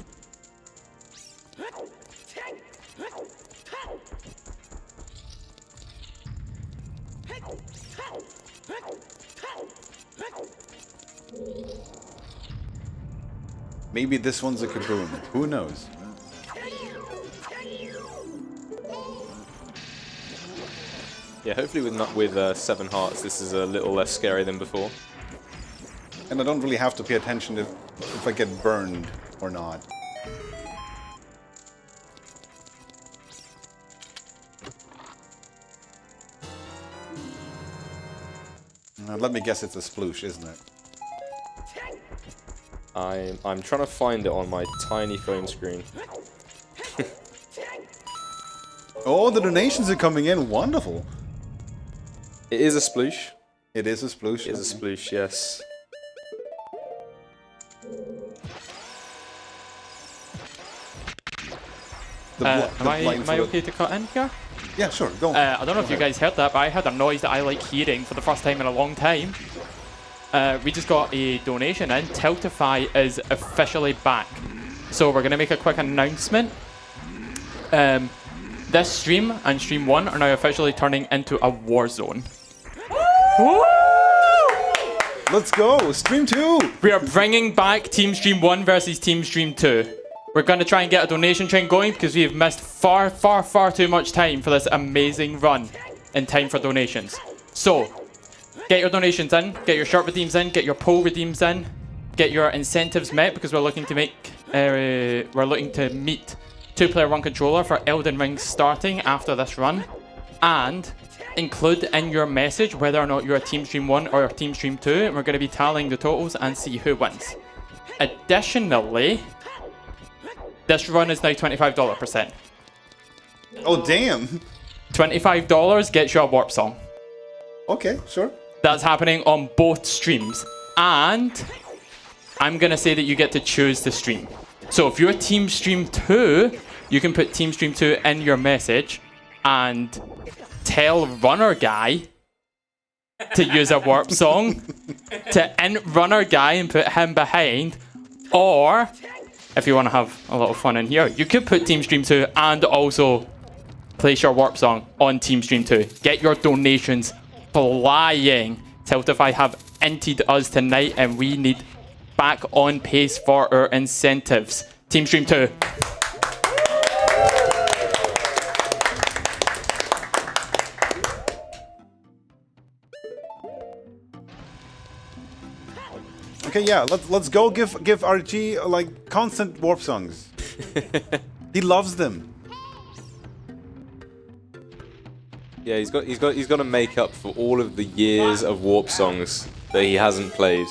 Maybe this one's a kaboom. Who knows? Yeah, hopefully with 7 hearts, this is a little less scary than before. And I don't really have to pay attention if I get burned or not. Let me guess, it's a sploosh, isn't it? I'm trying to find it on my tiny phone screen. Oh, the donations are coming in. Wonderful. It is a sploosh. It is a sploosh. It is a sploosh, yes. Am I okay to cut in here? Yeah, sure. Go. I don't know if you guys heard that, but I heard a noise that I like hearing for the first time in a long time. We just got a donation in. Tiltify is officially back. So we're going to make a quick announcement. This stream and Stream 1 are now officially turning into a war zone. Let's go. Stream 2. We are bringing back Team Stream 1 versus Team Stream 2. We're going to try and get a donation train going because we have missed far too much time for this amazing run in time for donations. So, get your donations in, get your shirt redeems in, get your poll redeems in, get your incentives met because we're looking to meet 2-player 1 controller for Elden Ring starting after this run, and include in your message whether or not you're a Team Stream 1 or a Team Stream 2, and we're going to be tallying the totals and see who wins. Additionally, this run is now $25%. Oh, damn. $25 gets you a warp song. Okay, sure. That's happening on both streams. And I'm going to say that you get to choose the stream. So if you're Team Stream 2, you can put Team Stream 2 in your message and tell Runner Guy to use a warp song to int Runner Guy and put him behind. Or, if you want to have a little fun in here, you could put Team Stream 2 and also place your warp song on Team Stream 2. Get your donations flying. Tiltify have inted us tonight and we need back on pace for our incentives. Team Stream 2. Okay, yeah, let's go give RG like constant warp songs. He loves them. Yeah, he's got to make up for all of the years of warp songs that he hasn't played.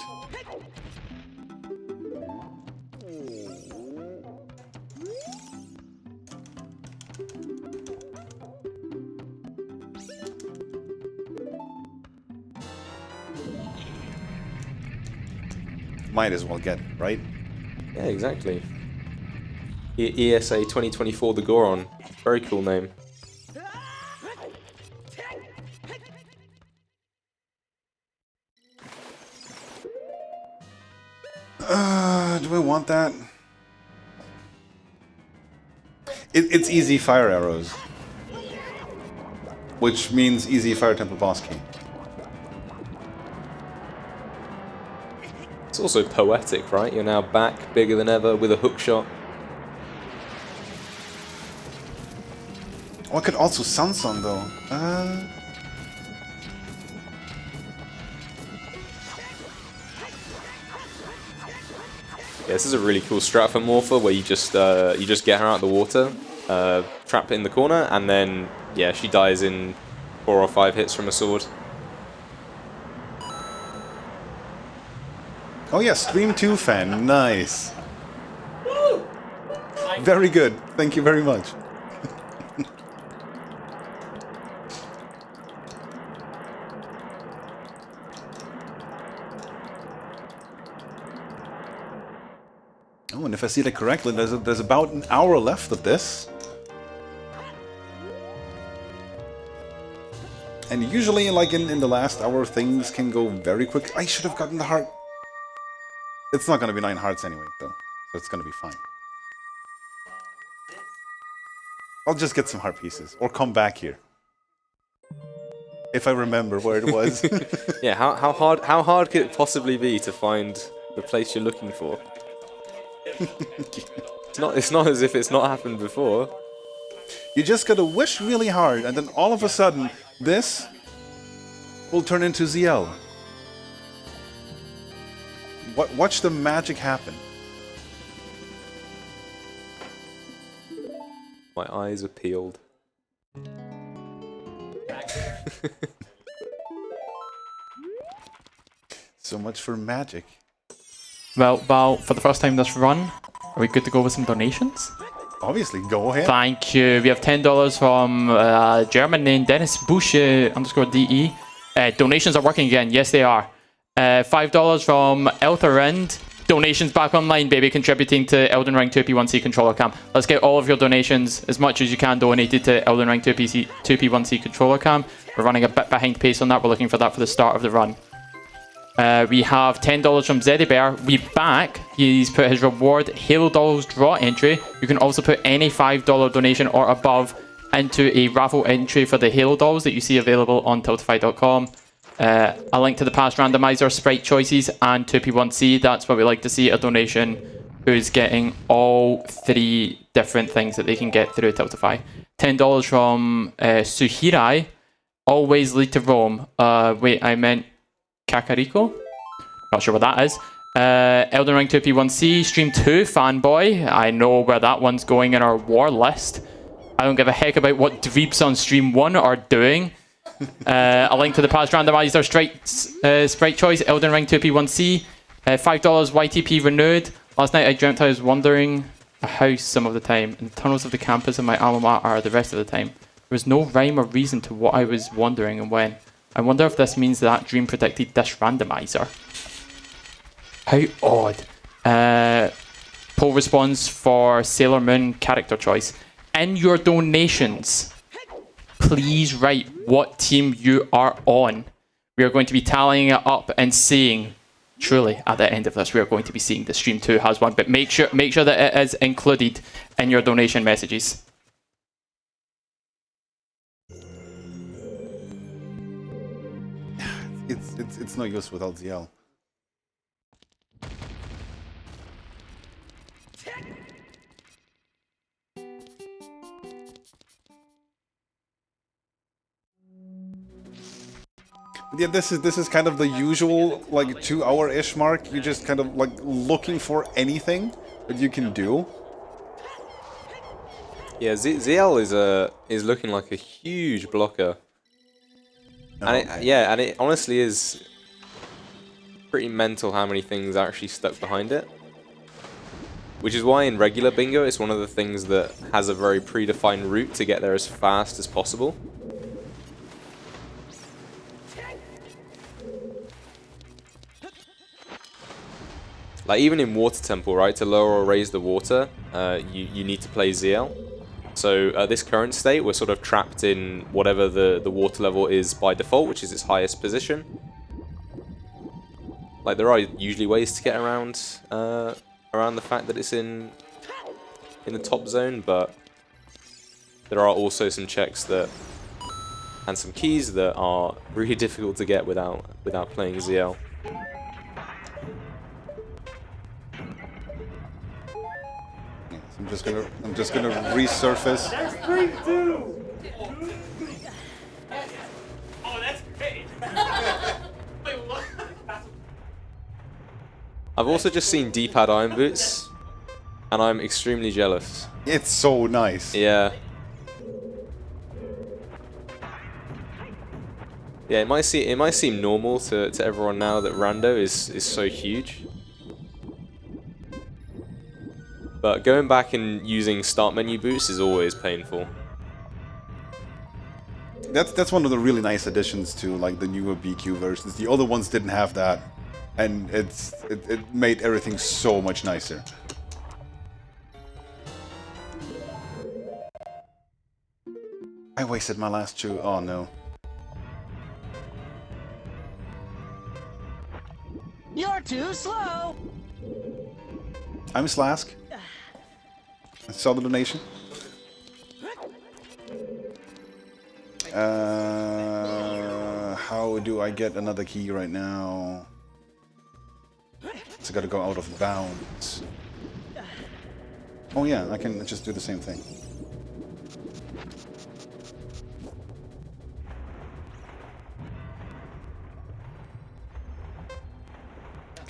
Might as well get it, right? Yeah, exactly. ESA 2024 The Goron. Very cool name. Do I want that? It's easy fire arrows. Which means easy fire temple boss key. It's also poetic, right? You're now back, bigger than ever, with a hookshot. Oh, I could also Sunsong though. Yeah, this is a really cool strat for Morpha, where you just get her out of the water, trap it in the corner, and then yeah, she dies in 4 or 5 hits from a sword. Oh yeah, Stream 2 fan, nice. Very good, thank you very much. Oh, and if I see that correctly, there's about an hour left of this. And usually, like in the last hour, things can go very quick. I should have gotten the heart. It's not going to be 9 hearts anyway, though, so it's going to be fine. I'll just get some heart pieces, or come back here. If I remember where it was. Yeah, how hard could it possibly be to find the place you're looking for? It's not as if it's not happened before. You just gotta wish really hard, and then all of a sudden, this will turn into ZL. Watch the magic happen. My eyes are peeled. So much for magic. Well, Val, for the first time this run, are we good to go with some donations? Obviously, go ahead. Thank you. We have $10 from a German named Dennis Bush _DE. Donations are working again. Yes, they are. $5 from Eltharind. Donations back online, baby, contributing to Elden Ring 2P1C controller cam. Let's get all of your donations, as much as you can, donated to Elden Ring 2P1C controller cam. We're running a bit behind pace on that. We're looking for that for the start of the run. We have $10 from Zeddy Bear. We back. He's put his reward Halo Dolls draw entry. You can also put any $5 donation or above into a raffle entry for the Halo Dolls that you see available on tiltify.com. A link to the past randomizer, sprite choices, and 2P1C. That's what we like to see, a donation who's getting all 3 different things that they can get through Tiltify. $10 from Suhirai. Always lead to Rome. Wait, I meant Kakariko? Not sure what that is. Elden Ring 2P1C, Stream 2, Fanboy. I know where that one's going in our war list. I don't give a heck about what dweeps on Stream 1 are doing. A link to the past randomizer, sprite choice, Elden Ring 2P1C. $5 YTP renewed. Last night I dreamt I was wandering a house some of the time, and the tunnels of the campus of my alma mater the rest of the time. There was no rhyme or reason to what I was wondering and when. I wonder if this means that dream predicted this randomizer. How odd. Poll response for Sailor Moon character choice. In your donations, please write what team you are on. We are going to be tallying it up and seeing, truly at the end of this, we are going to be seeing the Stream 2 has one, but make sure that it is included in your donation messages. It's no use without ZL. Yeah, this is kind of the usual like 2-hour-ish mark. You just kind of like looking for anything that you can do. Yeah, ZL is looking like a huge blocker. And it honestly is pretty mental how many things are actually stuck behind it. Which is why in regular bingo, it's one of the things that has a very predefined route to get there as fast as possible. Like even in Water Temple, right, to lower or raise the water, you need to play ZL. So at this current state, we're sort of trapped in whatever the water level is by default, which is its highest position. Like there are usually ways to get around the fact that it's in the top zone, but there are also some checks and some keys that are really difficult to get without playing ZL. I'm just gonna resurface. That's 3-2. Oh, that's great. Wait, what? I've also just seen D-pad iron boots, and I'm extremely jealous. It's so nice. Yeah. Yeah, it might seem normal to everyone now that Rando is so huge. But going back and using start menu boots is always painful. That's one of the really nice additions to like the newer BQ versions. The other ones didn't have that, and it made everything so much nicer. I wasted my last chew. Oh no. You're too slow. I'm Slask. I saw the donation. How do I get another key right now? So I gotta go out of bounds. Oh yeah, I can just do the same thing.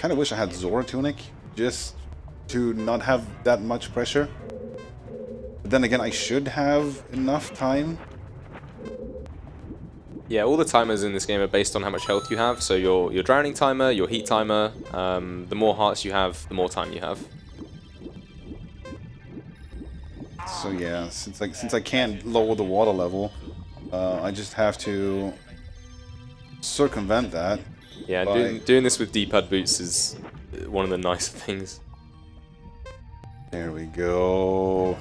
kind of wish I had Zora Tunic, just to not have that much pressure. But then again, I should have enough time. Yeah, all the timers in this game are based on how much health you have. So your drowning timer, your heat timer, the more hearts you have, the more time you have. So yeah, since I can't lower the water level, I just have to circumvent that. Yeah, and doing this with D-pad boots is one of the nicer things. There we go.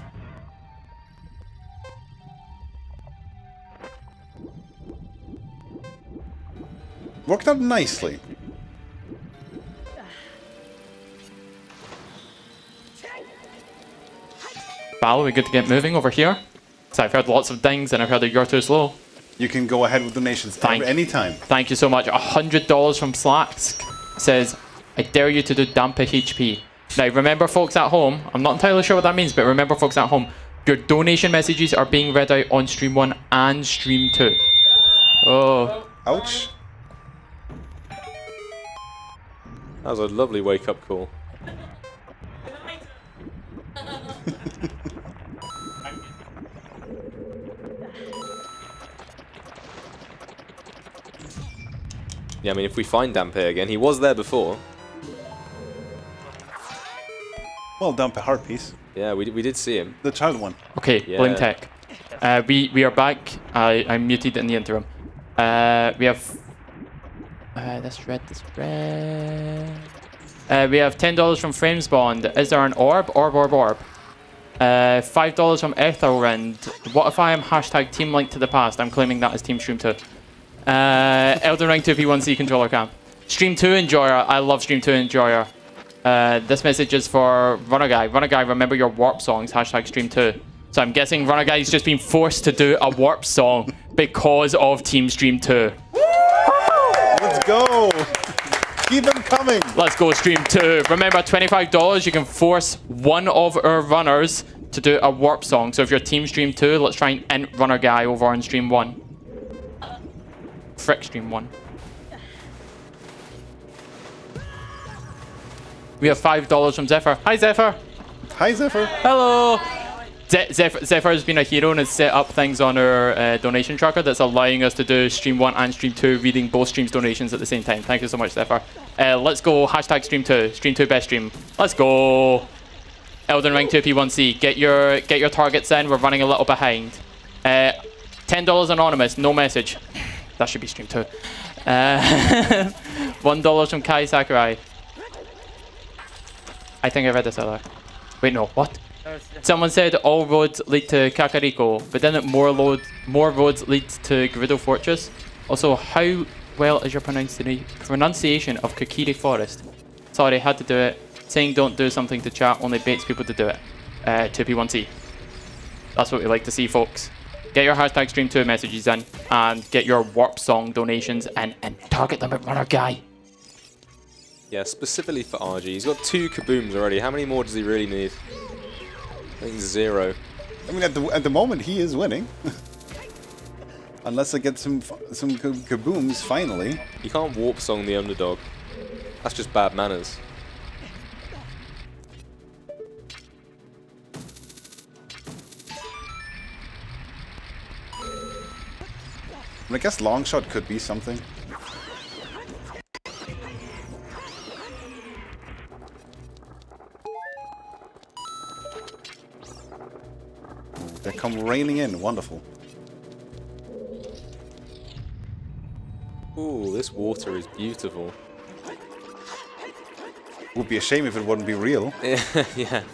Worked out nicely. Val, we good to get moving over here? So I've heard lots of dings and I've heard that you're too slow. You can go ahead with donations anytime. Thank you so much. $100 from Slacks says, I dare you to do Dampa HP. Now, remember, folks at home, I'm not entirely sure what that means, but remember, folks at home, your donation messages are being read out on Stream 1 and Stream 2. Oh. Ouch. That was a lovely wake-up call. Yeah, I mean, if we find Dampe again, he was there before. Well done, heart piece. Yeah, we did see him. The child one. Okay, Yeah. Bloom Tech. We are back. I'm muted in the interim. We have... that's red, we have $10 from Framesbond. Is there an orb? Orb. $5 from Ethelrind. What if I am hashtag Team Link to the Past? I'm claiming that as Team Stream 2. Elden Ring 2P1C controller cam. Stream 2 Enjoyer. I love Stream 2 Enjoyer. This message is for Runner Guy. Runner Guy, remember your warp songs. Hashtag Stream 2. So I'm guessing Runner Guy's just been forced to do a warp song because of Team Stream 2. Let's go. Keep them coming. Let's go, Stream 2. Remember, $25, you can force one of our runners to do a warp song. So if you're Team Stream 2, let's try and int Runner Guy over on Stream 1. Frick Stream 1. We have $5 from Zephyr. Hi, Zephyr. Hi, Zephyr. Hello. Zephyr has been a hero and has set up things on our donation tracker that's allowing us to do Stream 1 and Stream 2, reading both streams' donations at the same time. Thank you so much, Zephyr. Let's go, hashtag Stream 2. Stream 2 best stream. Let's go. Elden Ring 2P1C. Get your targets in. We're running a little behind. $10 anonymous. No message. That should be Stream 2. $1 from Kai Sakurai. I think I read this earlier. Wait, no. What? Someone said all roads lead to Kakariko, but then more roads lead to Gerudo Fortress. Also, how well is your pronunciation of Kokiri Forest? Sorry, had to do it. Saying don't do something to chat only baits people to do it. 2P1C. That's what we like to see, folks. Get your hashtag Stream 2 messages in and get your warp song donations and target them at Runner Guy. Yeah, specifically for RG. He's got 2 kabooms already. How many more does he really need? I think 0. I mean, at the moment, he is winning. Unless I get some kabooms, finally. You can't warp song the underdog. That's just bad manners. I guess Longshot could be something. They come raining in. Wonderful. Ooh, this water is beautiful. Would be a shame if it wouldn't be real. Yeah.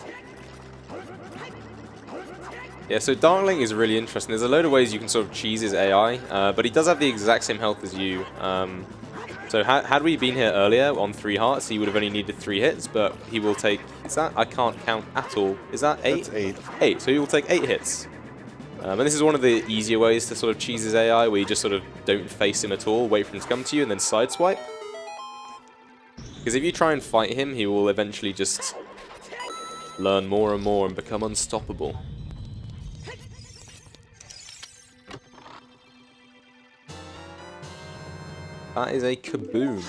Yeah, so Darkling is really interesting. There's a load of ways you can sort of cheese his AI, but he does have the exact same health as you. So had we been here earlier on 3 hearts, he would have only needed 3 hits, but he will take... Is that? I can't count at all. Is that 8? That's 8. 8, so he will take 8 hits. And this is one of the easier ways to sort of cheese his AI, where you just sort of don't face him at all, wait for him to come to you, and then sideswipe. Because if you try and fight him, he will eventually just learn more and more and become unstoppable. That is a kaboom.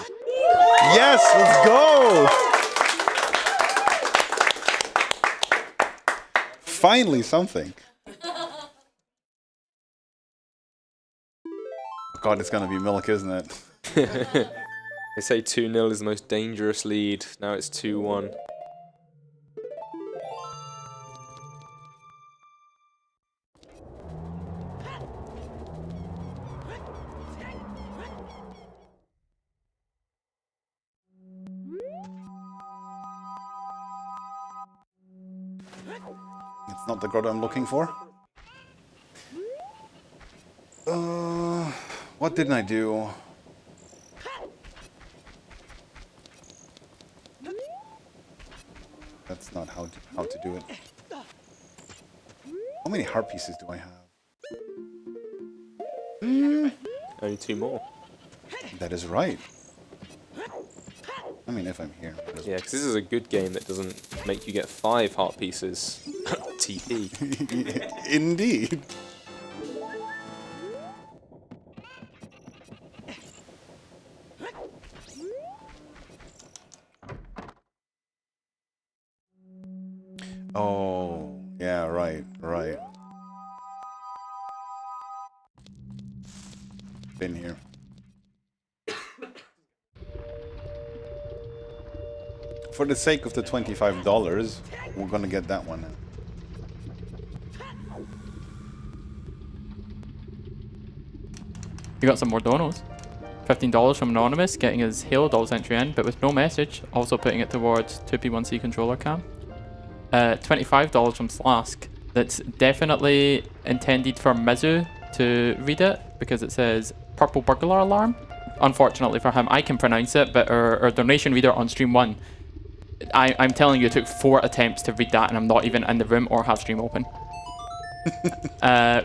Yes, let's go! Finally something. God, it's gonna be milk, isn't it? They say 2-0 is the most dangerous lead. Now it's 2-1. It's not the grotto I'm looking for. What didn't I do? That's not how to do it. How many heart pieces do I have? Only 2 more. That is right. I mean, if I'm here. Yeah, because this is a good game that doesn't make you get 5 heart pieces. TP. Indeed. Oh, yeah, right. Been here. For the sake of the $25, we're gonna get that one. You got some more donos. $15 from Anonymous, getting his Halo Dolls entry in, but with no message, also putting it towards 2P1C controller cam. $25 from Slask, that's definitely intended for Mizu to read it, because it says Purple Burglar Alarm. Unfortunately for him, I can pronounce it, but our donation reader on stream 1, I'm telling you, it took 4 attempts to read that, and I'm not even in the room or have stream open.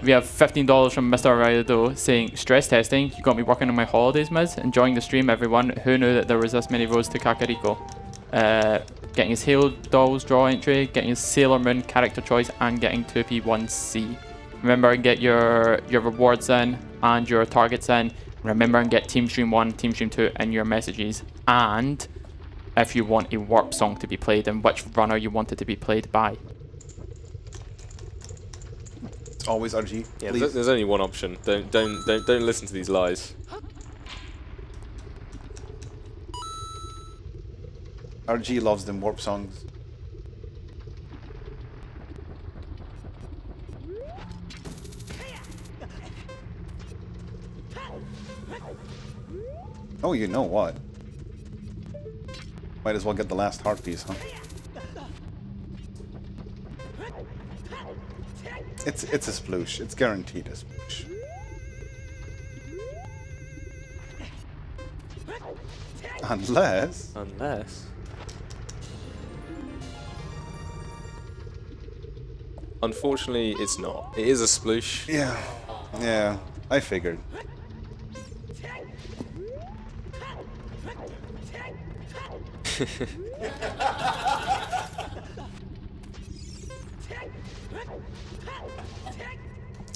We have $15 from Mr. Arido saying, stress testing, you got me working on my holidays, Miz. Enjoying the stream, everyone. Who knew that there was this many roads to Kakariko? Getting his Halo Dolls draw entry, getting his Sailor Moon character choice, and getting 2P1C. Remember and get your rewards in and your targets in. Remember and get Team Stream 1, Team Stream 2 in your messages. And if you want a warp song to be played and which runner you want it to be played by. It's always RG. Yeah, Please. there's only one option. Don't listen to these lies. RG loves them warp songs. Oh, you know what? Might as well get the last heart piece, huh? It's a sploosh. It's guaranteed a sploosh. Unless... Unfortunately, it's not. It is a sploosh. Yeah, I figured.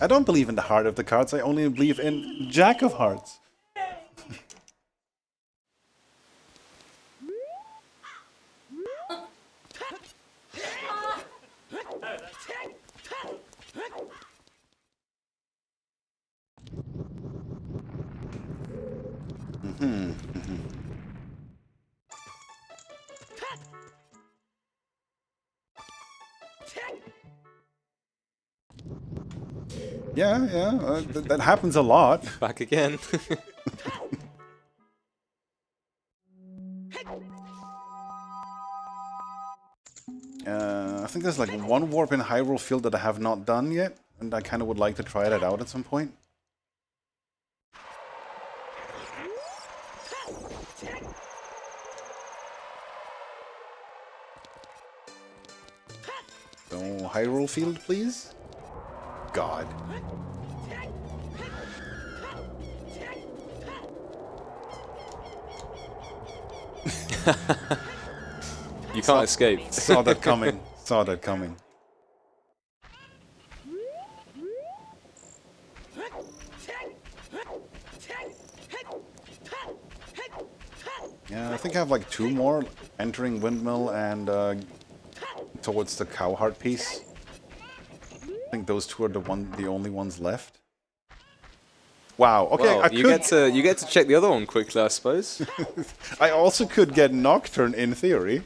I don't believe in the heart of the cards, I only believe in Jack of Hearts. Yeah, that happens a lot. Back again. I think there's like one warp in Hyrule Field that I have not done yet, and I kind of would like to try that out at some point. So, Hyrule Field, please? God. You can't escape. Saw that coming. Saw that coming. Yeah, I think I have like 2 more entering windmill and towards the cow heart piece. I think those 2 are the only ones left. Wow. Okay, Well, I you could. get to check the other one quickly, I suppose. I also could get Nocturne in theory.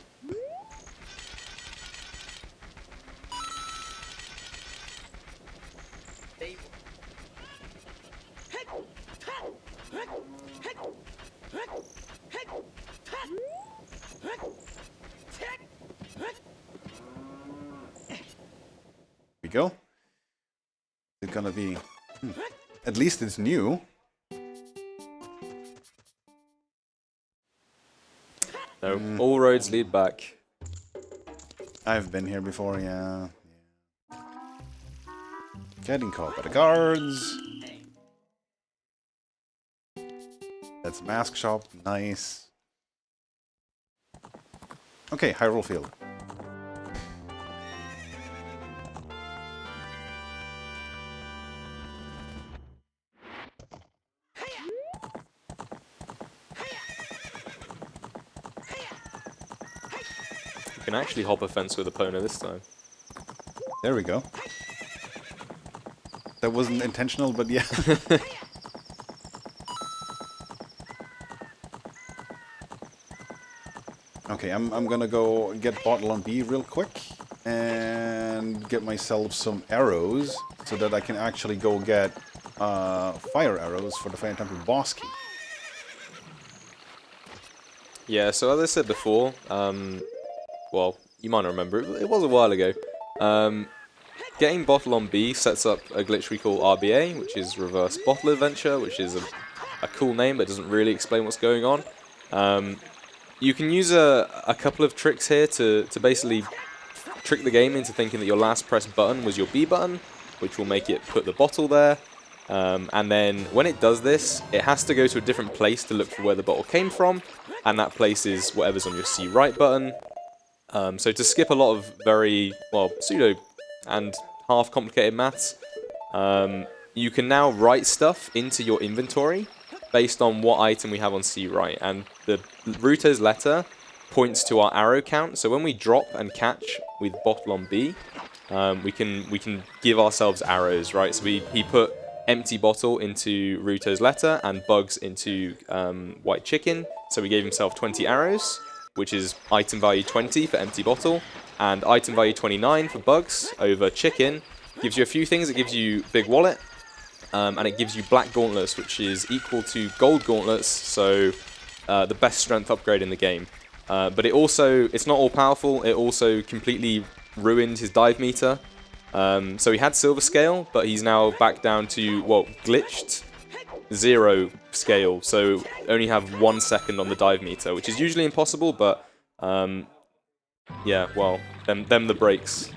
We go. It's gonna be. At least it's new. No, all roads lead back. I've been here before, yeah. Getting caught by the guards. That's mask shop, nice. Okay, Hyrule Field. You can actually hop a fence with Epona this time. There we go. That wasn't intentional, but yeah. Okay, I'm gonna go get Bottle on B real quick and get myself some arrows so that I can actually go get fire arrows for the Fire Temple boss key. Yeah, so as I said before, well, you might not remember, it was a while ago. Getting Bottle on B sets up a glitch we call RBA, which is Reverse Bottle Adventure, which is a cool name but doesn't really explain what's going on. You can use a couple of tricks here to basically trick the game into thinking that your last pressed button was your B button, which will make it put the bottle there. And then when it does this, it has to go to a different place to look for where the bottle came from, and that place is whatever's on your C right button. So to skip a lot of very, well, pseudo and half complicated maths, you can now write stuff into your inventory based on what item we have on C right, and the router's letter points to our arrow count. So when we drop and catch with Bottle on B, we can give ourselves arrows, right? So he put empty bottle into Ruto's letter and bugs into white chicken. So we gave himself 20 arrows, which is item value 20 for empty bottle, and item value 29 for bugs over chicken. Gives you a few things. It gives you big wallet, and it gives you black gauntlets, which is equal to gold gauntlets, so the best strength upgrade in the game. But it's not all powerful, it also completely ruined his dive meter. So he had silver scale, but he's now back down to, well, glitched 0 scale, so only have 1 second on the dive meter, which is usually impossible, but yeah, well, them the breaks.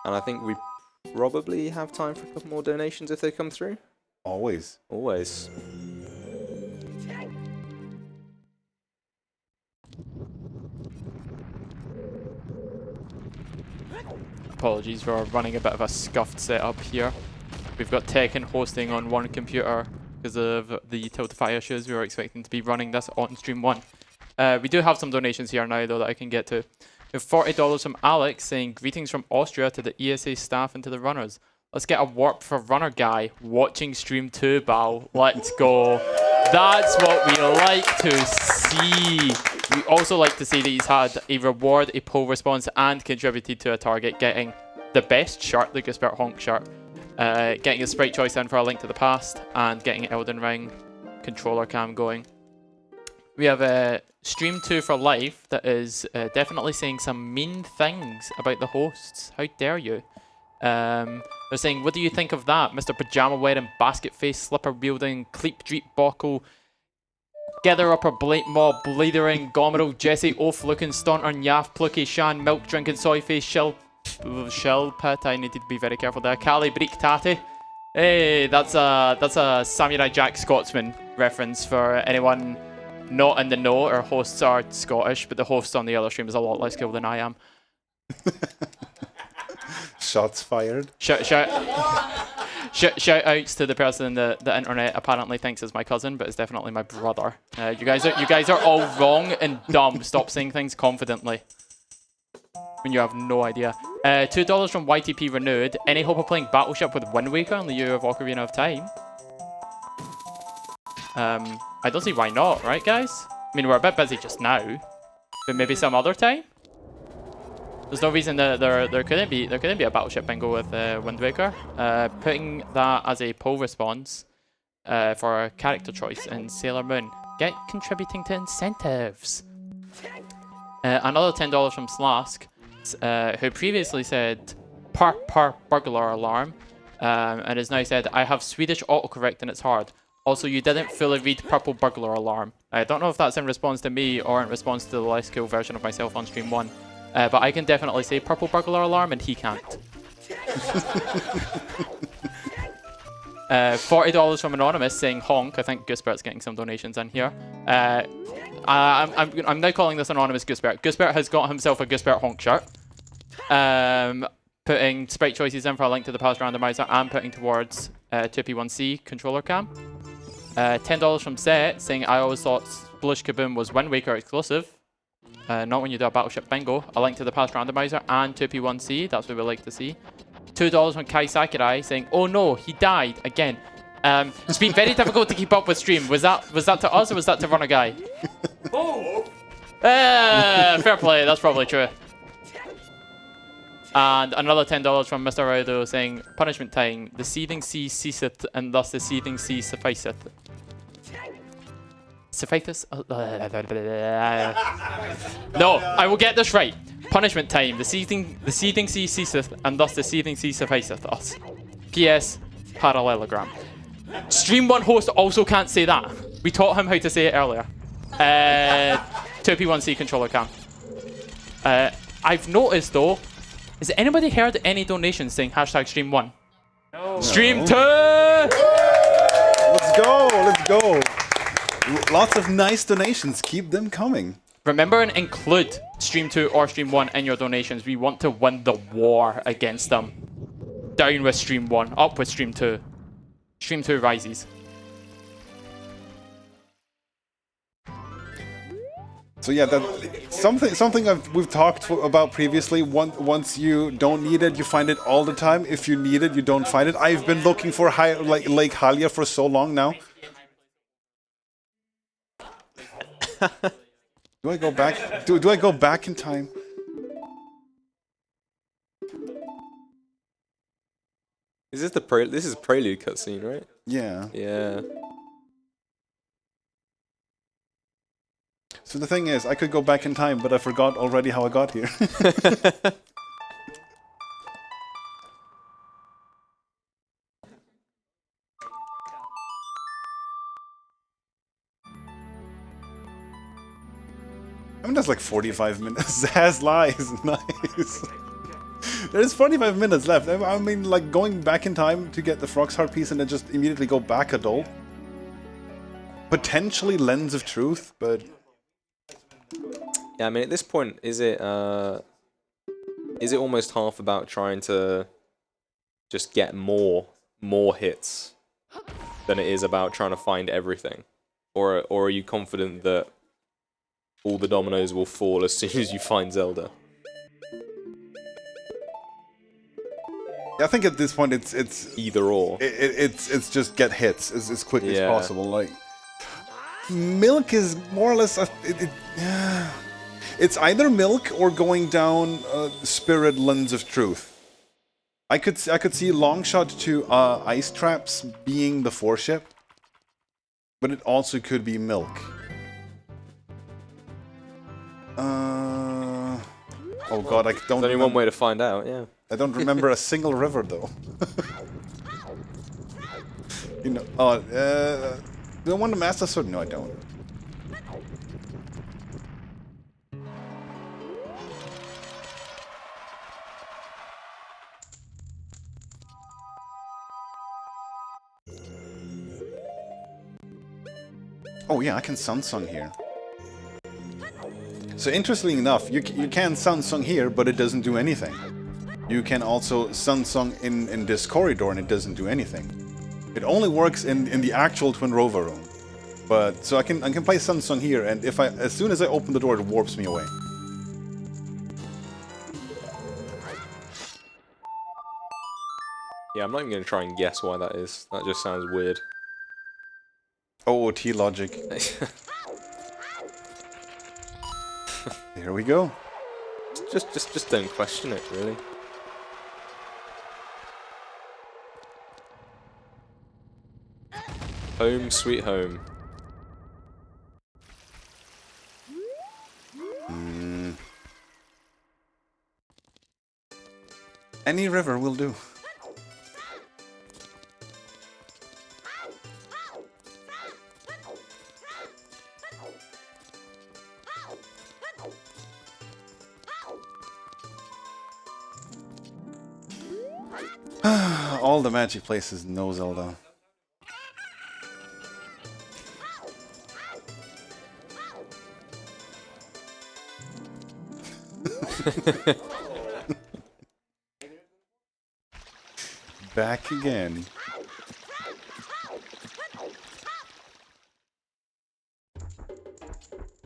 And I think we probably have time for a couple more donations if they come through. Always. Always. Apologies for running a bit of a scuffed setup here. We've got Tekken hosting on one computer because of the Tiltify issues. We were expecting to be running this on stream 1. We do have some donations here now though that I can get to. We have $40 from Alex saying, greetings from Austria to the ESA staff and to the runners. Let's get a warp for runner guy watching stream 2, Baal. Let's go. That's what we like to see. We also like to see that he's had a reward, a poll response, and contributed to a target, getting the best shirt, the Guspert Honk shirt, getting a sprite choice in for A Link to the Past, and getting Elden Ring controller cam going. We have stream 2 for life that is definitely saying some mean things about the hosts. How dare you? They're saying, what do you think of that? Mr. Pajama wearing, basket face, slipper wielding, cleep dreep buckle, gather upper blate mob, bleedering, gomeral, Jesse, oaf looking, staunter, yaff, plucky, shan, milk drinking, soy face, shell pit. I needed to be very careful there. Cali, break, tatty. Hey, that's a Samurai Jack Scotsman reference for anyone not in the know. Our hosts are Scottish, but the host on the other stream is a lot less skilled than I am. Shots fired. Shout Shout outs to the person that the internet apparently thinks is my cousin, but it's definitely my brother. You guys are all wrong and dumb. Stop saying things confidently when you have no idea. $2 from YTP Renewed. Any hope of playing Battleship with Wind Waker in the year of Ocarina of Time? I don't see why not, right, guys? I mean, we're a bit busy just now, but maybe some other time. There's no reason that there couldn't be a Battleship bingo with Wind Waker. Putting that as a poll response for a character choice in Sailor Moon. Get contributing to incentives. Another $10 from Slask, who previously said per burglar alarm, and has now said, I have Swedish autocorrect and it's hard. Also, you didn't fully read purple burglar alarm. I don't know if that's in response to me or in response to the less cool version of myself on stream 1. But I can definitely say purple burglar alarm and he can't. $40 from Anonymous saying honk. I think Goosebert's getting some donations in here. I'm now calling this Anonymous Goosebert. Goosebert has got himself a Goosebert honk shirt. Putting sprite choices in for a link to the past randomizer and putting towards 2P1C controller cam. $10 from Set saying I always thought Splish Kaboom was Wind Waker exclusive. Not when you do a Battleship bingo. A link to the past randomizer and 2P1C. That's what we like to see. $2 from Kai Sakurai saying, oh no, he died again. It's been very difficult to keep up with stream. Was that to us or was that to Runner Guy? Oh! Fair play. That's probably true. And another $10 from Mr. Raudo saying, punishment time. The seething sea ceaseth, and thus the seething sea sufficeth. Sufficeth? No, I will get this right. Punishment time. The seething sea ceaseth, and thus the seething sea sufficeth us. P.S. Parallelogram. Stream 1 host also can't say that. We taught him how to say it earlier. 2P1C controller cam. I've noticed though, has anybody heard any donations saying hashtag stream 1? No. Stream 2! Let's go, let's go. Lots of nice donations. Keep them coming. Remember and include stream 2 or stream 1 in your donations. We want to win the war against them. Down with stream 1, up with stream 2. Stream 2 rises. So yeah, that something we've talked about previously. Once you don't need it, you find it all the time. If you need it, you don't find it. I've been looking for Lake Hylia for so long now. Do I go back? Do I go back in time? Is this this is a prelude cutscene, right? Yeah. Yeah. So the thing is, I could go back in time, but I forgot already how I got here. I mean, that's like 45 minutes. Zaz lies. Nice. There's 45 minutes left. I mean, like, going back in time to get the Frog's Heart piece and then just immediately go back a doll. Potentially Lens of Truth, but... Yeah, I mean, at this point, is it almost half about trying to just get more hits than it is about trying to find everything? Or are you confident that all the dominoes will fall as soon as you find Zelda? I think at this point it's either or. It's just get hits as quickly as possible. Like, Milk is more or less it's either Milk or going down Spirit Lens of Truth. I could see Longshot to Ice Traps being the 4-ship, but it also could be Milk. Oh god, I don't. There's only one way to find out. Yeah. I don't remember a single river though. You know. Do I want the Master Sword? No, I don't. Oh yeah, I can Samsung here. So interestingly enough, you can Samsung here, but it doesn't do anything. you can also Sunsong in this corridor and it doesn't do anything. It only works in the actual Twin Rover room. But so I can play Sunsong here, and if as soon as I open the door, it warps me away. Yeah, I'm not even going to try and guess why that is. That just sounds weird. OOT logic. Here we go. Just don't question it, really. Home sweet home. Any river will do. All the magic places, no Zelda. Back again.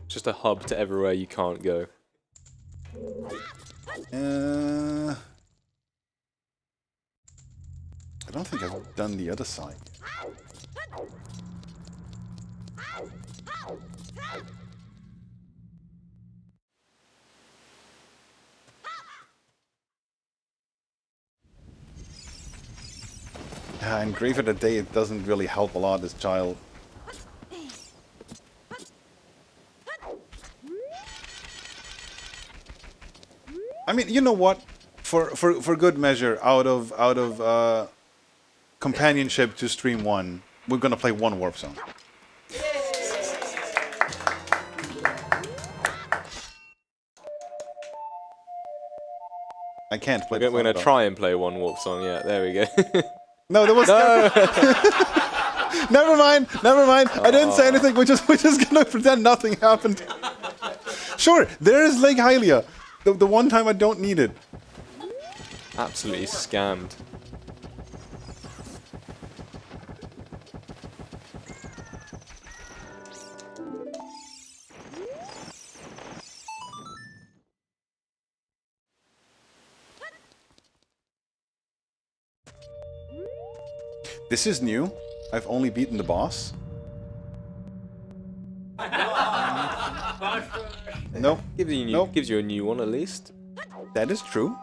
Just a hub to everywhere you can't go. I don't think I've done the other side. Yeah, and Grave of the Day, it doesn't really help a lot as child. I mean, you know what? For good measure, out of companionship to stream 1, we're gonna play one warp zone. I can't play. We're gonna try and play one warp song. Yeah, there we go. No, there was no. Never mind. Never mind. I didn't say anything. We're just gonna pretend nothing happened. Sure, there is Lake Hylia. The one time I don't need it. Absolutely scammed. This is new. I've only beaten the boss. Nope. Gives you a new one at least. That is true.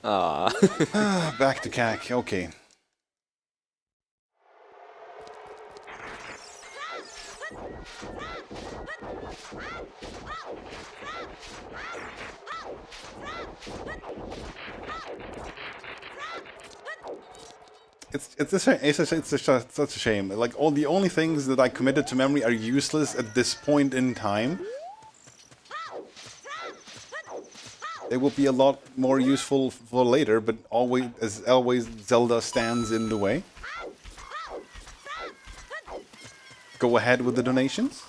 Ah. Back to CAC. Okay. It's such a shame. Like the only things that I committed to memory are useless at this point in time. They will be a lot more useful for later, but as always, Zelda stands in the way. Go ahead with the donations.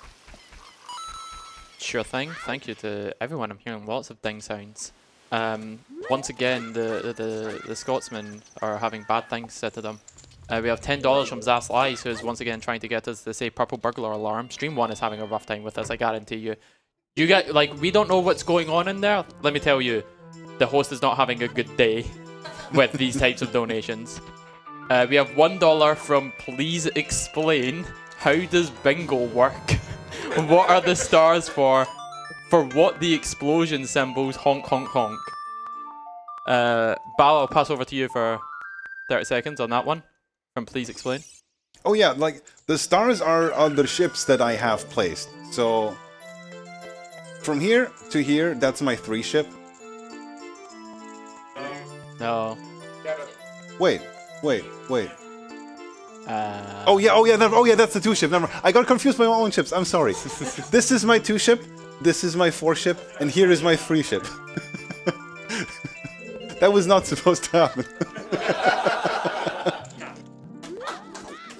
Sure thing. Thank you to everyone. I'm hearing lots of ding sounds. Once again, the Scotsmen are having bad things said to them. We have $10 from Zas Lies, who is once again trying to get us to say purple burglar alarm. Stream 1 is having a rough time with us, I guarantee you. You get we don't know what's going on in there. Let me tell you, the host is not having a good day with these types of donations. We have $1 from Please Explain. How does bingo work? What are the stars for? For what the explosion symbols honk honk honk. Bal, I'll pass over to you for 30 seconds on that one. From Please Explain. Oh yeah, like the stars are the ships that I have placed. So from here to here, that's my 3 ship. No. Wait. Oh yeah, that's the 2 ship. Never mind. I got confused by my own ships. I'm sorry. This is my 2 ship. This is my 4 ship, and here is my 3 ship. That was not supposed to happen.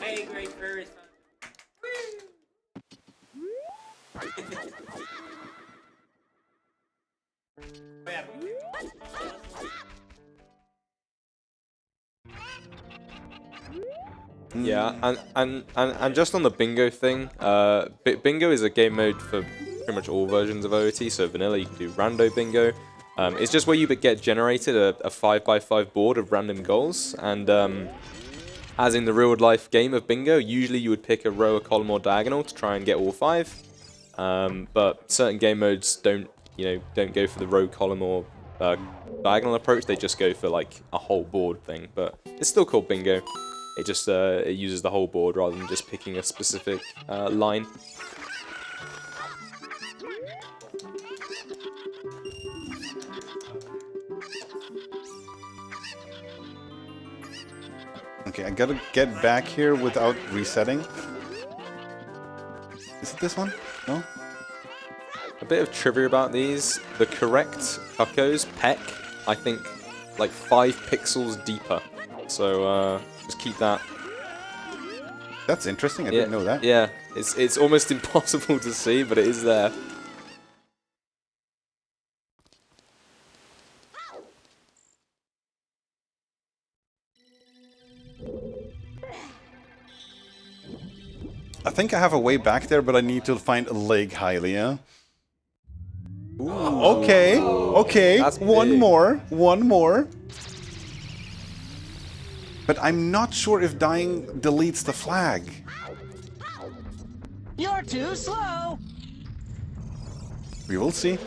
Hey, great first. Oh yeah, Yeah, and just on the bingo thing, bingo is a game mode for pretty much all versions of OOT. So vanilla, you can do rando bingo. It's just where you get generated a 5x5 board of random goals, and as in the real-life game of bingo, usually you would pick a row, a column, or diagonal to try and get all 5. But certain game modes don't go for the row, column, or diagonal approach. They just go for like a whole board thing. But it's still called bingo. It just it uses the whole board rather than just picking a specific line. Okay, I gotta get back here without resetting. Is it this one? No? A bit of trivia about these. The correct Cucko's peck, I think, like 5 pixels deeper. So just keep that. That's interesting. I didn't know that. Yeah, it's almost impossible to see, but it is there. I think I have a way back there, but I need to find a leg, Hylia. Okay, okay. That's One big. more. But I'm not sure if dying deletes the flag. You're too slow. We will see.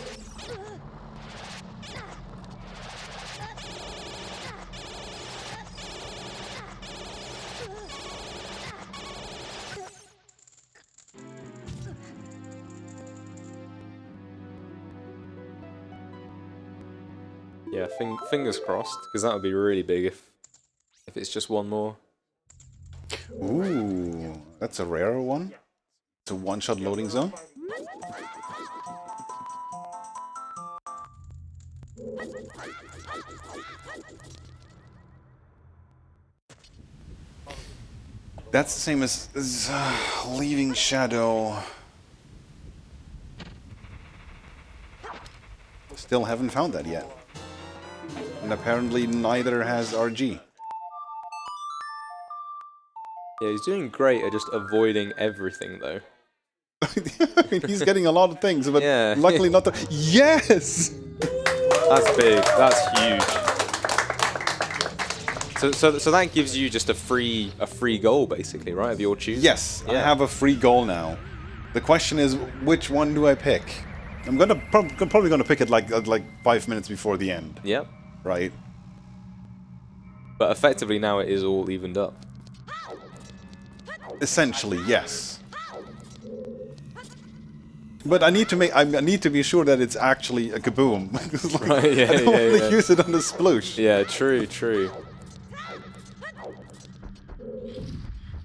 Yeah, fingers crossed, because that would be really big if it's just one more. Ooh, that's a rarer one. It's a one-shot loading zone. That's the same as leaving Shadow. Still haven't found that yet. And apparently neither has RG. Yeah, he's doing great at just avoiding everything, though. I mean, he's getting a lot of things, but Yeah. luckily not the... Yes! That's big. That's huge. So that gives you just a free goal, basically, right? Of your choosing. Yes, I Yeah. have a free goal now. The question is, which one do I pick? I'm probably gonna pick it like 5 minutes before the end, Yep. right? But effectively now it is all evened up. Essentially, yes. But I need to be sure that it's actually a kaboom. Like, Right, yeah, I don't yeah, want to yeah. use it on the sploosh. Yeah, true.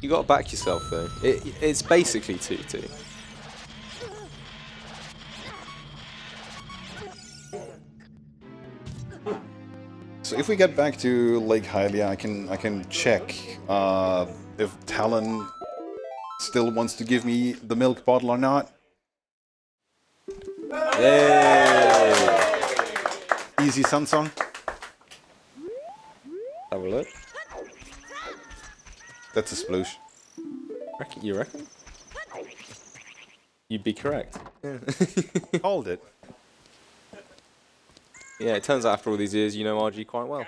You gotta back yourself though. It's basically 2-2. So if we get back to Lake Hylia, I can check if Talon still wants to give me the milk bottle or not. Yay! Easy Sun Song. Have a look. That's a sploosh. You reckon? You'd be correct. Called it. Yeah, it turns out after all these years, you know RG quite well.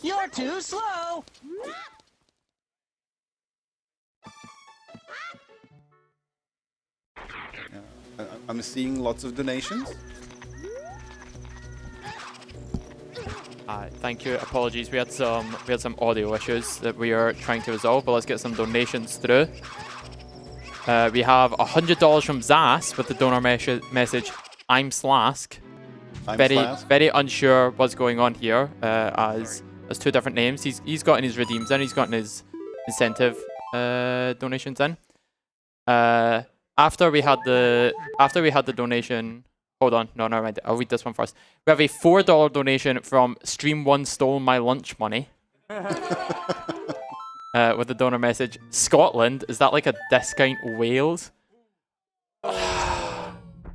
You're too slow. I'm seeing lots of donations. Thank you. Apologies. We had some audio issues that we are trying to resolve, but let's get some donations through. We have $100 from Zas with the donor message. I'm Slask. Very unsure what's going on here. As 2 different names. He's gotten his redeems in. He's gotten his incentive donations in. After we had the donation. Hold on, no, never mind. I'll read this one first. We have a $4 donation from Stream1 Stole My Lunch Money. With the donor message. Scotland, is that like a discount Wales?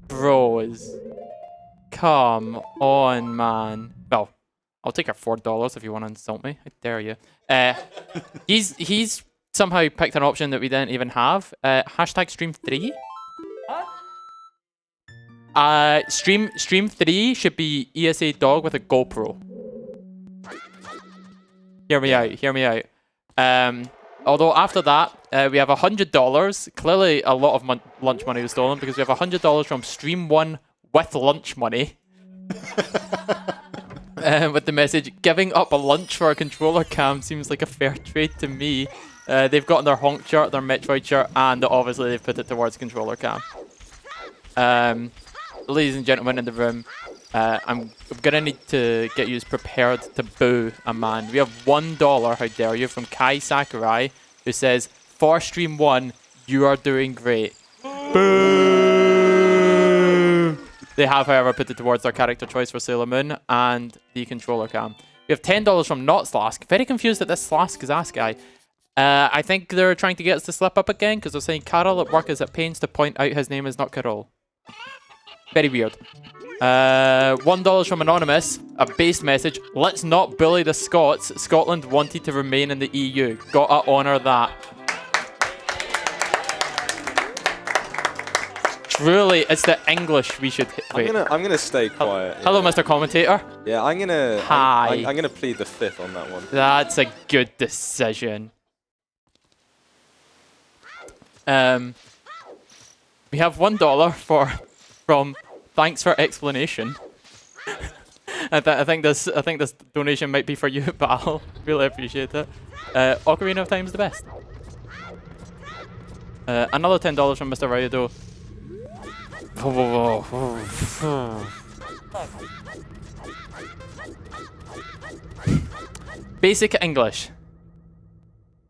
Bros. Come on, man. Well, I'll take your $4 if you want to insult me. I dare you. He's somehow picked an option that we didn't even have. Hashtag stream 3. Stream 3 should be ESA dog with a GoPro. Hear me out. Hear me out. Although after that, we have $100. Clearly, a lot of lunch money was stolen because we have $100 from Stream 1 with lunch money. With the message, giving up a lunch for a controller cam seems like a fair trade to me. They've gotten their Honk shirt, their Metroid shirt, and obviously they've put it towards controller cam. Ladies and gentlemen in the room, I'm gonna need to get you prepared to boo a man. We have $1, how dare you, from Kai Sakurai, who says, for Stream 1, you are doing great. Boo! They have, however, put it towards their character choice for Sailor Moon and the controller cam. We have $10 from Not Slask. Very confused that this Slask is Ask Guy. I think they're trying to get us to slip up again because they're saying Carol at work is at pains to point out his name is not Carol. Very weird. $1 from Anonymous, a base message. Let's not bully the Scots. Scotland wanted to remain in the EU. Gotta honour that. Truly, it's the English we should wait. I'm gonna stay quiet. Hello, Mr. Commentator. Yeah, I'm gonna. Hi. I'm gonna plead the fifth on that one. That's a good decision. We have $1 from thanks for explanation. I think this donation might be for you, but I'll really appreciate it. Ocarina of Time is the best. Another $10 from Mr. Ryudo. Basic English.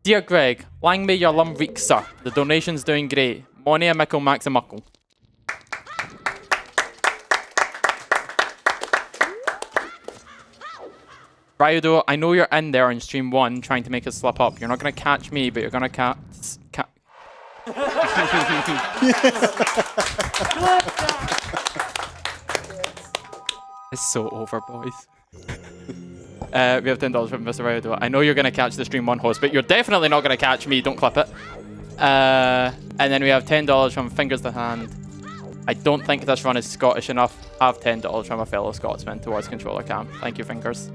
Dear Greg, lang me your lum reek, sir. The donation's doing great. Monia mickle maximuckle. Ryudo, I know you're in there on stream 1 trying to make us slip up. You're not gonna catch me, but you're gonna catch. It's so over, boys. We have $10 from Mr. Ryudo. I know you're gonna catch the stream 1 host, but you're definitely not gonna catch me. Don't clip it. And then we have $10 from Fingers to Hand. I don't think this run is Scottish enough. Have $10 from a fellow Scotsman towards controller cam. Thank you, Fingers.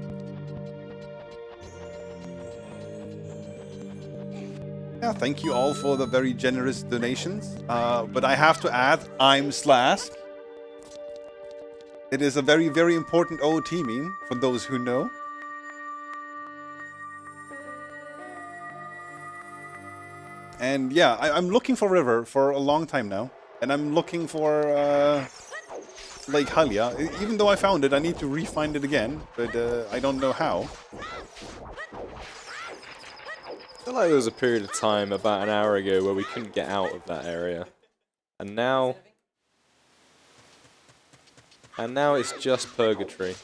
Yeah, thank you all for the very generous donations. But I have to add, I'm Slask. It is a very, very important OOT meme, for those who know. And yeah, I'm looking for River for a long time now. And I'm looking for Lake Hylia. Even though I found it, I need to re-find it again. But I don't know how. I feel like there was a period of time about an hour ago where we couldn't get out of that area. And now it's just purgatory.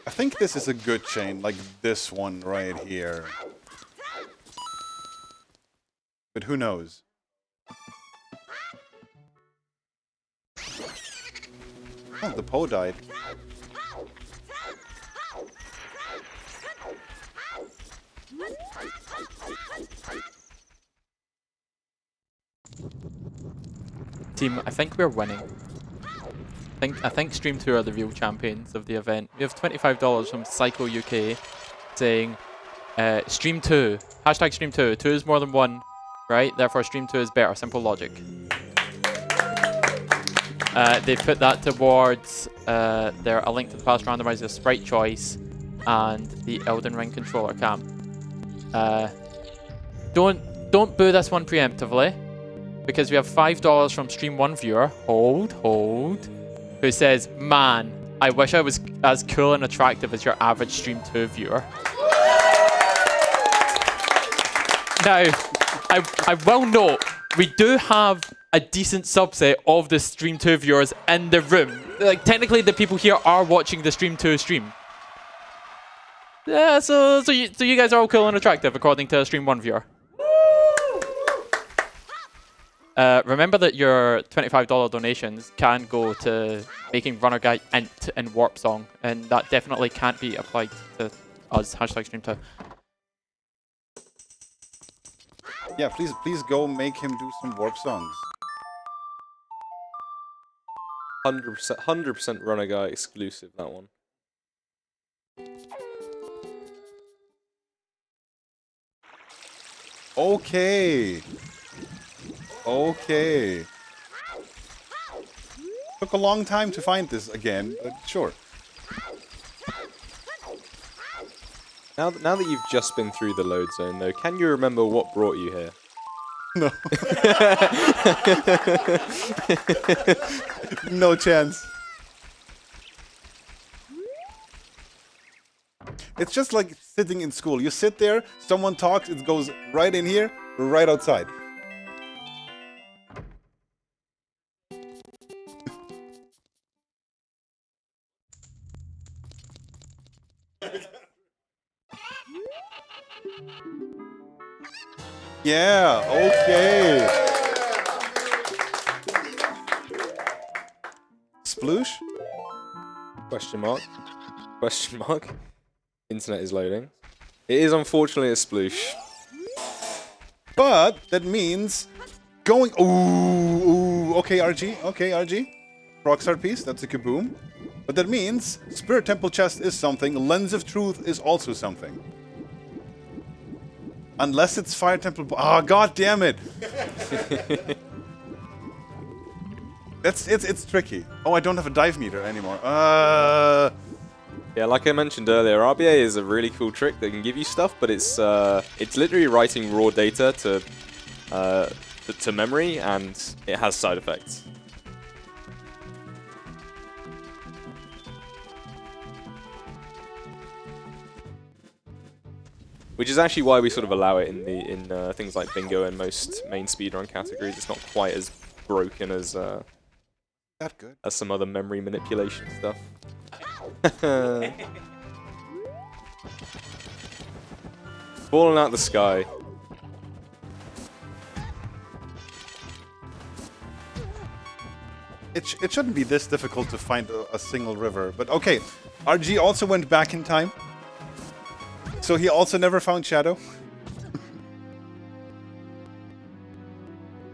I think this is a good chain, like this one right here. But who knows? Oh, the Poe died. Team, I think we're winning. I think Stream 2 are the real champions of the event. We have $25 from Psycho UK saying Stream 2, hashtag Stream 2, 2 is more than 1, right? Therefore Stream 2 is better, simple logic. They put that towards their A Link to the Past randomizer sprite choice and the Elden Ring controller cam. Don't boo this one preemptively, because we have $5 from Stream 1 viewer, hold, who says, man, I wish I was as cool and attractive as your average Stream 2 viewer. Now, I will note, we do have a decent subset of the Stream 2 viewers in the room. Like, technically, the people here are watching the Stream 2 stream. Yeah, so you guys are all cool and attractive, according to a Stream 1 viewer. Remember that your $25 donations can go to making Runner Guy int in Warp Song, and that definitely can't be applied to us. #StreamTow. Yeah, please go make him do some warp songs. 100% Runner Guy exclusive, that one. Okay. Okay. Took a long time to find this again, but sure. Now that you've just been through the load zone, though, can you remember what brought you here? No. No chance. It's just like sitting in school. You sit there, someone talks, it goes right in here, right outside. Yeah, okay. Sploosh? Question mark. Question mark. Internet is loading. It is unfortunately a sploosh. But that means going. Ooh, okay, RG. Okay, RG. Rockstar piece, that's a kaboom. But that means Spirit Temple Chest is something, Lens of Truth is also something. Unless it's Fire Temple. Oh, god damn it! It's tricky. Oh, I don't have a dive meter anymore. Yeah, like I mentioned earlier, RBA is a really cool trick that can give you stuff, but it's literally writing raw data to memory, and it has side effects. Which is actually why we sort of allow it in things like bingo and most main speedrun categories. It's not quite as broken as that good. As some other memory manipulation stuff. Falling out the sky. It shouldn't be this difficult to find a single river, but okay. RG also went back in time. So he also never found Shadow.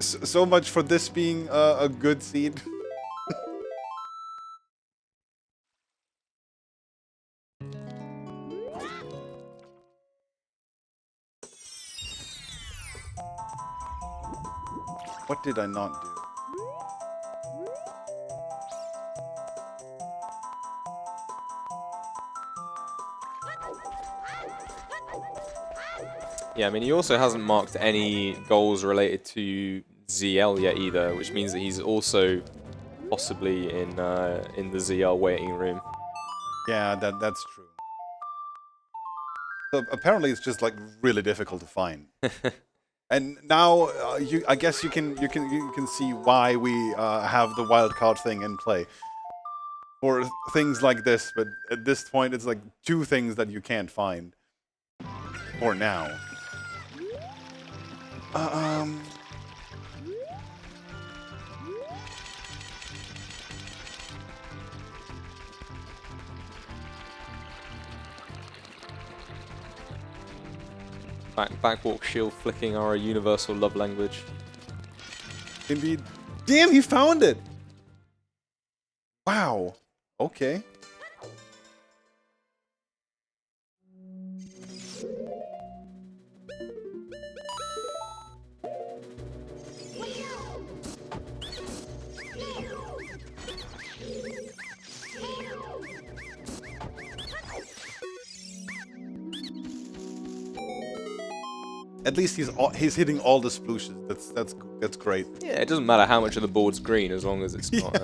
So much for this being a good seed. What did I not do? Yeah, I mean, he also hasn't marked any goals related to ZL yet either, which means that he's also possibly in the ZL waiting room. Yeah, that's true. So apparently, it's just like really difficult to find. And now, I guess you can see why we have the wildcard thing in play for things like this. But at this point, it's like two things that you can't find for now. Backwalk shield flicking are a universal love language. Indeed. Damn, he found it! Wow. Okay. At least he's hitting all the splooshes. That's great. Yeah, it doesn't matter how much of the board's green as long as it's not.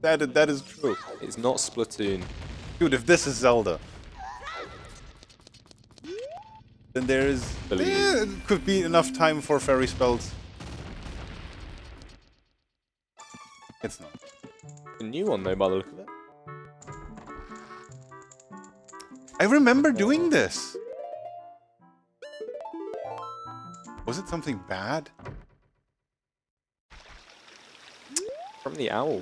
That is true. It's not Splatoon. Dude, if this is Zelda, then there is it could be enough time for fairy spells. It's not. A new one though, by the look of it. I remember doing this. Was it something bad? From the owl.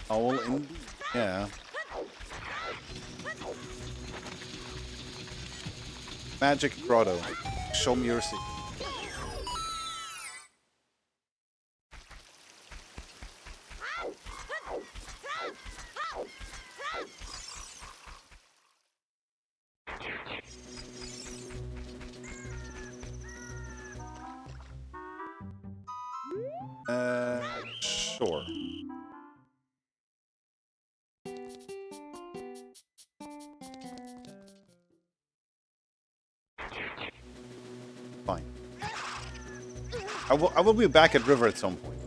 Owl indeed. Yeah. Magic Grotto. Show me your secret. Sure. Fine. I will be back at river at some point.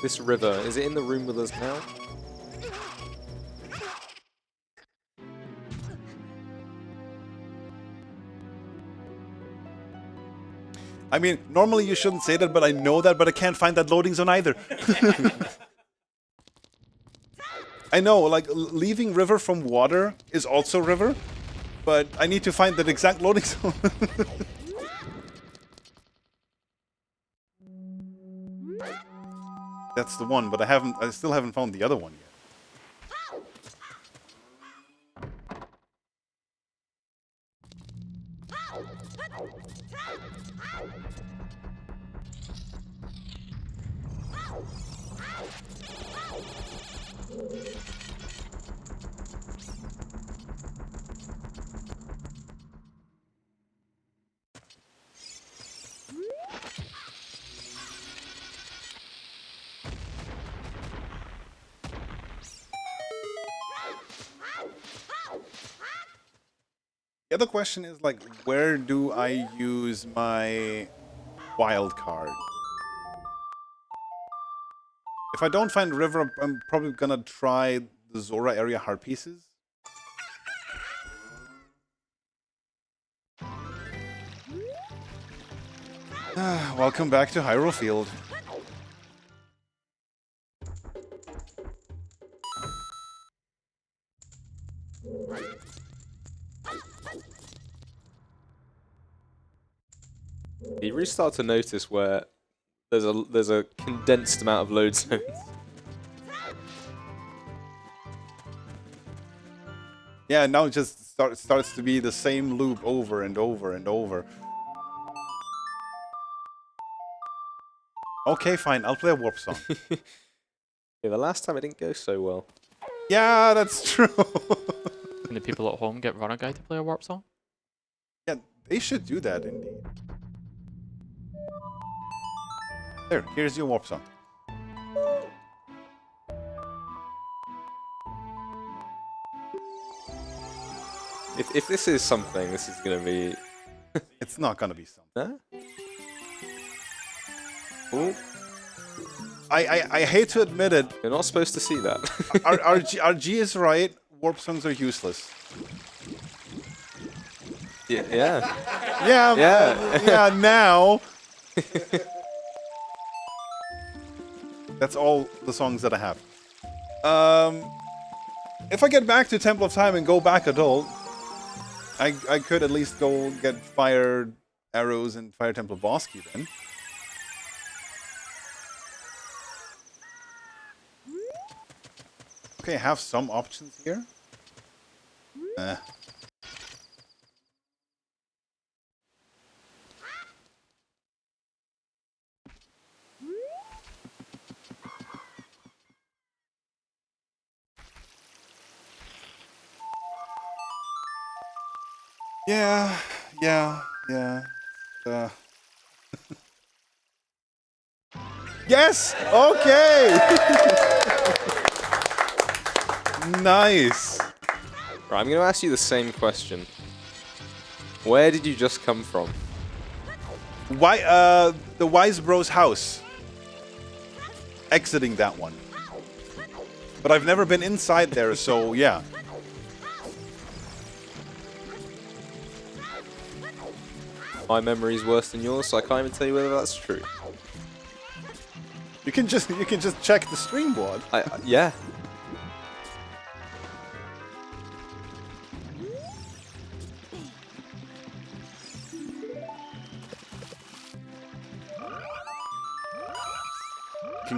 This river, is it in the room with us now? I mean, normally you shouldn't say that, but I know that, but I can't find that loading zone either. I know, like, leaving river from water is also river, but I need to find that exact loading zone. That's the one, but I still haven't found the other one yet. The other question is, like, where do I use my wild card? If I don't find river, I'm probably gonna try the Zora area heart pieces. Welcome back to Hyrule Field. You really start to notice where there's a condensed amount of load zones. Yeah, now it just starts to be the same loop over and over and over. Okay, fine, I'll play a warp song. Yeah, the last time it didn't go so well. Yeah, that's true. Can the people at home get Runner Guy to play a warp song? Yeah, they should do that indeed. There, here's your warp song. If this is something, this is gonna be. It's not gonna be something. Huh? Ooh, I hate to admit it. you're not supposed to see that. RG is right. Warp songs are useless. Yeah. Yeah. Yeah. Yeah. Now. That's all the songs that I have. If I get back to Temple of Time and go back adult, I could at least go get Fire Arrows and Fire Temple boss key then. Okay, I have some options here. Yeah. Yes! Okay! Nice! Right, I'm going to ask you the same question. Where did you just come from? Why, the Wise Bros house. Exiting that one. But I've never been inside there, so yeah. My memory's worse than yours, so I can't even tell you whether that's true. You can just check the stream board. Yeah.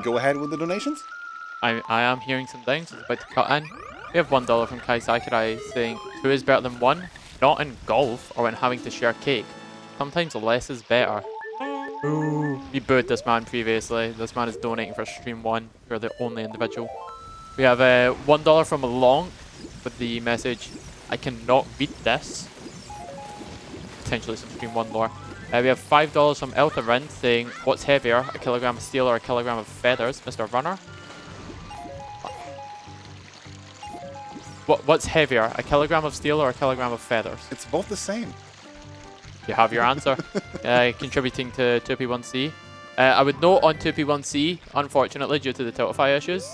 go ahead with the donations. I am hearing some things. It's about to cut in. We have $1 from Kai Sakurai saying 2 is better than 1, not in golf or when having to share cake. Sometimes less is better. Ooh. We booed this man previously. This man is donating for stream 1. You're the only individual. We have $1 from Long with the message, I cannot read this. Potentially some stream 1 lore. We have $5 from Eltharin saying, what's heavier, a kilogram of steel or a kilogram of feathers, Mr. Runner? What's heavier, a kilogram of steel or a kilogram of feathers? It's both the same. You have your answer. Contributing to 2P1C. I would note on 2P1C, unfortunately, due to the Tiltify issues,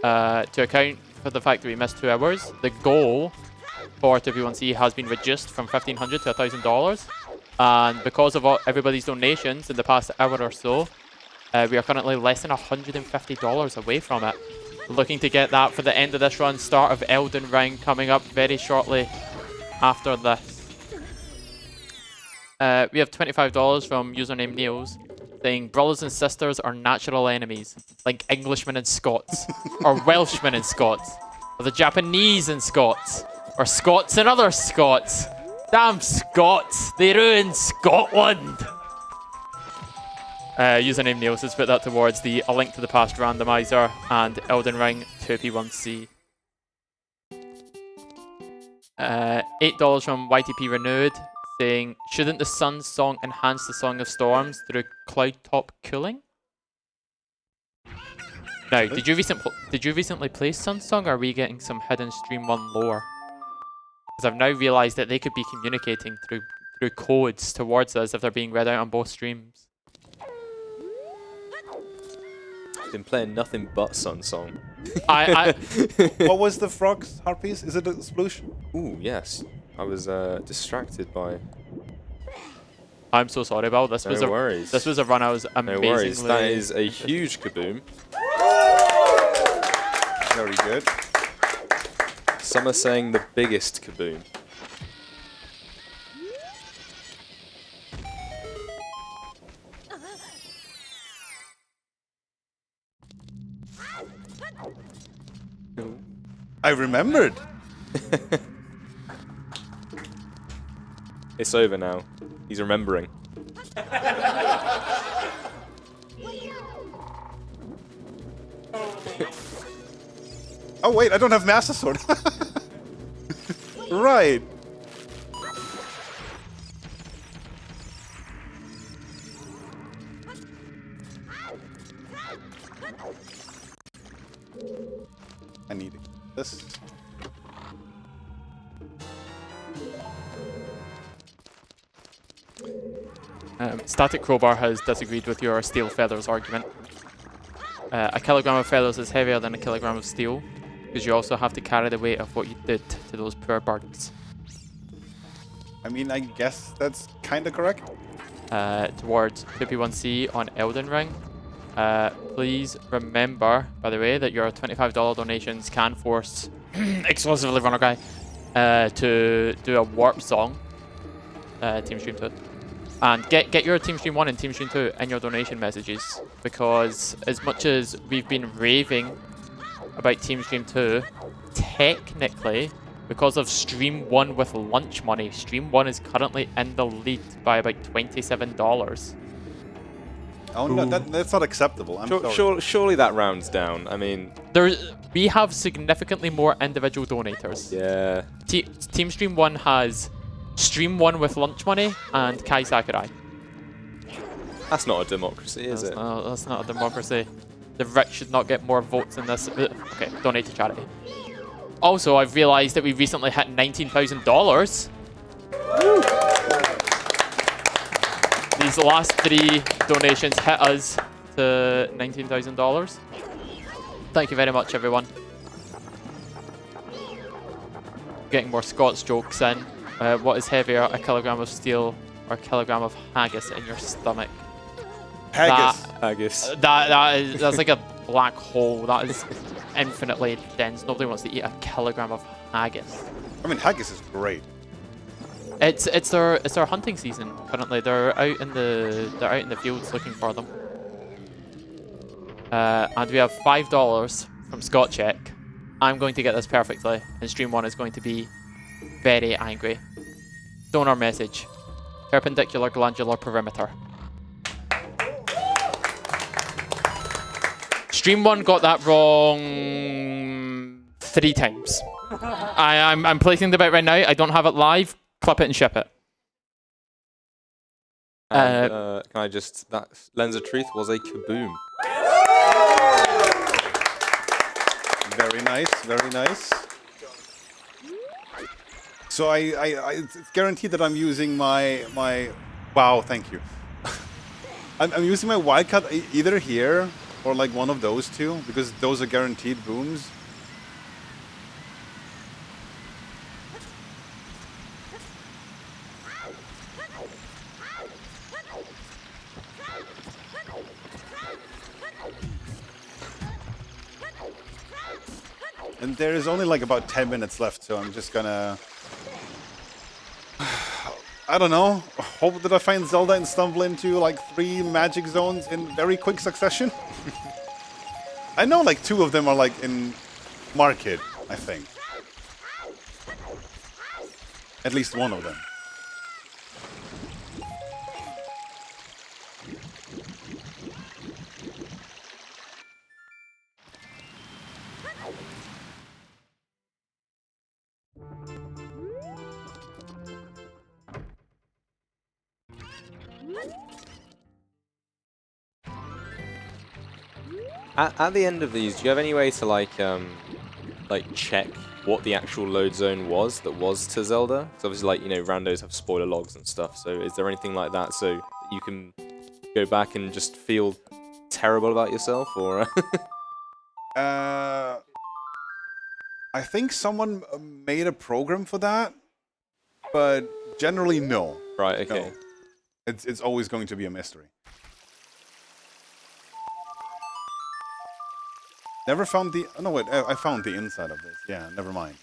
to account for the fact that we missed 2 hours, the goal for 2P1C has been reduced from $1,500 to $1,000. And because of everybody's donations in the past hour or so, we are currently less than $150 away from it. Looking to get that for the end of this run, start of Elden Ring coming up very shortly after this. We have $25 from username Niels saying brothers and sisters are natural enemies, like Englishmen and Scots, or Welshmen and Scots, or the Japanese and Scots, or Scots and other Scots. Damn Scots, they ruined Scotland! Username Niels has put that towards the A Link to the Past randomizer and Elden Ring 2P1C. $8 from YTP Renewed saying, shouldn't the Sun song enhance the Song of Storms through cloud top cooling? Now, did you recently play Sun Song, or are we getting some hidden stream 1 lore? Because I've now realised that they could be communicating through codes towards us if they're being read out on both streams. Been playing nothing but Sun Song. What was the frog's harpies? Is it a sploosh? Ooh, yes. I was distracted by... I'm so sorry about this. No worries. This was a run I was amazingly... No worries. That is a huge kaboom. Very good. Some are saying the biggest kaboom. I remembered. It's over now. He's remembering. Oh wait, I don't have Master Sword. Right. I need this. Static Crowbar has disagreed with your steel feathers argument. A kilogram of feathers is heavier than a kilogram of steel, because you also have to carry the weight of what you did to those poor birds. I mean, I guess that's kind of correct. Towards 2P1C on Elden Ring. Please remember, by the way, that your $25 donations can force exclusively Runner Guy to do a warp song. Team Stream 2. And get your Team Stream 1 and Team Stream 2 in your donation messages, because as much as we've been raving about Team Stream 2, technically, because of Stream 1 with lunch money, Stream 1 is currently in the lead by about $27. Oh no, that's not acceptable. I'm sorry. Surely that rounds down. I mean... We have significantly more individual donators. Yeah. Team Stream 1 has Stream 1 with lunch money and Kai Sakurai. That's not a democracy, is it? No, that's not a democracy. The rich should not get more votes in this. Okay, donate to charity. Also, I've realised that we recently hit $19,000. These last 3 donations hit us to $19,000. Thank you very much, everyone. Getting more Scots jokes in. What is heavier, a kilogram of steel or a kilogram of haggis in your stomach? Haggis. Haggis. That's like a black hole. That is infinitely dense. Nobody wants to eat a kilogram of haggis. I mean, haggis is great. It's their hunting season currently. They're out in the fields looking for them. And we have $5 from Scott Check. I'm going to get this perfectly, and Stream 1 is going to be very angry. Donor message. Perpendicular glandular perimeter. Stream 1 got that wrong 3 times. I'm placing the bet right now. I don't have it live. Clip it and ship it. And, can I just... That Lens of Truth was a kaboom. Very nice, very nice. So it's guaranteed that I'm using my wow, thank you. I'm using my wildcard either here or like one of those two because those are guaranteed booms. And there is only like about 10 minutes left, so I'm just gonna... I don't know, hope that I find Zelda and stumble into like 3 magic zones in very quick succession. I know like 2 of them are like in Market, I think. At least one of them. At the end of these, do you have any way to like check what the actual load zone was that was to Zelda? Because obviously, like, you know, randos have spoiler logs and stuff. So is there anything like that so that you can go back and just feel terrible about yourself, or? I think someone made a program for that, but generally no. Right. Okay. No. It's always going to be a mystery. Never found the... Oh, no, wait. I found the inside of this. Yeah, never mind.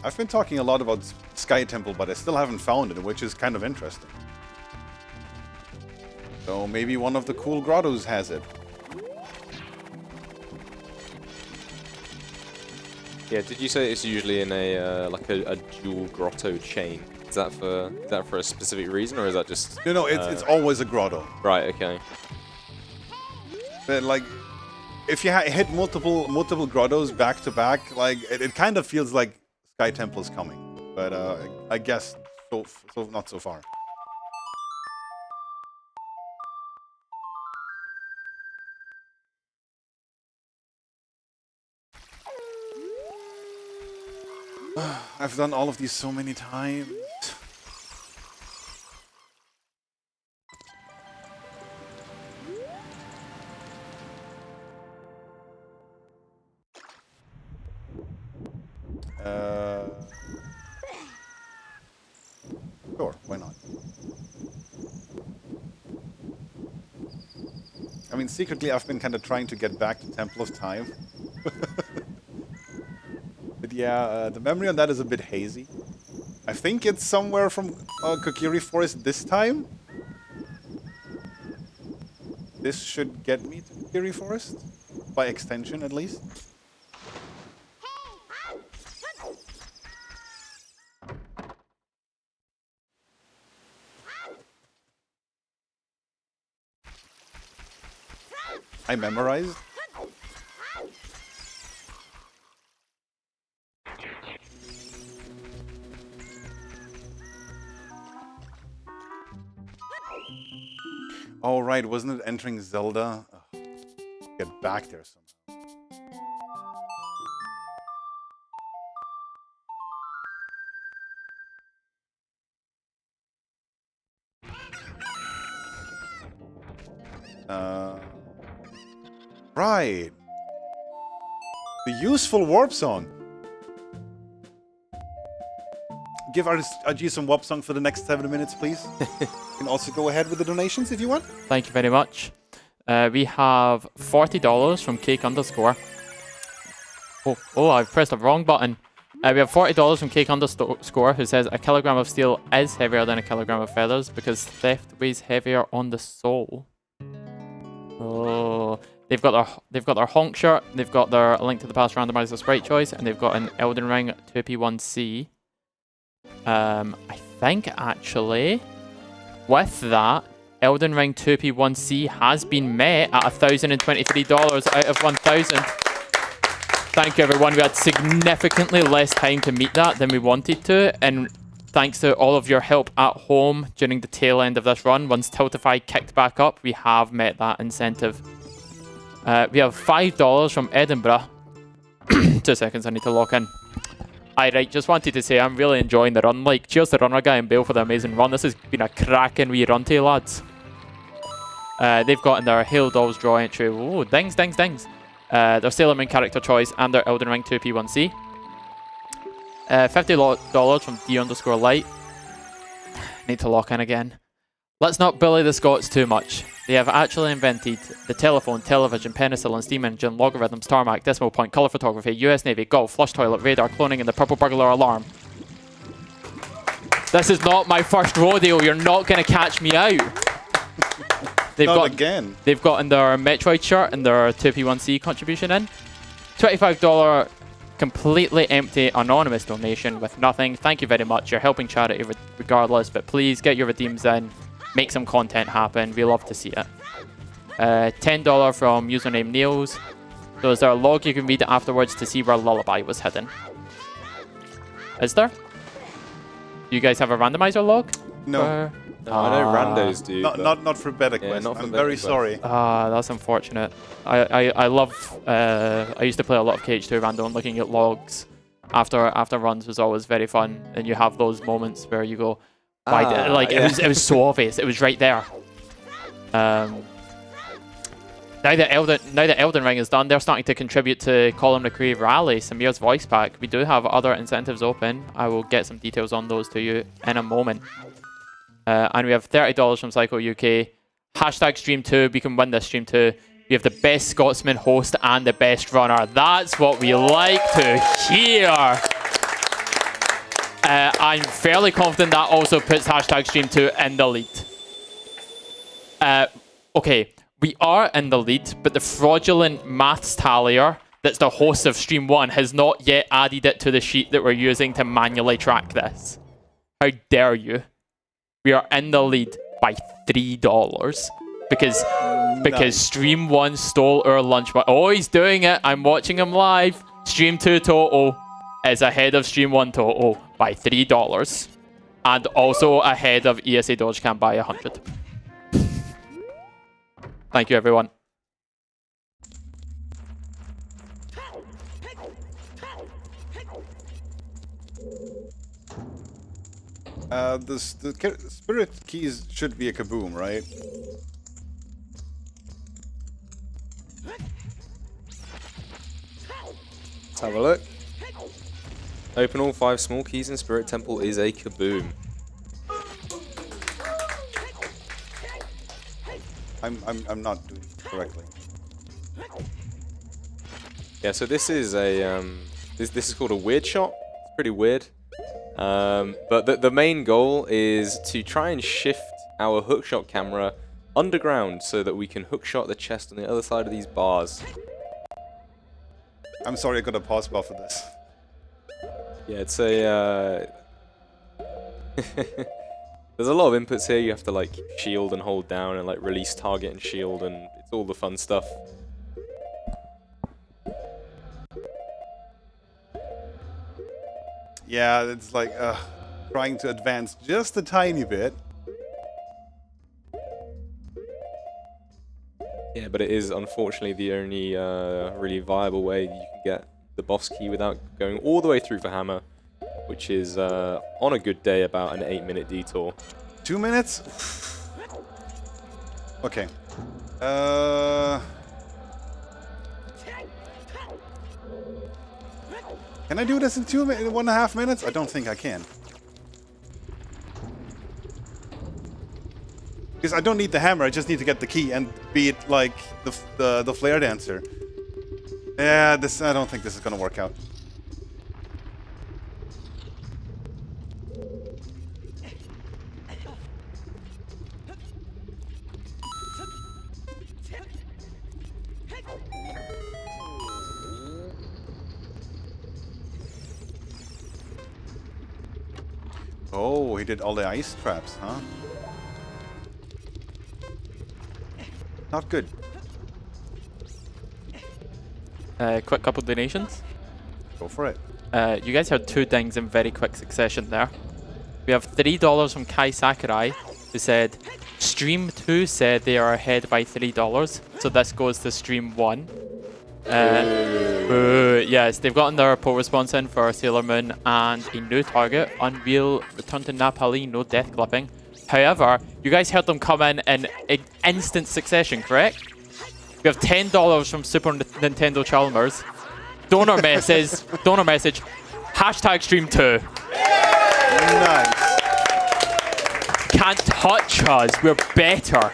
I've been talking a lot about Sky Temple, but I still haven't found it, which is kind of interesting. So maybe one of the cool grottos has it. Yeah. Did you say it's usually in a like a dual grotto chain? Is that for a specific reason, or is that just? No, it's always a grotto. Right. Okay. But like, if you hit multiple grottos back to back, like it kind of feels like Sky Temple is coming. But I guess so not so far. I've done all of these so many times. Sure, why not? I mean, secretly, I've been kind of trying to get back to Temple of Time. But yeah, the memory on that is a bit hazy. I think it's somewhere from Kokiri Forest this time. This should get me to Kokiri Forest, by extension at least. I memorized. Oh, right, wasn't it entering Zelda? Ugh. Get back there somehow. Right. The useful warp song. Give RG some warp song for the next 7 minutes, please. You can also go ahead with the donations if you want. Thank you very much. We have $40 from Cake_. Oh, I've pressed the wrong button. We have $40 from Cake Underscore, who says a kilogram of steel is heavier than a kilogram of feathers because theft weighs heavier on the soul. Oh, they've got their Hookshot, they've got their Link to the Past randomizer sprite choice, and they've got an Elden Ring 2P1C. I think actually, with that, Elden Ring 2P1C has been met at $1,023 out of 1,000. Thank you, everyone. We had significantly less time to meet that than we wanted to, and thanks to all of your help at home during the tail end of this run, once Tiltify kicked back up, we have met that incentive. We have $5 from Edinburgh. 2 seconds, I need to lock in. Right, just wanted to say I'm really enjoying the run. Like, cheers to Runner Guy and Bale for the amazing run. This has been a cracking wee run to you, lads. They've got in their Hail Dolls draw entry. Oh, dings, dings, dings. Their Sailor Moon character choice and their Elden Ring 2P1C. $50 from D_light. Need to lock in again. Let's not bully the Scots too much. They have actually invented the telephone, television, penicillin, steam engine, logarithms, tarmac, decimal point, colour photography, US Navy, golf, flush toilet, radar, cloning, and the purple burglar alarm. This is not my first rodeo. You're not going to catch me out. They've got in their Metroid shirt and their 2P1C contribution in. $25 completely empty anonymous donation with nothing. Thank you very much. You're helping charity regardless, but please get your redeems in. Make some content happen. We love to see it. $10 from username Niels. So is there a log you can read afterwards to see where Lullaby was hidden? Is there? Do you guys have a randomizer log? No. No, I know randos do. Not for Better Quest. I'm very sorry. That's unfortunate. I love. I used to play a lot of KH2 rando, and looking at logs after runs was always very fun. And you have those moments where you go, it was so obvious. It was right there. Now that Elden Ring is done, they're starting to contribute to Colin McCree Rally, Samir's voice pack. We do have other incentives open. I will get some details on those to you in a moment. And we have $30 from Psycho UK. Hashtag stream 2. We can win this stream 2. We have the best Scotsman host and the best runner. That's what we like to hear. I'm fairly confident that also puts hashtag stream 2 in the lead. Okay, we are in the lead, but the fraudulent maths tallier that's the host of stream 1 has not yet added it to the sheet that we're using to manually track this. How dare you? We are in the lead by $3 because stream 1 stole our lunch money. Oh, he's doing it. I'm watching him live. Stream 2 total is ahead of stream 1 total by $3 and also ahead of ESA Dodgecam by 100. Thank you, everyone. The spirit keys should be a kaboom, right? Let's have a look. Open all 5 small keys in Spirit Temple is a kaboom. I'm not doing it correctly. Yeah, so this is a this is called a weird shot. It's pretty weird. But the main goal is to try and shift our hookshot camera underground so that we can hookshot the chest on the other side of these bars. I'm sorry, I got a pause bar for this. Yeah, it's a there's a lot of inputs here. You have to like shield and hold down and like release target and shield, and it's all the fun stuff. Yeah, it's like trying to advance just a tiny bit. Yeah, but it is unfortunately the only really viable way you can get the boss key without going all the way through for hammer, which is on a good day about an 8-minute detour. 2 minutes? Okay. Can I do this in 1.5 minutes? I don't think I can. Because I don't need the hammer, I just need to get the key and beat like the flare dancer. Yeah, I don't think this is gonna work out. Oh, he did all the ice traps, huh? Not good. Quick couple donations. Go for it. You guys heard 2 dings in very quick succession there. We have $3 from Kai Sakurai, who said, Stream 2 said they are ahead by $3, so this goes to Stream 1. Yes, they've gotten their poll response in for Sailor Moon and a new target, Unreal, Return to Napali, no death clipping. However, you guys heard them come in instant succession, correct? We have $10 from Super Nintendo Chalmers. Donor message, hashtag Stream 2. Nice. Can't touch us, we're better.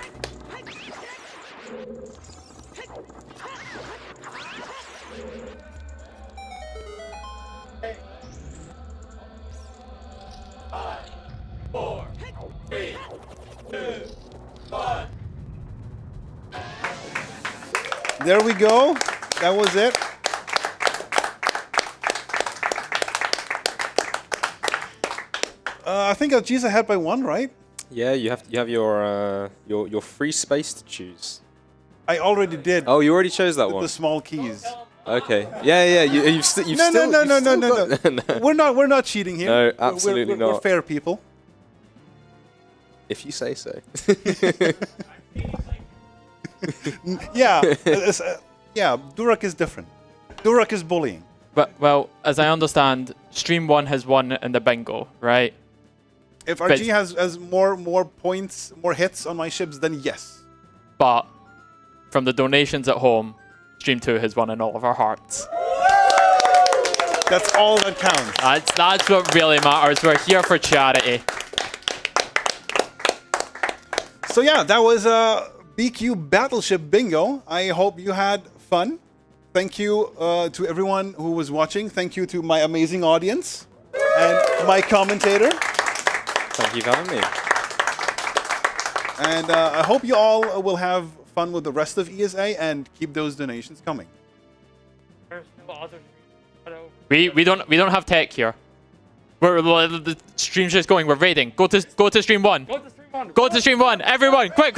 There we go. That was it. I think Algi's ahead by 1, right? Yeah, you have your free space to choose. I already did. Oh, you already chose that with one. the small keys. Okay. Yeah. You've No. We're not cheating here. No, absolutely we're not. fair people. If you say so. Yeah. Yeah. Durak is different. Durak is bullying. But well, as I understand, Stream 1 has won in the bingo, right? If RG has more points, more hits on my ships, then yes. But from the donations at home, Stream 2 has won in all of our hearts. That's all that counts. That's what really matters. We're here for charity. So yeah, that was BQ Battleship Bingo. I hope you had fun. Thank you to everyone who was watching. Thank you to my amazing audience and my commentator. Thank you for having me. And I hope you all will have fun with the rest of ESA and keep those donations coming. We don't have tech here. The stream's just going. We're raiding. Go to stream 1. Go to stream 1. Everyone, quick.